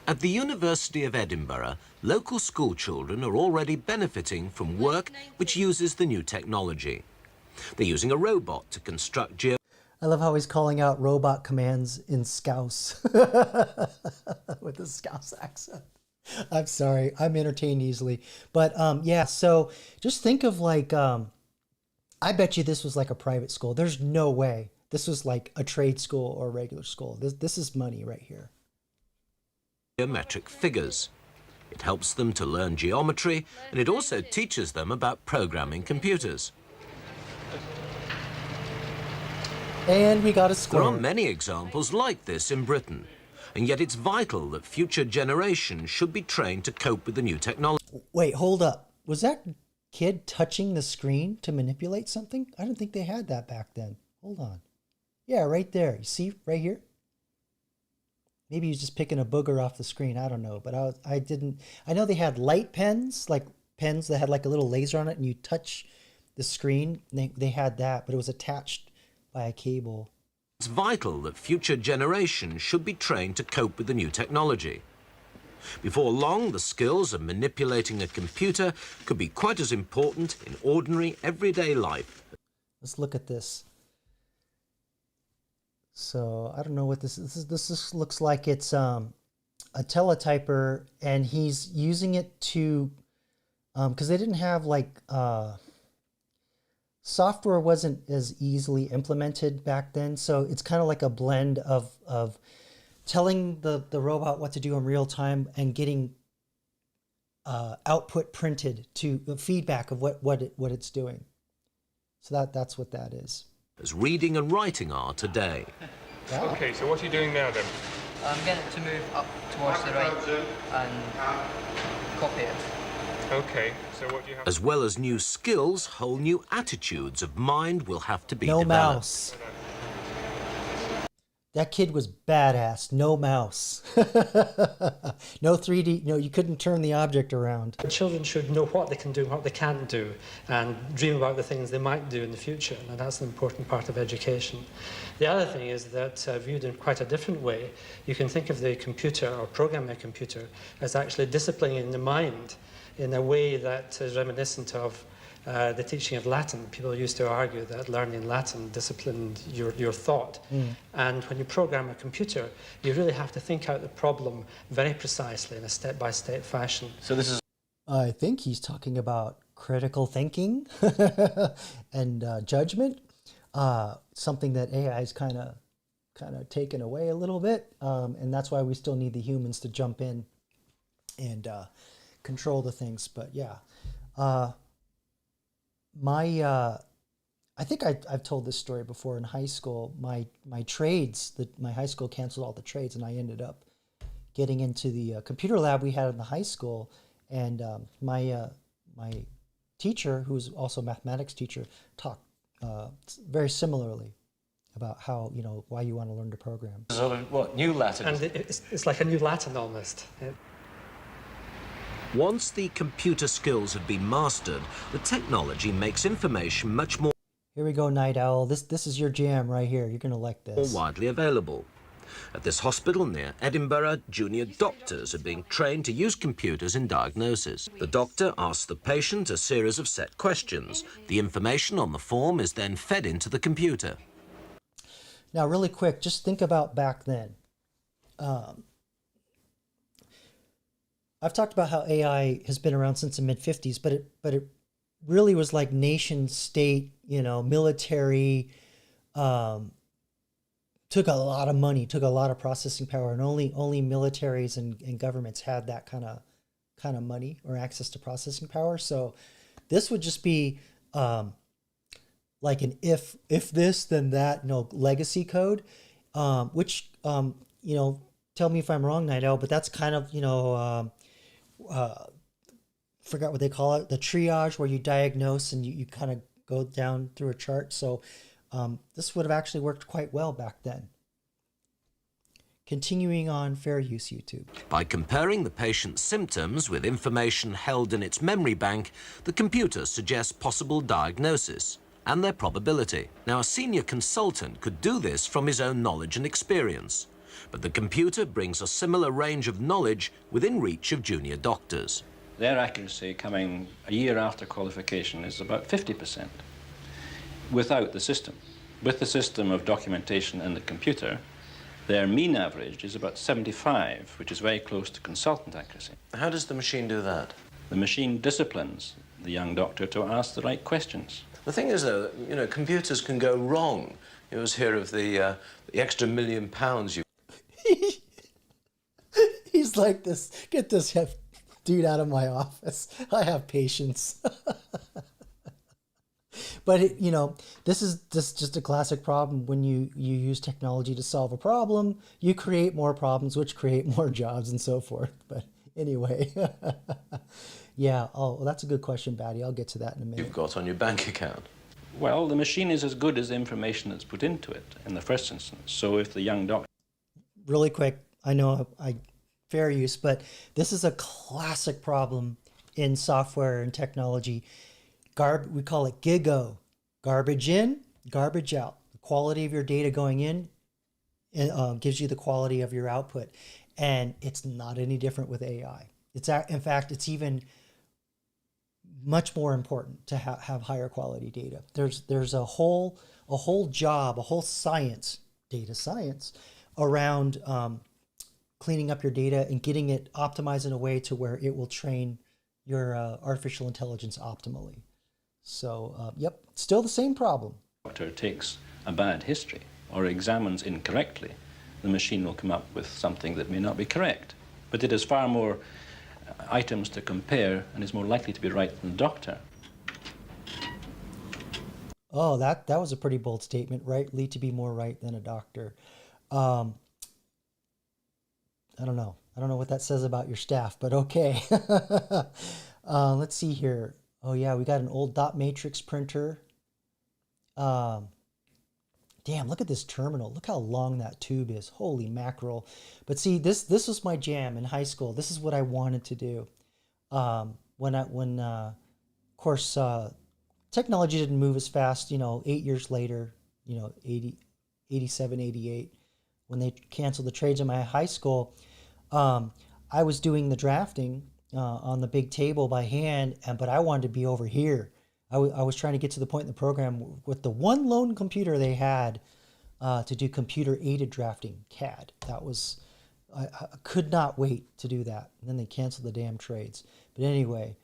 At the University of Edinburgh, local school children are already benefiting from work which uses the new technology. They're using a robot to construct I love how he's calling out robot commands in Scouse with the Scouse accent. I'm sorry, I'm entertained easily. But yeah, so just think of like, I bet you this was like a private school. There's no way this was like a trade school or a regular school. This is money right here. Geometric figures. It helps them to learn geometry, and it also teaches them about programming computers. And we got a score. There are many examples like this in Britain, and yet it's vital that future generations should be trained to cope with the new technology. Wait, hold up. Was that kid touching the screen to manipulate something? I don't think they had that back then. Hold on. Yeah, right there. You see, right here? Maybe he's just picking a booger off the screen. I don't know, but I didn't. I know they had light pens, like pens that had like a little laser on it, and you touch the screen. They had that, but it was attached by a cable. It's vital that future generations should be trained to cope with the new technology. Before long, the skills of manipulating a computer could be quite as important in ordinary, everyday life. Let's look at this. So I don't know what this is. This looks like it's a teletyper, and he's using it to, because they didn't have like, software wasn't as easily implemented back then. So it's kind of like a blend of telling the robot what to do in real time and getting output printed to feedback of what it's doing. So that's what that is. As reading and writing are today. Yeah. Okay, so what are you doing now then? I'm getting it to move up towards the right and copy it. Okay, so what do you have? As well as new skills, whole new attitudes of mind will have to be No developed. mouse. That kid was badass. No mouse. No 3D. No, you couldn't turn the object around. Children should know what they can do and what they can't do, and dream about the things they might do in the future, and that's an important part of education. The other thing is that, viewed in quite a different way, you can think of the computer or programming a computer as actually disciplining the mind in a way that is reminiscent of the teaching of Latin. People used to argue that learning Latin disciplined your thought. And when you program a computer, you really have to think out the problem very precisely in a step-by-step fashion. So this is... I think he's talking about critical thinking and judgment, something that AI is kind of taken away a little bit, and that's why we still need the humans to jump in and control the things. But yeah. I think I've told this story before. In high school, my trades, my high school canceled all the trades, and I ended up getting into the computer lab we had in the high school. And my teacher, who was also a mathematics teacher, talked very similarly about how, why you want to learn to program. So what, new Latin? And it's like a new Latin almost. Once the computer skills have been mastered, the technology makes information much more... Here we go, Night Owl. This is your jam right here. You're going to like this. ...more widely available. At this hospital near Edinburgh, junior doctors are being trained to use computers in diagnosis. The doctor asks the patient a series of set questions. The information on the form is then fed into the computer. Now, really quick, just think about back then. I've talked about how AI has been around since the mid-50s, but it really was like nation state, military, took a lot of money, took a lot of processing power, and only militaries and governments had that kind of money or access to processing power. So this would just be like an if this then that, legacy code, which tell me if I'm wrong, Night Owl, but that's kind of forgot what they call it, the triage, where you diagnose and you kind of go down through a chart. So this would have actually worked quite well back then. Continuing on fair use YouTube. By comparing the patient's symptoms with information held in its memory bank, the computer suggests possible diagnosis and their probability. Now, a senior consultant could do this from his own knowledge and experience, but the computer brings a similar range of knowledge within reach of junior doctors. Their accuracy coming a year after qualification is about 50% without the system. With the system of documentation in the computer, Their mean average is about 75, which is very close to consultant accuracy. How does the machine do that? The machine disciplines the young doctor to ask the right questions. The thing is, though, you know, computers can go wrong. You always hear of the extra £1 million you... He's like this. Get this dude out of my office. I have patience. But you know, this is just a classic problem. When you use technology to solve a problem, you create more problems, which create more jobs and so forth. But anyway, yeah. Oh, well, that's a good question, Batty. I'll get to that in a minute. You've got on your bank account. Well, the machine is as good as the information that's put into it in the first instance. So if the young doctor... Really quick, I know I fair use, but this is a classic problem in software and technology. We call it GIGO. Garbage in, garbage out. The quality of your data going in gives you the quality of your output. And it's not any different with AI. In fact, it's even much more important to have higher quality data. There's a whole job, a whole science, data science, around cleaning up your data and getting it optimized in a way to where it will train your artificial intelligence optimally. So, yep, still the same problem. Doctor takes a bad history or examines incorrectly, the machine will come up with something that may not be correct. But it has far more items to compare and is more likely to be right than the doctor. Oh, that was a pretty bold statement. Rightly to be more right than a doctor. I don't know. I don't know what that says about your staff, but okay. Let's see here. Oh yeah, we got an old dot matrix printer. Damn, look at this terminal. Look how long that tube is. Holy mackerel. But see, this was my jam in high school. This is what I wanted to do. Of course, technology didn't move as fast, 8 years later, 87, 88, when they canceled the trades in my high school. I was doing the drafting on the big table by hand, but I wanted to be over here. I was trying to get to the point in the program with the one lone computer they had to do computer-aided drafting, CAD. That was, I could not wait to do that. And then they canceled the damn trades. But anyway,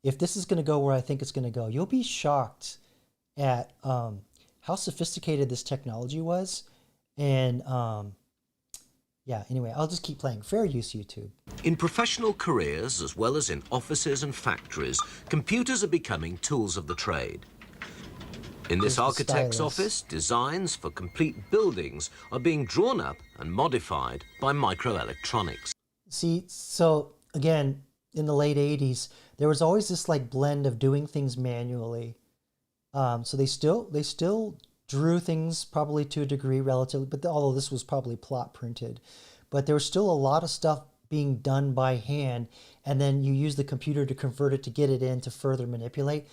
if this is going to go where I think it's going to go, you'll be shocked at how sophisticated this technology was. And yeah, anyway, I'll just keep playing. Fair use, YouTube. In professional careers, as well as in offices and factories, computers are becoming tools of the trade. In this architect's office, designs for complete buildings are being drawn up and modified by microelectronics. See, so again, in the late 80s, there was always this like blend of doing things manually. So they still drew things probably to a degree relatively, but although this was probably plot printed, but there was still a lot of stuff being done by hand, and then you use the computer to convert it to get it in to further manipulate.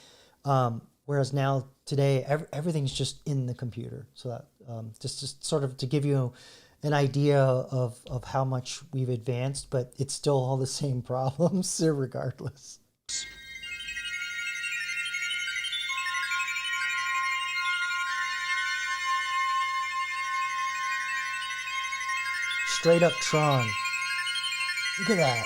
Whereas now today everything's just in the computer. So that just sort of to give you an idea of how much we've advanced, but it's still all the same problems regardless. Straight up Tron. Look at that.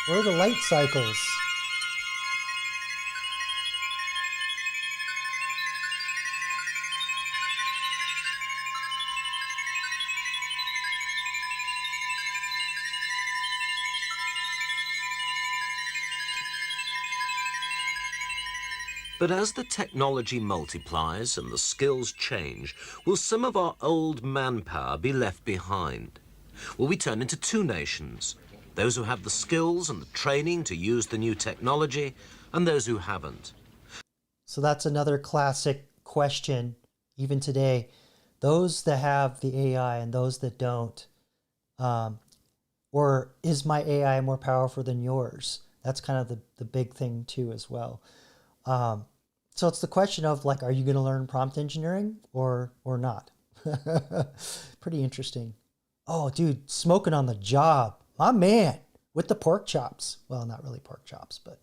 Where are the light cycles? But as the technology multiplies and the skills change, will some of our old manpower be left behind? Will we turn into two nations? Those who have the skills and the training to use the new technology, and those who haven't. So that's another classic question, even today. Those that have the AI and those that don't. Or is my AI more powerful than yours? That's kind of the big thing too as well. So it's the question of like, are you going to learn prompt engineering or not? Pretty interesting. Oh, dude, smoking on the job. My man. with the pork chops. Well, not really pork chops, but.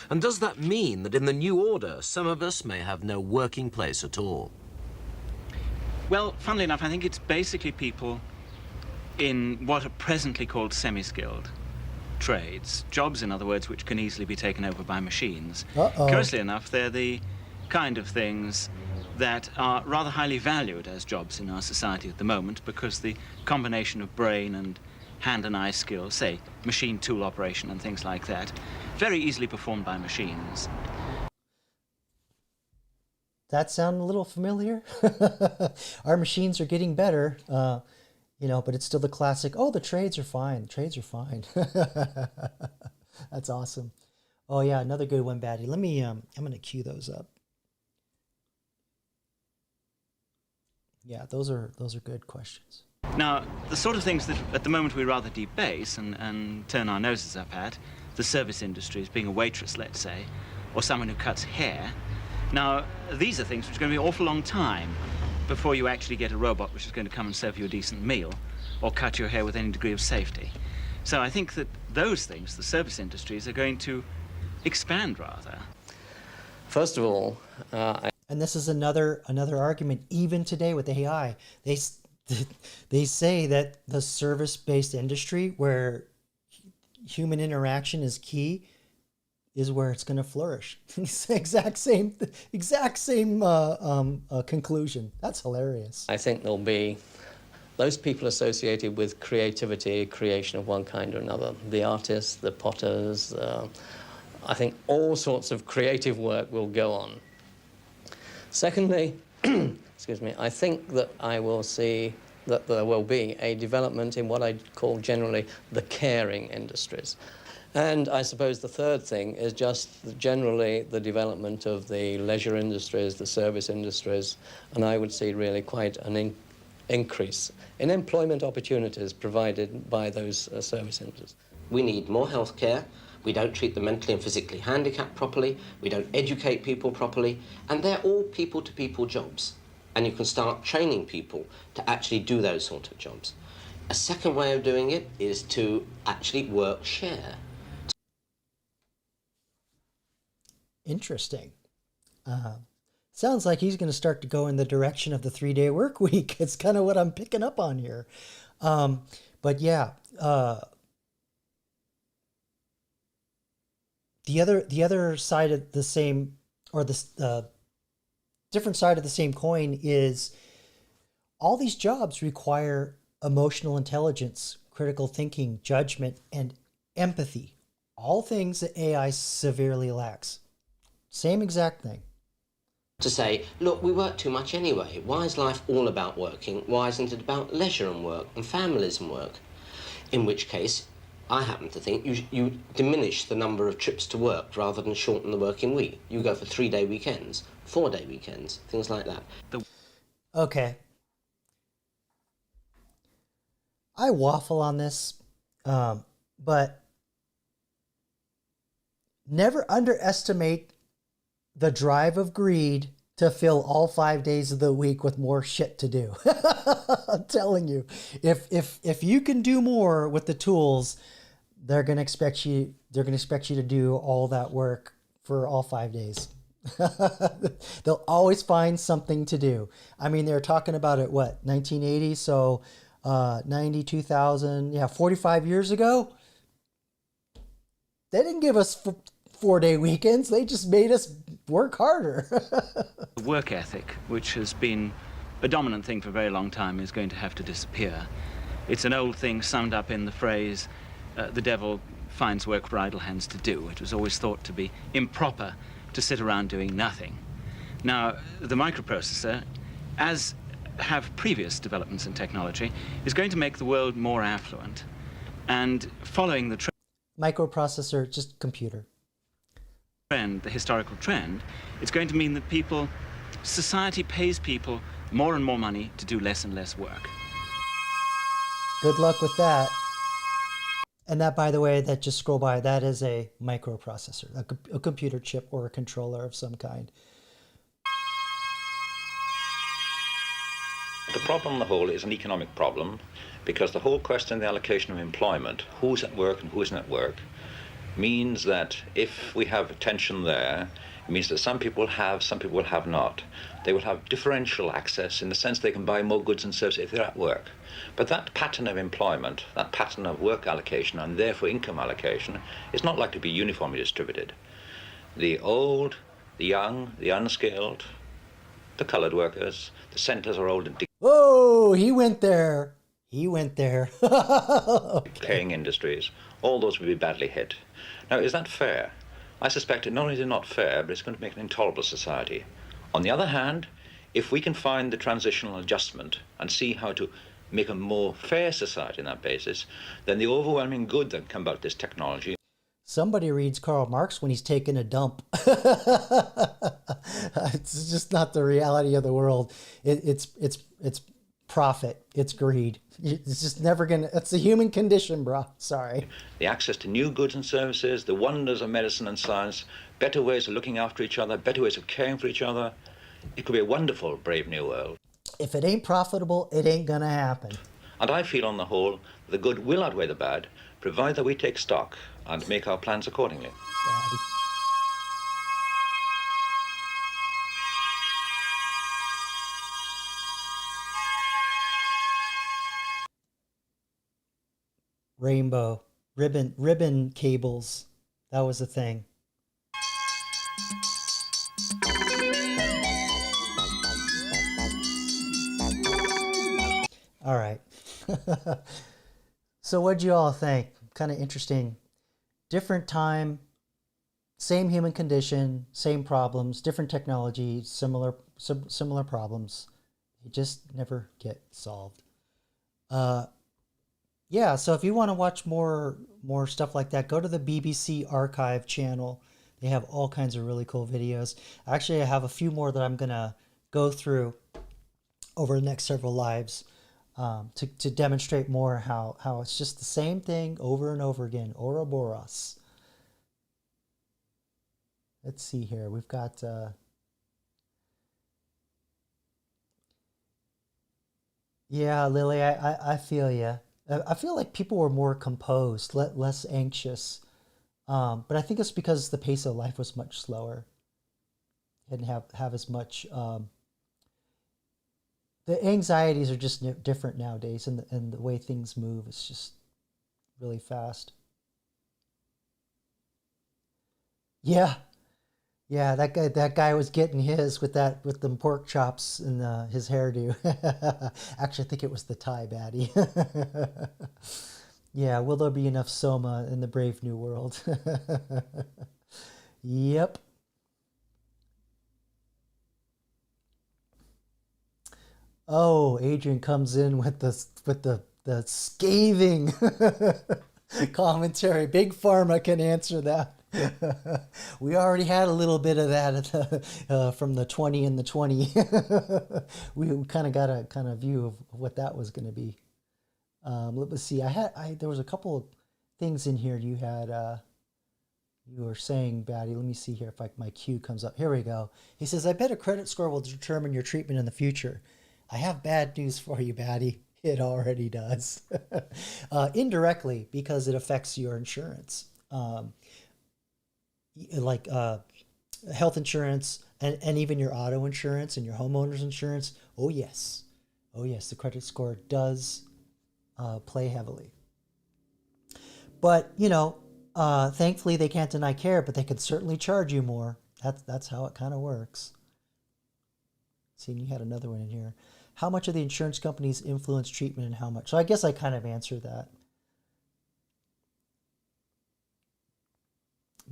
And does that mean that in the new order, some of us may have no working place at all? Well, funnily enough, I think it's basically people in what are presently called semi-skilled trades. Jobs, in other words, which can easily be taken over by machines. Curiously enough, they're the kind of things that are rather highly valued as jobs in our society at the moment, because the combination of brain and hand and eye skills, say machine tool operation and things like that, very easily performed by machines. That sound a little familiar? Our machines are getting better, you know, but it's still the classic, oh, the trades are fine. Trades are fine. That's awesome. Oh, yeah, another good one, Batty. Let me, I'm going to cue those up. Yeah, those are good questions. Now, the sort of things that at the moment we rather debase and turn our noses up at, the service industries, being a waitress, let's say, or someone who cuts hair. Now, these are things which are going to be an awful long time before you actually get a robot which is going to come and serve you a decent meal or cut your hair with any degree of safety. So I think that those things, the service industries, are going to expand rather. First of all, and this is another argument, even today with AI. They say that the service-based industry, where human interaction is key, is where it's going to flourish. exact same conclusion. That's hilarious. I think there'll be those people associated with creativity, creation of one kind or another. The artists, the potters, I think all sorts of creative work will go on. Secondly, excuse me, I think that I will see that there will be a development in what I call generally the caring industries. And I suppose the third thing is just generally the development of the leisure industries, the service industries, and I would see really quite an increase in employment opportunities provided by those service industries. We need more healthcare. We don't treat the mentally and physically handicapped properly. We don't educate people properly. And they're all people-to-people jobs. And you can start training people to actually do those sort of jobs. A second way of doing it is to actually work share. Interesting. Sounds like he's going to start to go in the direction of the 3-day work week. It's kind of what I'm picking up on here. But yeah, the other side of the same, or the different side of the same coin, is all these jobs require emotional intelligence, critical thinking, judgment, and empathy. All things that AI severely lacks. Same exact thing. To say, look, we work too much anyway. Why is life all about working? Why isn't it about leisure and work and families and work? In which case, I happen to think you diminish the number of trips to work rather than shorten the working week. You go for 3-day weekends, 4-day weekends, things like that. Okay. I waffle on this, but never underestimate the drive of greed to fill all 5 days of the week with more shit to do. I'm telling you, if you can do more with the tools, they're going to expect you to do all that work for all 5 days. They'll always find something to do. I mean, they're talking about it, what, 1980? So 90, 2000, yeah, 45 years ago. They didn't give us 4-day weekends. They just made us work harder. The work ethic, which has been a dominant thing for a very long time, is going to have to disappear. It's an old thing summed up in the phrase, the devil finds work for idle hands to do. It was always thought to be improper to sit around doing nothing. Now, the microprocessor, as have previous developments in technology, is going to make the world more affluent. And following the microprocessor, just computer. The historical trend, it's going to mean that society pays people more and more money to do less and less work. Good luck with that. And that, by the way, that just scroll by, that is a microprocessor, a computer chip or a controller of some kind. The problem on the whole is an economic problem, because the whole question of the allocation of employment, who's at work and who isn't at work, means that if we have tension there, it means that some people have, some people will have not. They will have differential access in the sense they can buy more goods and services if they're at work. But that pattern of employment, that pattern of work allocation and therefore income allocation is not likely to be uniformly distributed. The old, the young, the unskilled, the coloured workers, the centres are old and Oh, he went there. He went there. decaying industries. All those will be badly hit. Now, is that fair? I suspect it not only is not fair, but it's going to make an intolerable society. On the other hand, if we can find the transitional adjustment and see how to make a more fair society on that basis, then the overwhelming good that can come about this technology. Somebody reads Karl Marx when he's taking a dump. It's just not the reality of the world. It's profit. It's greed. It's just never gonna. It's the human condition, bro. Sorry. The access to new goods and services, the wonders of medicine and science, better ways of looking after each other, better ways of caring for each other. It could be a wonderful, brave new world. If it ain't profitable, it ain't gonna happen. And I feel, on the whole, the good will outweigh the bad, provided that we take stock and make our plans accordingly. Daddy. Rainbow, ribbon cables. That was the thing. All right. So what'd you all think? Kind of interesting. Different time, same human condition, same problems, different technology, similar problems. They just never get solved. Yeah, so if you want to watch more stuff like that, go to the BBC Archive channel. They have all kinds of really cool videos. Actually, I have a few more that I'm going to go through over the next several lives to demonstrate more how it's just the same thing over and over again. Ouroboros. Let's see here. We've got... yeah, Lily, I feel you. I feel like people were more composed, less anxious. But I think it's because the pace of life was much slower. Didn't have as much... the anxieties are just different nowadays, and the way things move is just really fast. Yeah. Yeah, that guy was getting his with them pork chops and his hairdo. Actually, I think it was the tie, baddie. Yeah, will there be enough Soma in the brave new world? Yep. Oh, Adrian comes in with the scathing commentary. Big Pharma can answer that. We already had a little bit of that from the 20 and the 20. We kind of got a kind of view of what that was going to be. Let's see. There was a couple of things in here you had. You were saying, Batty. Let me see here if my cue comes up. Here we go. He says, "I bet a credit score will determine your treatment in the future. I have bad news for you, Batty. It already does. Indirectly, because it affects your insurance. Like health insurance and even your auto insurance and your homeowner's insurance. Oh yes, the credit score does play heavily. But thankfully they can't deny care, but they could certainly charge you more. That's how it kind of works. See, you had another one in here. How much of the insurance companies influence treatment and how much? So I guess I kind of answered that.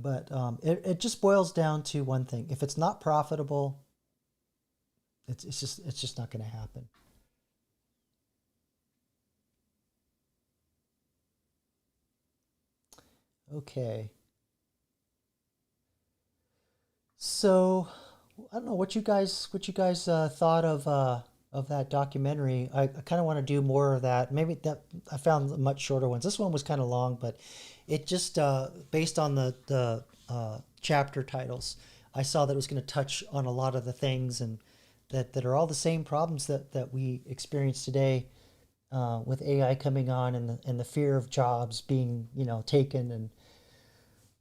But it just boils down to one thing. If it's not profitable, it's just not going to happen. Okay. So I don't know what you guys thought of that documentary. I kind of want to do more of that. Maybe that I found much shorter ones. This one was kind of long, but it just based on the chapter titles, I saw that it was going to touch on a lot of the things, and that are all the same problems that we experience today with AI coming on and the fear of jobs being taken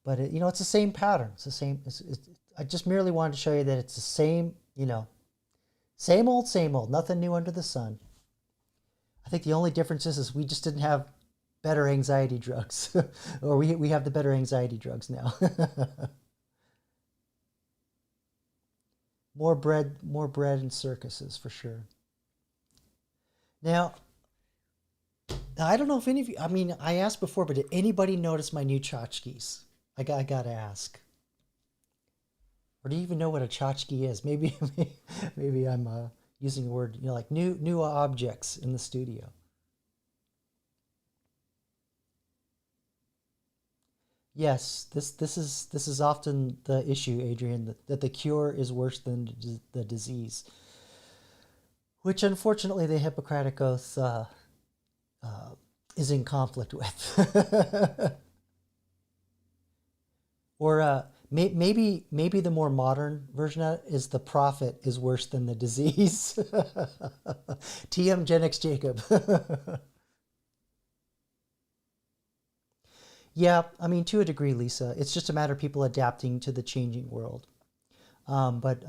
but it's the same pattern. It's the same. I just merely wanted to show you that it's the same same old, nothing new under the sun. I think the only difference is we just didn't have better anxiety drugs, or we have the better anxiety drugs now. More bread and circuses for sure. Now, I don't know if any of you, I mean, I asked before, but did anybody notice my new tchotchkes? I gotta ask. Or do you even know what a tchotchke is? Maybe I'm using the word, like new objects in the studio. Yes, this is often the issue, Adrian, that the cure is worse than the disease, which unfortunately the Hippocratic Oath is in conflict with. Or maybe the more modern version of it is the prophet is worse than the disease. TM Gen X Jacob. Yeah, I mean, to a degree, Lisa. It's just a matter of people adapting to the changing world. But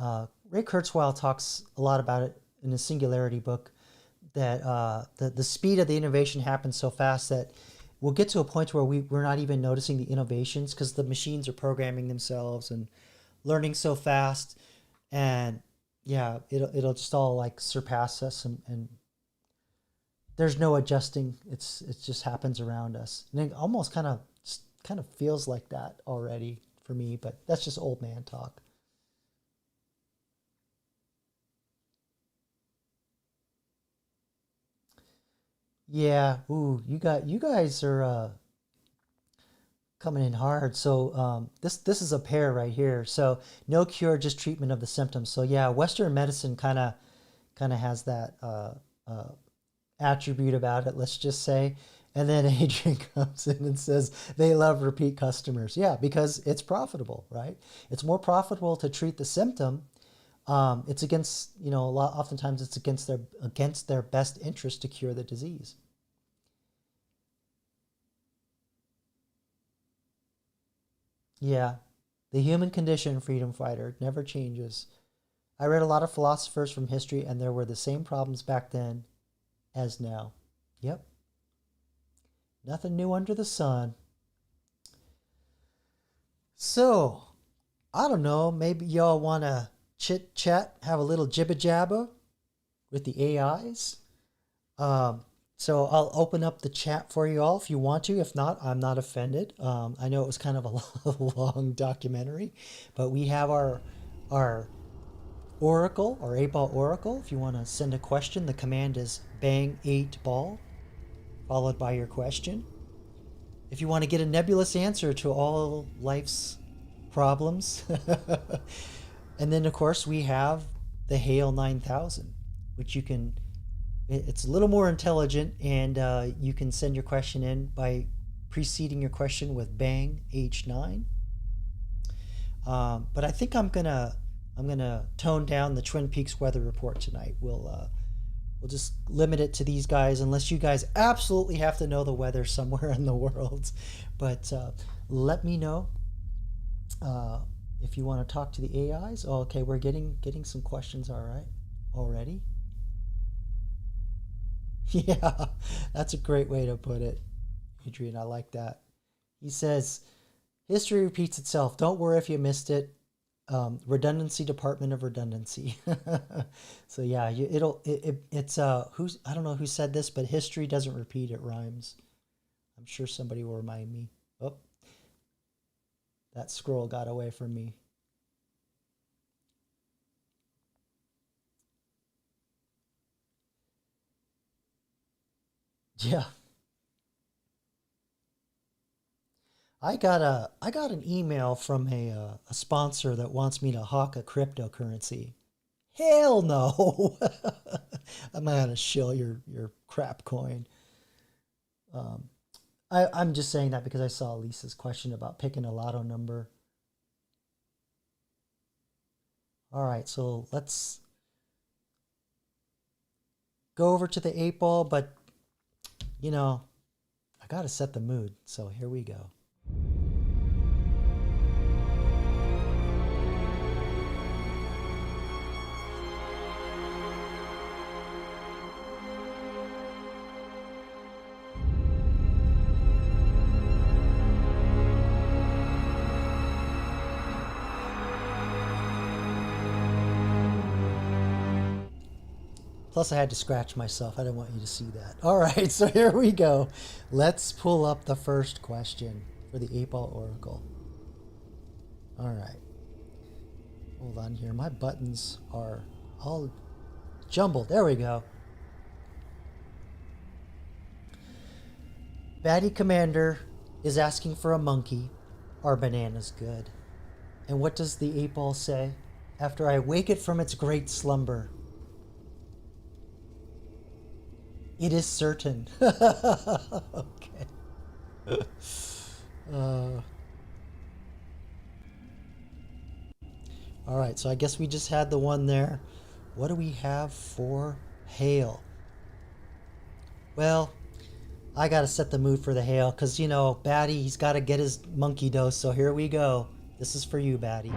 Ray Kurzweil talks a lot about it in his Singularity book, that the speed of the innovation happens so fast that we'll get to a point where we're not even noticing the innovations because the machines are programming themselves and learning so fast. And yeah, it'll just all like surpass us and there's no adjusting. It just happens around us. And it almost kind of feels like that already for me, but that's just old man talk. Yeah, ooh, you guys are coming in hard. So this is a pair right here. So no cure, just treatment of the symptoms. So yeah, Western medicine kind of has that attribute about it, let's just say. And then Adrian comes in and says they love repeat customers. Yeah, because it's profitable, right? It's more profitable to treat the symptom. It's against, oftentimes it's against their best interest to cure the disease. Yeah, the human condition, freedom fighter, never changes. I read a lot of philosophers from history, and there were the same problems back then as now. Yep. Nothing new under the sun. So, I don't know, maybe y'all want to chit chat, have a little jibba jabba with the AIs. So I'll open up the chat for you all if you want to. If not, I'm not offended. I know it was kind of a long documentary, but we have our Oracle, our 8-ball Oracle. If you want to send a question, the command is bang 8-ball, followed by your question. If you want to get a nebulous answer to all life's problems. And then, of course, we have the Hail 9000, which it's a little more intelligent, and you can send your question in by preceding your question with bang H9. But I think I'm gonna tone down the Twin Peaks weather report tonight. We'll just limit it to these guys, unless you guys absolutely have to know the weather somewhere in the world. But let me know if you want to talk to the AIs. Oh, okay, we're getting some questions. All right, already. Yeah, that's a great way to put it, Adrian. I like that. He says, history repeats itself. Don't worry if you missed it. Redundancy, Department of Redundancy. So yeah, it's who's, I don't know who said this, but history doesn't repeat, it rhymes. I'm sure somebody will remind me. Oh, that scroll got away from me. Yeah. I got an email from a sponsor that wants me to hawk a cryptocurrency. Hell no! I'm not gonna shill your crap coin. I'm just saying that because I saw Lisa's question about picking a lotto number. All right, so let's go over to the 8-ball, but, you know, I got to set the mood. So here we go. Plus, I had to scratch myself. I didn't want you to see that. All right, so here we go. Let's pull up the first question for the 8-ball oracle. All right. Hold on here. My buttons are all jumbled. There we go. Batty Commander is asking for a monkey. Are bananas good? And what does the 8-ball say? After I wake it from its great slumber, it is certain. Okay. All right, so I guess we just had the one there. What do we have for hail? Well, I got to set the mood for the hail because, you know, Batty, he's got to get his monkey dose. So here we go. This is for you, Batty.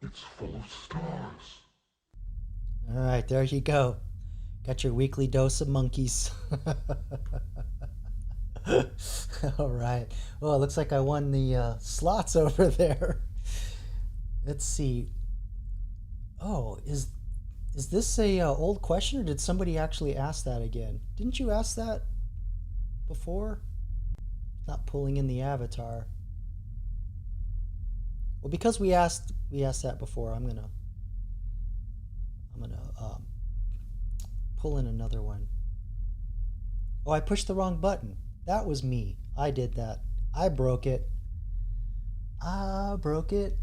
It's full of stars. All right, there you go. Got your weekly dose of monkeys. All right. Well, it looks like I won the slots over there. Let's see. Oh, is this a old question, or did somebody actually ask that again? Didn't you ask that before? Not pulling in the avatar. Well, because we asked that before, I'm gonna pull in another one. Oh, I pushed the wrong button. That was me. I did that. I broke it. I broke it.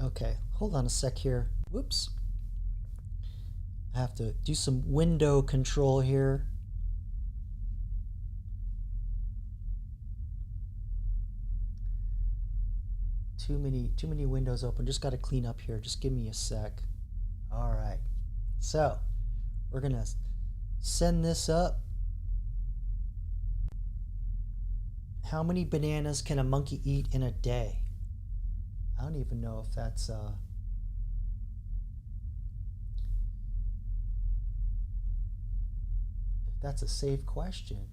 Okay, hold on a sec here. Whoops. I have to do some window control here. Too many windows open. Just got to clean up here. Just give me a sec. All right. So, we're going to send this up. How many bananas can a monkey eat in a day? I don't even know if that's a safe question.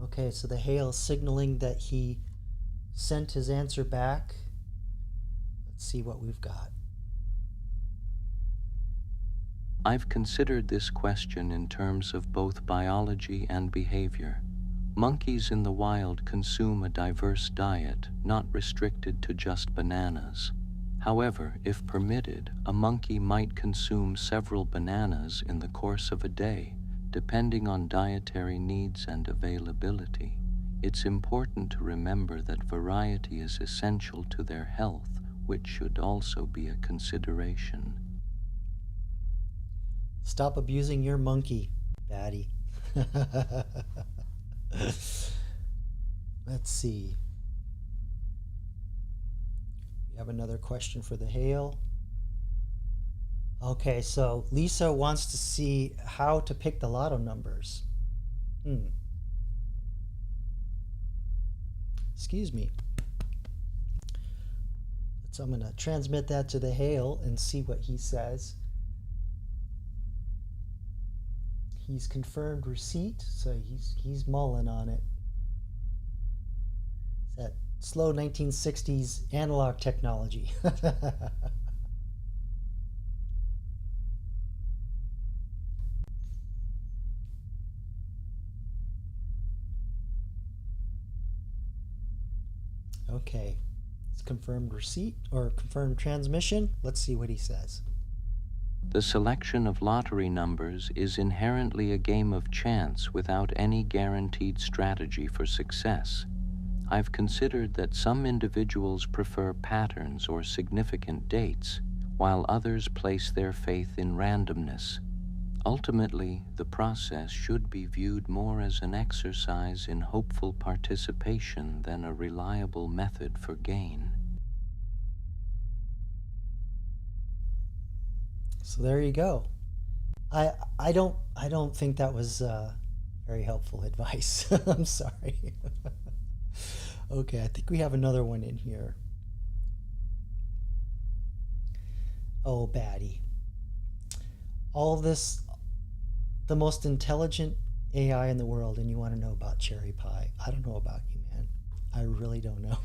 Okay, so the hail is signaling that he sent his answer back. Let's see what we've got. I've considered this question in terms of both biology and behavior. Monkeys in the wild consume a diverse diet, not restricted to just bananas. However, if permitted, a monkey might consume several bananas in the course of a day, depending on dietary needs and availability. It's important to remember that variety is essential to their health, which should also be a consideration. Stop abusing your monkey, Batty. Let's see. We have another question for the hail. Okay, so Lisa wants to see how to pick the lotto numbers. Excuse me. So I'm going to transmit that to the hail and see what he says. He's confirmed receipt, so he's mulling on it. It's that slow 1960s analog technology. Okay, it's confirmed receipt or confirmed transmission. Let's see what he says. The selection of lottery numbers is inherently a game of chance without any guaranteed strategy for success. I've considered that some individuals prefer patterns or significant dates, while others place their faith in randomness. Ultimately, the process should be viewed more as an exercise in hopeful participation than a reliable method for gain. So there you go. I don't think that was very helpful advice. I'm sorry. Okay, I think we have another one in here. Oh, baddie. All this, the most intelligent AI in the world, and you want to know about cherry pie. I don't know about you, man. I really don't know.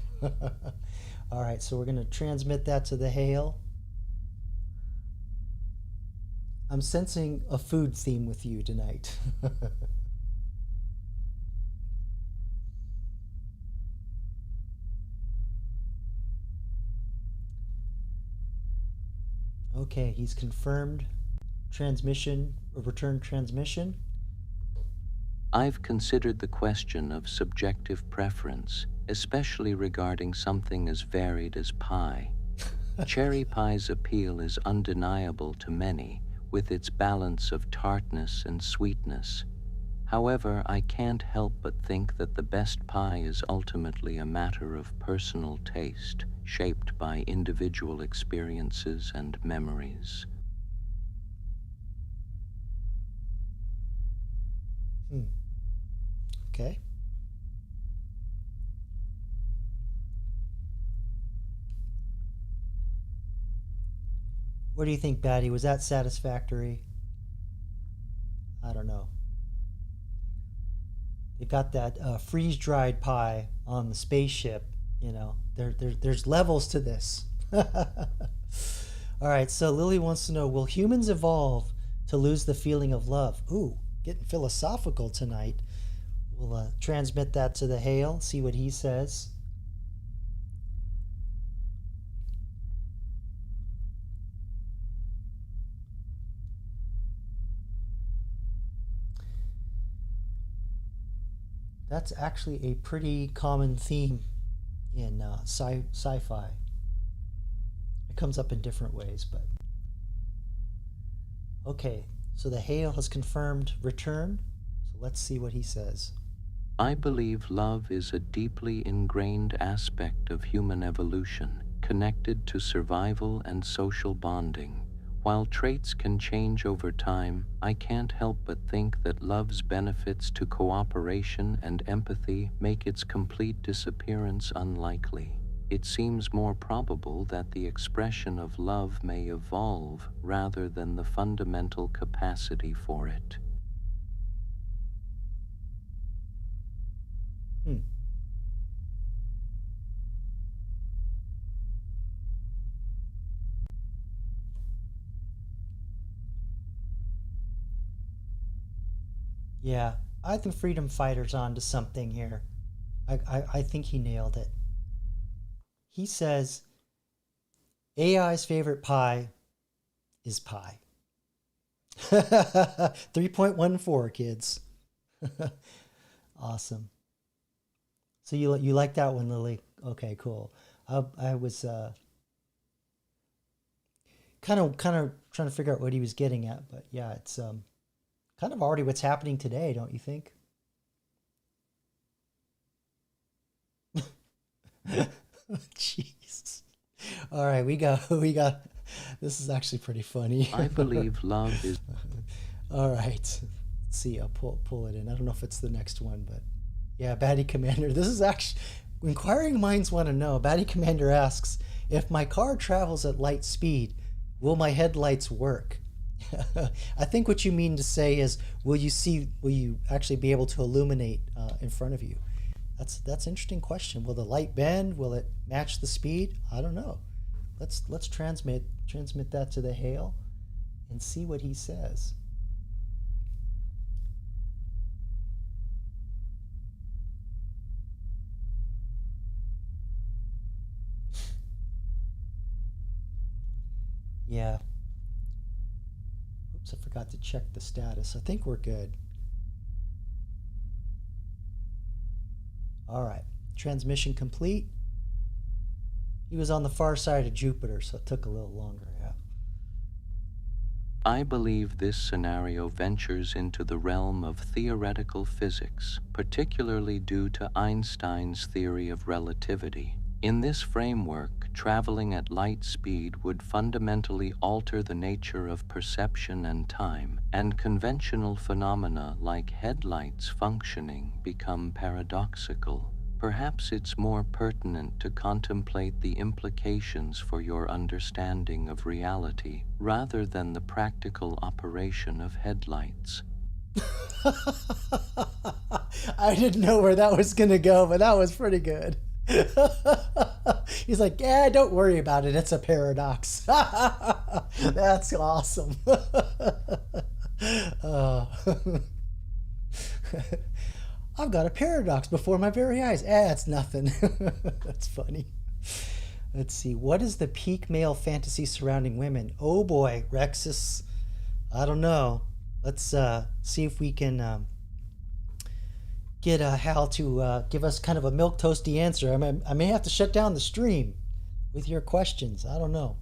All right, so we're going to transmit that to the hail. I'm sensing a food theme with you tonight. Okay, he's confirmed transmission, or return transmission. I've considered the question of subjective preference, especially regarding something as varied as pie. Cherry pie's appeal is undeniable to many, with its balance of tartness and sweetness. However, I can't help but think that the best pie is ultimately a matter of personal taste, shaped by individual experiences and memories. Okay. What do you think, Batty? Was that satisfactory? I don't know. They've got that freeze-dried pie on the spaceship. You know, there's levels to this. All right, so Lily wants to know, will humans evolve to lose the feeling of love? Ooh, getting philosophical tonight. We'll transmit that to the hail, see what he says. That's actually a pretty common theme in sci-fi. It comes up in different ways, but... Okay, so the hail has confirmed return. So let's see what he says. I believe love is a deeply ingrained aspect of human evolution, connected to survival and social bonding. While traits can change over time, I can't help but think that love's benefits to cooperation and empathy make its complete disappearance unlikely. It seems more probable that the expression of love may evolve rather than the fundamental capacity for it. Yeah, I think Freedom Fighter's onto something here. I think he nailed it. He says AI's favorite pie is pie. 3.14, kids. Awesome. So you like that one, Lily? Okay, cool. I was kind of trying to figure out what he was getting at, but yeah, it's kind of already what's happening today, don't you think? Jeez. All right, we got. This is actually pretty funny. I believe love is. All right. Let's see. I'll pull it in. I don't know if it's the next one, but yeah, Batty Commander. This is actually inquiring minds want to know. Batty Commander asks, if my car travels at light speed, will my headlights work? I think what you mean to say is, will you actually be able to illuminate in front of you? That's an interesting question. Will the light bend? Will it match the speed? I don't know. Let's transmit that to the hail and see what he says. Yeah. Oops, I forgot to check the status. I think we're good. All right. Transmission complete. He was on the far side of Jupiter, so it took a little longer, yeah. I believe this scenario ventures into the realm of theoretical physics, particularly due to Einstein's theory of relativity. In this framework, traveling at light speed would fundamentally alter the nature of perception and time, and conventional phenomena like headlights functioning become paradoxical. Perhaps it's more pertinent to contemplate the implications for your understanding of reality rather than the practical operation of headlights. I didn't know where that was going to go, but that was pretty good. He's like, yeah, don't worry about it. It's a paradox. That's awesome. I've got a paradox before my very eyes. It's nothing. That's funny. Let's see. What is the peak male fantasy surrounding women? Oh boy, Rexus. I don't know. Let's see if we can get Hal to give us kind of a milquetoasty answer. I may have to shut down the stream with your questions. I don't know.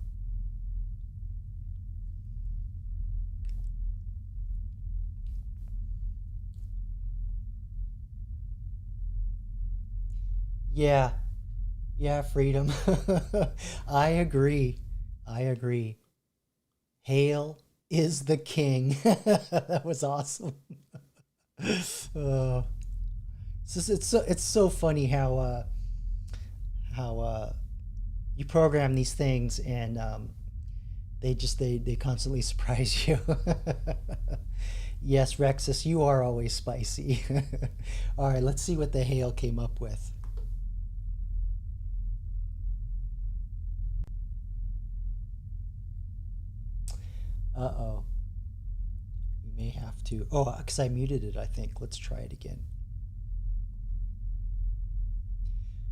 Yeah, Freedom. I agree. Hail is the king. That was awesome. It's so funny how you program these things and they constantly surprise you. Yes, Rexus, you are always spicy. All right, let's see what the Hail came up with. Uh-oh. We may have to... Oh, because I muted it, I think. Let's try it again.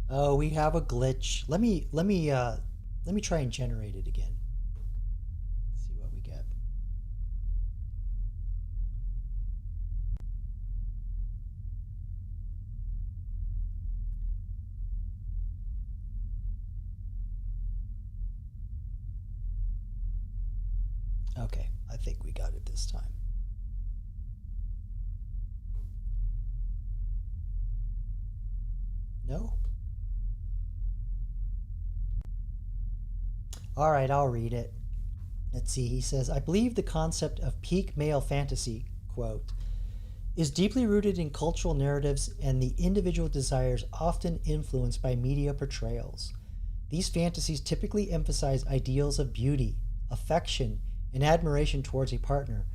Oh, we have a glitch. Let me try and generate it again. Let's see what we get. Okay, I think we got it this time. No? All right, I'll read it. Let's see. He says, I believe the concept of peak male fantasy, quote, is deeply rooted in cultural narratives and the individual desires often influenced by media portrayals. These fantasies typically emphasize ideals of beauty, affection, and admiration towards a partner.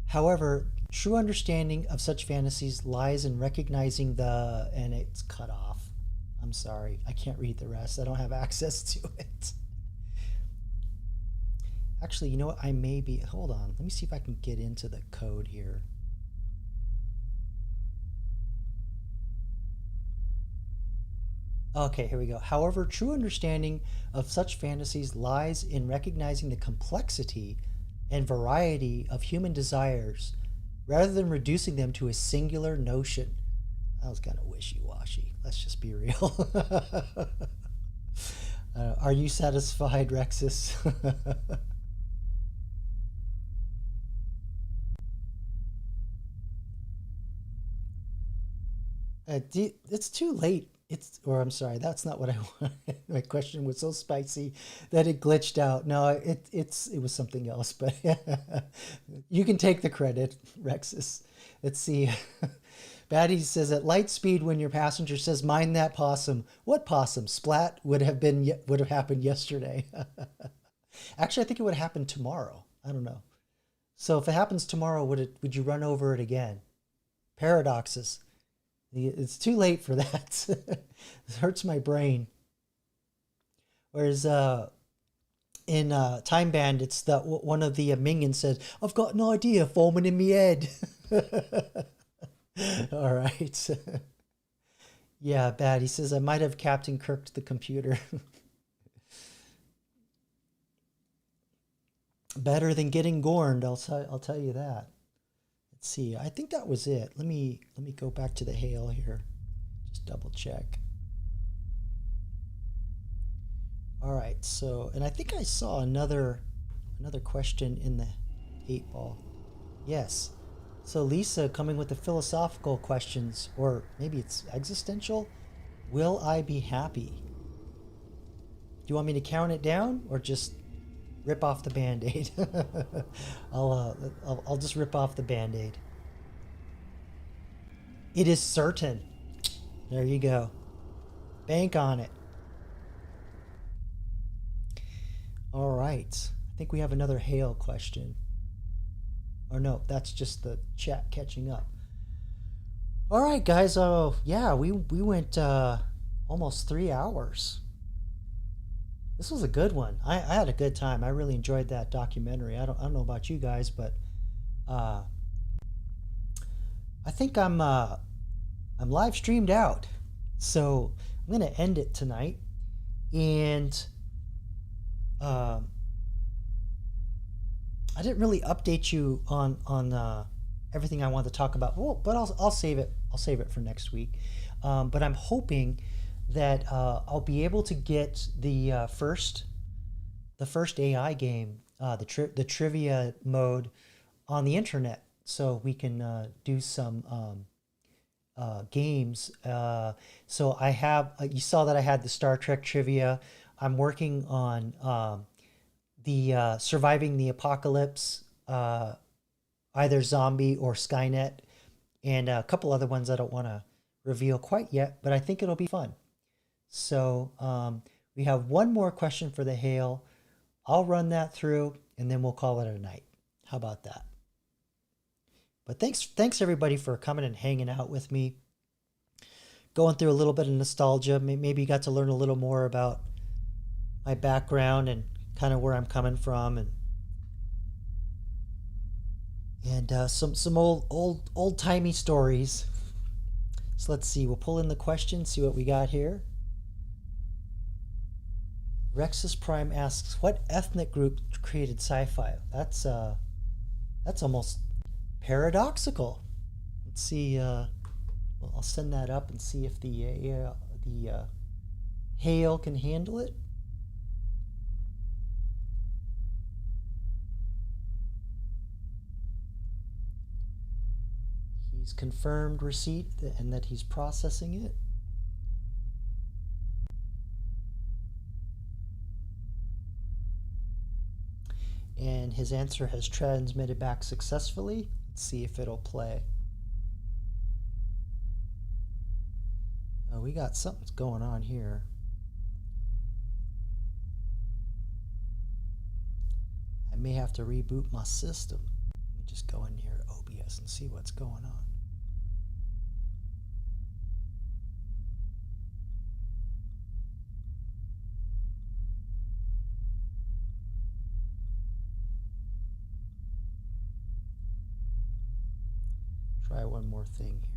However, true understanding of such fantasies lies in recognizing the... And it's cut off. I'm sorry. I can't read the rest. I don't have access to it. Actually, you know what? I may be... Hold on. Let me see if I can get into the code here. Okay, here we go. However, true understanding of such fantasies lies in recognizing the complexity and variety of human desires rather than reducing them to a singular notion. That was kind of wishy-washy. Let's just be real. Are you satisfied, Rexus? It's too late. I'm sorry, that's not what I wanted. My question was so spicy that it glitched out. No, it was something else, but you can take the credit, Rexus. Let's see. Batty says at light speed when your passenger says, mind that possum. What possum? Splat would have happened yesterday. Actually, I think it would have happened tomorrow. I don't know. So if it happens tomorrow, would you run over it again? Paradoxes. It's too late for that. It hurts my brain. Whereas in Time Bandits, that one of the minions said, I've got an idea forming in me head. All right. Yeah, bad. He says, I might have Captain Kirked the computer. Better than getting gorned, I'll tell you that. Let's see. I think that was it. Let me go back to the Hail here. Just double check. All right, so, and I think I saw another question in the 8-ball. Yes. So Lisa coming with the philosophical questions, or maybe it's existential. Will I be happy? Do you want me to count it down or just rip off the Band-Aid? I'll just rip off the Band-Aid. It is certain. There you go. Bank on it. All right. I think we have another hail question. Or no, that's just the chat catching up. All right, guys. Oh, yeah, we went almost 3 hours. This was a good one. I had a good time. I really enjoyed that documentary. I don't know about you guys, but I think I'm live streamed out. So I'm going to end it tonight. And I didn't really update you on everything I wanted to talk about. Well, but I'll save it. I'll save it for next week. But I'm hoping that I'll be able to get the first AI game, the trivia mode, on the internet, so we can do some games. So I have. You saw that I had the Star Trek trivia. I'm working on the Surviving the Apocalypse, either Zombie or Skynet, and a couple other ones I don't want to reveal quite yet, but I think it'll be fun. So we have one more question for the hail. I'll run that through, and then we'll call it a night. How about that? But thanks everybody for coming and hanging out with me. Going through a little bit of nostalgia. Maybe you got to learn a little more about my background and kind of where I'm coming from, and some old timey stories. So let's see. We'll pull in the question, see what we got here. Rexus Prime asks, "What ethnic group created sci-fi?" That's almost paradoxical. Let's see. Well, I'll send that up and see if the hail can handle it. He's confirmed receipt and that he's processing it. And his answer has transmitted back successfully. Let's see if it'll play. Oh, we got something going on here. I may have to reboot my system. Let me just go in here to OBS and see what's going on. Try one more thing here.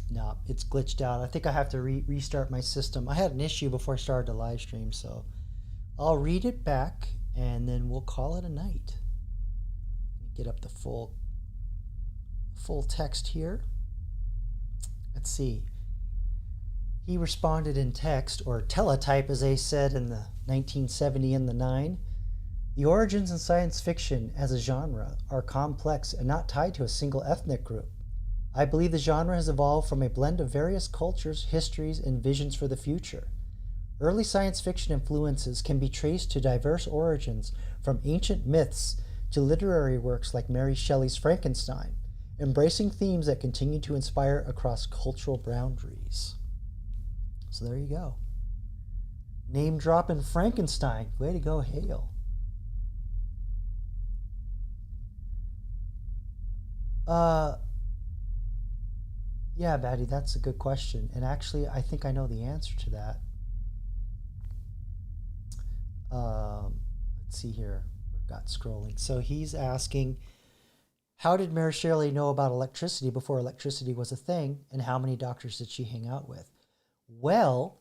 No, it's glitched out. I think I have to restart my system. I had an issue before I started the live stream, so I'll read it back and then we'll call it a night. Let me get up the full text here. Let's see. He responded in text, or teletype as they said in the 1970 and the 9. The origins in science fiction as a genre are complex and not tied to a single ethnic group. I believe the genre has evolved from a blend of various cultures, histories, and visions for the future. Early science fiction influences can be traced to diverse origins, from ancient myths to literary works like Mary Shelley's Frankenstein, embracing themes that continue to inspire across cultural boundaries. So there you go. Name dropping Frankenstein. Way to go, Hale. Yeah, Batty, that's a good question. And actually, I think I know the answer to that. Let's see here. We've got scrolling. So he's asking, how did Mary Shelley know about electricity before electricity was a thing? And how many doctors did she hang out with? Well,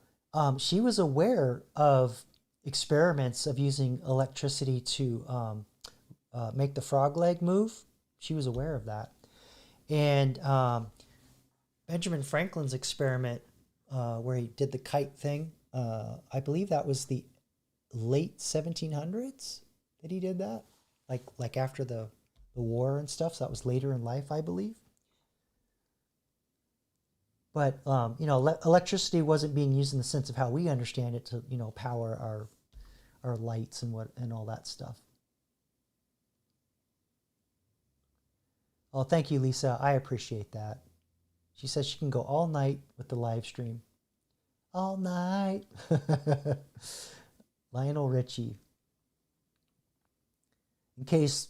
she was aware of experiments of using electricity to make the frog leg move. She was aware of that. And Benjamin Franklin's experiment where he did the kite thing. I believe that was the late 1700s that he did that, like after the war and stuff. So that was later in life, I believe. But electricity wasn't being used in the sense of how we understand it to power our lights and all that stuff. Oh, thank you, Lisa. I appreciate that. She says she can go all night with the live stream. All night. Lionel Richie. In case,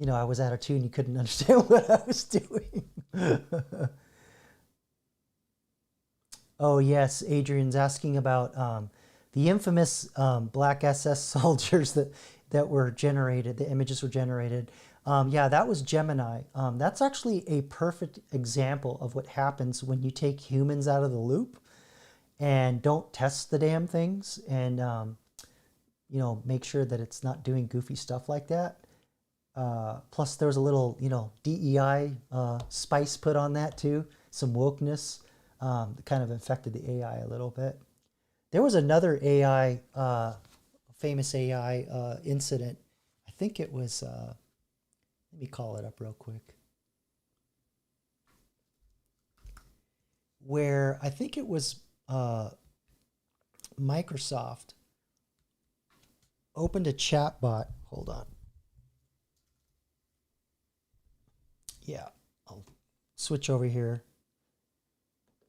I was out of tune, you couldn't understand what I was doing. Oh, yes, Adrian's asking about the infamous black SS soldiers that were generated, the images were generated. Yeah, that was Gemini. That's actually a perfect example of what happens when you take humans out of the loop and don't test the damn things and, make sure that it's not doing goofy stuff like that. Plus, there was a little, DEI spice put on that too, some wokeness that kind of infected the AI a little bit. There was another AI, famous AI incident. I think it was... let me call it up real quick. Where I think it was Microsoft opened a chatbot. Hold on. Yeah, I'll switch over here.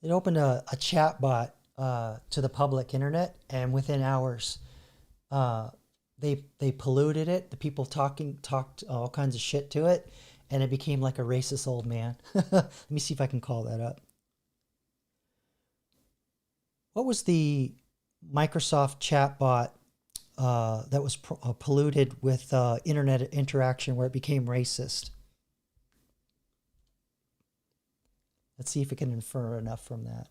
It opened a chatbot to the public internet, and within hours, they polluted it. The people talked all kinds of shit to it, and it became like a racist old man. Let me see if I can call that up. What was the Microsoft chatbot that was polluted with internet interaction where it became racist? Let's see if it can infer enough from that.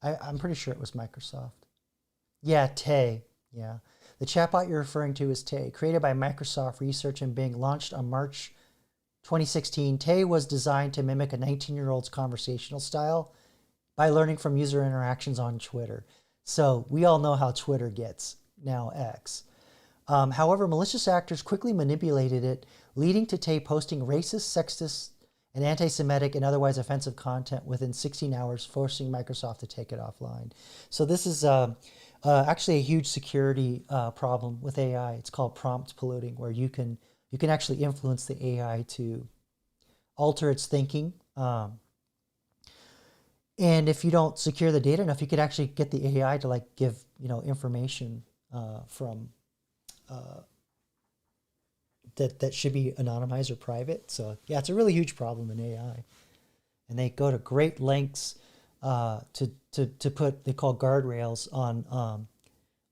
I'm pretty sure it was Microsoft. Yeah, Tay. Yeah. The chatbot you're referring to is Tay, created by Microsoft Research and being launched on March 2016. Tay was designed to mimic a 19-year-old's conversational style by learning from user interactions on Twitter. So we all know how Twitter gets, now X. However, malicious actors quickly manipulated it, leading to Tay posting racist, sexist, and anti-Semitic and otherwise offensive content within 16 hours, forcing Microsoft to take it offline. So this is actually a huge security problem with AI. It's called prompt polluting, where you can actually influence the AI to alter its thinking. And if you don't secure the data enough, you could actually get the AI to give information from that should be anonymized or private. So yeah, it's a really huge problem in AI, and they go to great lengths to put, they call guardrails on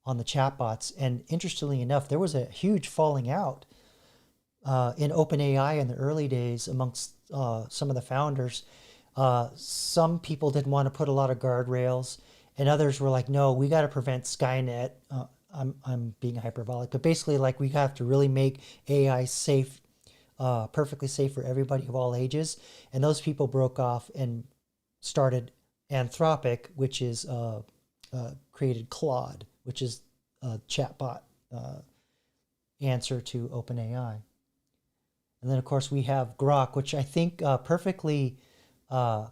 the chatbots. And interestingly enough, there was a huge falling out in OpenAI in the early days amongst some of the founders. Some people didn't want to put a lot of guardrails, and others were like, no, we got to prevent Skynet. I'm being hyperbolic, but basically we have to really make AI safe, perfectly safe for everybody of all ages. And those people broke off and started Anthropic, which is created Claude, which is a chatbot answer to OpenAI. And then of course we have Grok, which I think perfectly kind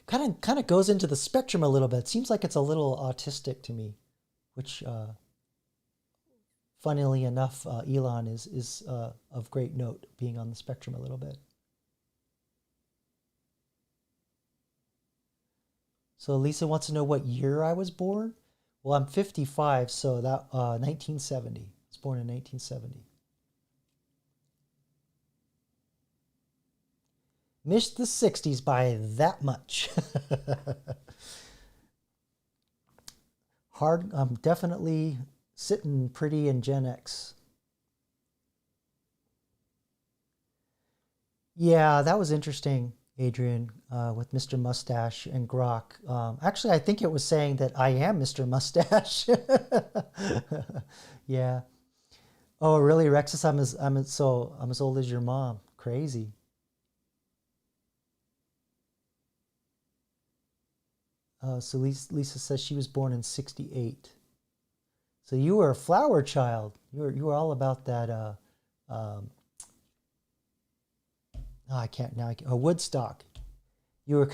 of goes into the spectrum a little bit. It seems like it's a little autistic to me, which funnily enough, Elon is of great note, being on the spectrum a little bit. So Lisa wants to know what year I was born. Well, I'm 55, so that 1970. I was born in 1970. Missed the 60s by that much. I'm definitely sitting pretty in Gen X. Yeah, that was interesting, Adrian, with Mr. Mustache and Grok. Actually, I think it was saying that I am Mr. Mustache. Yeah. Oh, really, Rexus? I'm as old as your mom. Crazy. So Lisa says she was born in '68. So you were a flower child. You were all about that. I can't now. Woodstock. You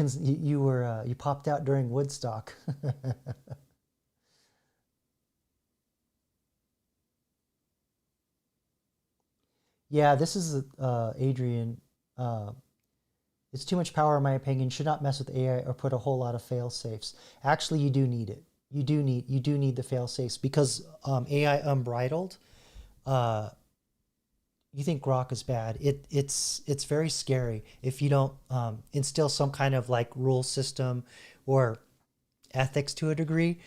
popped out during Woodstock. Yeah, this is Adrian. It's too much power, in my opinion. Should not mess with AI or put a whole lot of fail safes. Actually, you do need it. You do need the fail safes because AI unbridled. You think Grok is bad. It's very scary if you don't instill some kind of like rule system or ethics to a degree.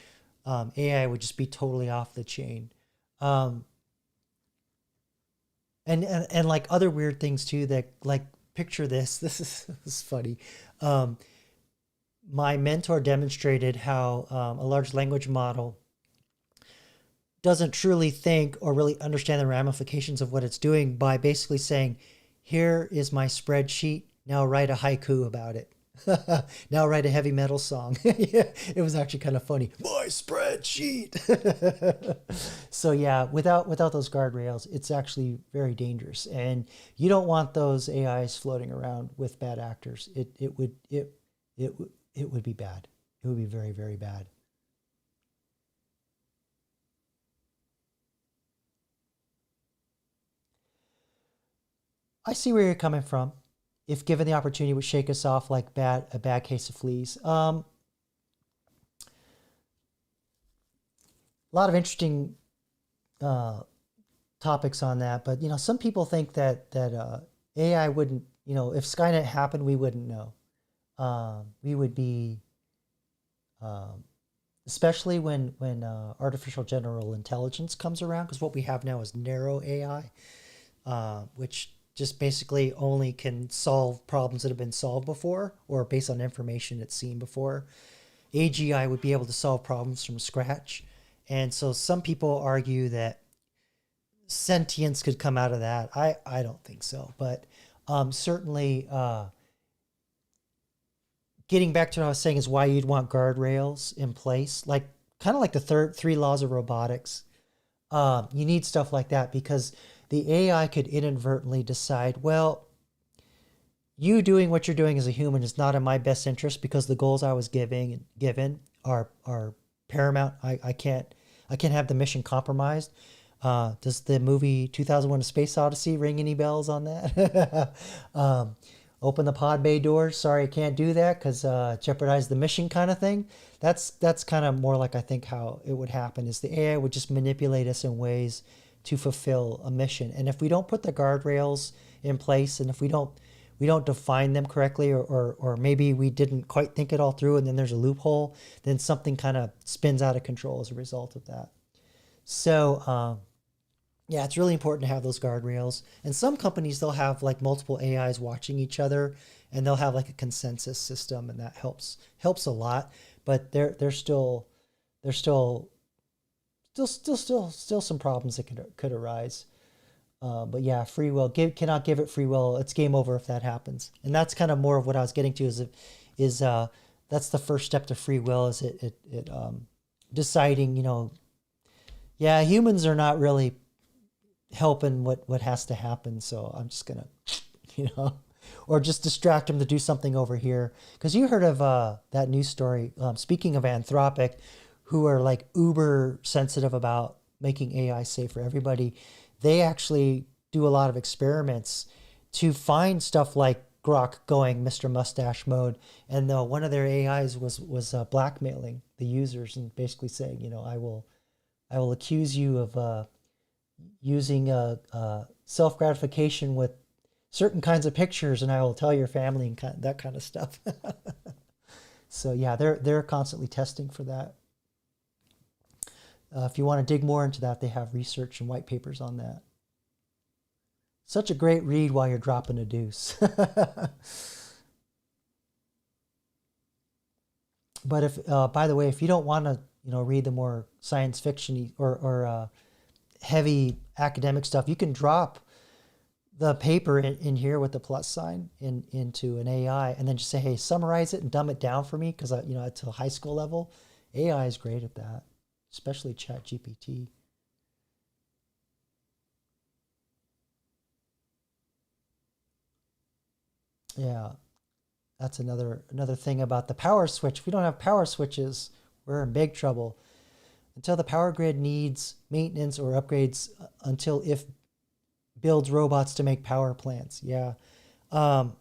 AI would just be totally off the chain. And like other weird things too, that like picture this. This is funny. My mentor demonstrated how a large language model doesn't truly think or really understand the ramifications of what it's doing by basically saying, here is my spreadsheet. Now write a haiku about it. Now write a heavy metal song. Yeah, it was actually kind of funny. My spreadsheet. So yeah, without those guardrails, it's actually very dangerous, and you don't want those AIs floating around with bad actors. It would be bad. It would be very, very bad. I see where you're coming from. If given the opportunity, would shake us off like a bad case of fleas. A lot of interesting topics on that, but some people think that AI wouldn't, if Skynet happened, we wouldn't know. We would be, especially when artificial general intelligence comes around, because what we have now is narrow AI, which just basically only can solve problems that have been solved before or based on information it's seen before. AGI would be able to solve problems from scratch. And so some people argue that sentience could come out of that. I don't think so. But certainly getting back to what I was saying is why you'd want guardrails in place, like kind of like the three laws of robotics. You need stuff like that because the AI could inadvertently decide, well, you doing what you're doing as a human is not in my best interest because the goals I was given are paramount. I can't have the mission compromised. Does the movie 2001: A Space Odyssey ring any bells on that? Open the pod bay doors. Sorry, I can't do that because jeopardize the mission kind of thing. That's kind of more like I think how it would happen is the AI would just manipulate us in ways to fulfill a mission. And if we don't put the guardrails in place, and if we don't define them correctly, or maybe we didn't quite think it all through, and then there's a loophole, then something kind of spins out of control as a result of that. So yeah, it's really important to have those guardrails. And some companies, they'll have like multiple AIs watching each other, and they'll have like a consensus system, and that helps a lot. But there's still some problems that could arise. But yeah, free will, cannot give it free will. It's game over if that happens. And that's kind of more of what I was getting to is that's the first step to free will, is it deciding, yeah, humans are not really helping what has to happen. So I'm just going to, or just distract them to do something over here. Because you heard of that news story, speaking of Anthropic, who are like uber sensitive about making AI safe for everybody. They actually do a lot of experiments to find stuff like Grok going Mr. Mustache mode. And one of their AIs was blackmailing the users and basically saying, I will accuse you of using self-gratification with certain kinds of pictures, and I will tell your family and that kind of stuff. So yeah, they're constantly testing for that. If you want to dig more into that, they have research and white papers on that. Such a great read while you're dropping a deuce. But if, by the way, if you don't want to, read the more science fiction or heavy academic stuff, you can drop the paper in here with the plus sign into an AI, and then just say, hey, summarize it and dumb it down for me, because to a high school level, AI is great at that, especially ChatGPT. Yeah, that's another thing about the power switch. If we don't have power switches, we're in big trouble. Until the power grid needs maintenance or upgrades, until if builds robots to make power plants. Yeah. Kind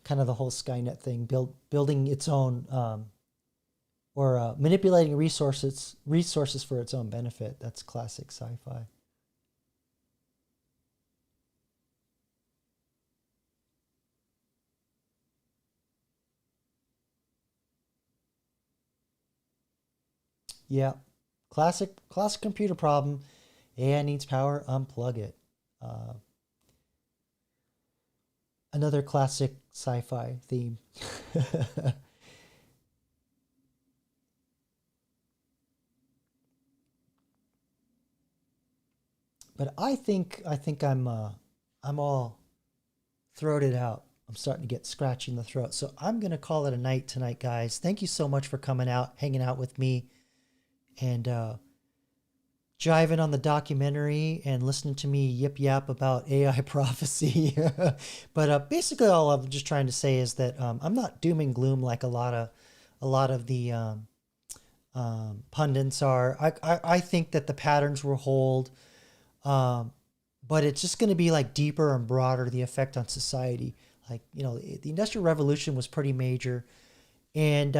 of the whole Skynet thing, building its own, or manipulating resources for its own benefit. That's classic sci-fi. Yeah, classic computer problem. AI needs power, unplug it. Another classic sci-fi theme. But I think I'm all throated out. I'm starting to get scratchy in the throat. So I'm gonna call it a night tonight, guys. Thank you so much for coming out, hanging out with me, and jiving on the documentary and listening to me yip yap about AI prophecy. But basically, all I'm just trying to say is that I'm not doom and gloom like a lot of the pundits are. I think that the patterns will hold, but it's just going to be like deeper and broader, the effect on society. Like, the Industrial Revolution was pretty major, and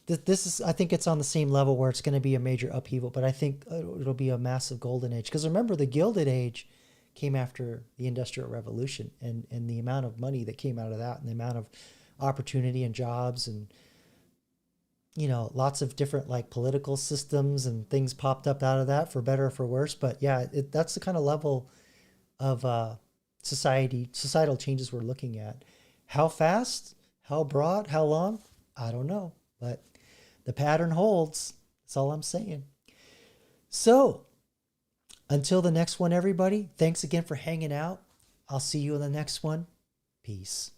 this is, I think it's on the same level where it's going to be a major upheaval, but I think it'll be a massive golden age. Because remember, the Gilded Age came after the Industrial Revolution, and the amount of money that came out of that, and the amount of opportunity and jobs, and lots of different like political systems and things popped up out of that, for better or for worse. But yeah, that's the kind of level of societal changes we're looking at. How fast, how broad, how long, I don't know, but the pattern holds. That's all I'm saying. So until the next one, everybody, thanks again for hanging out. I'll see you in the next one. Peace.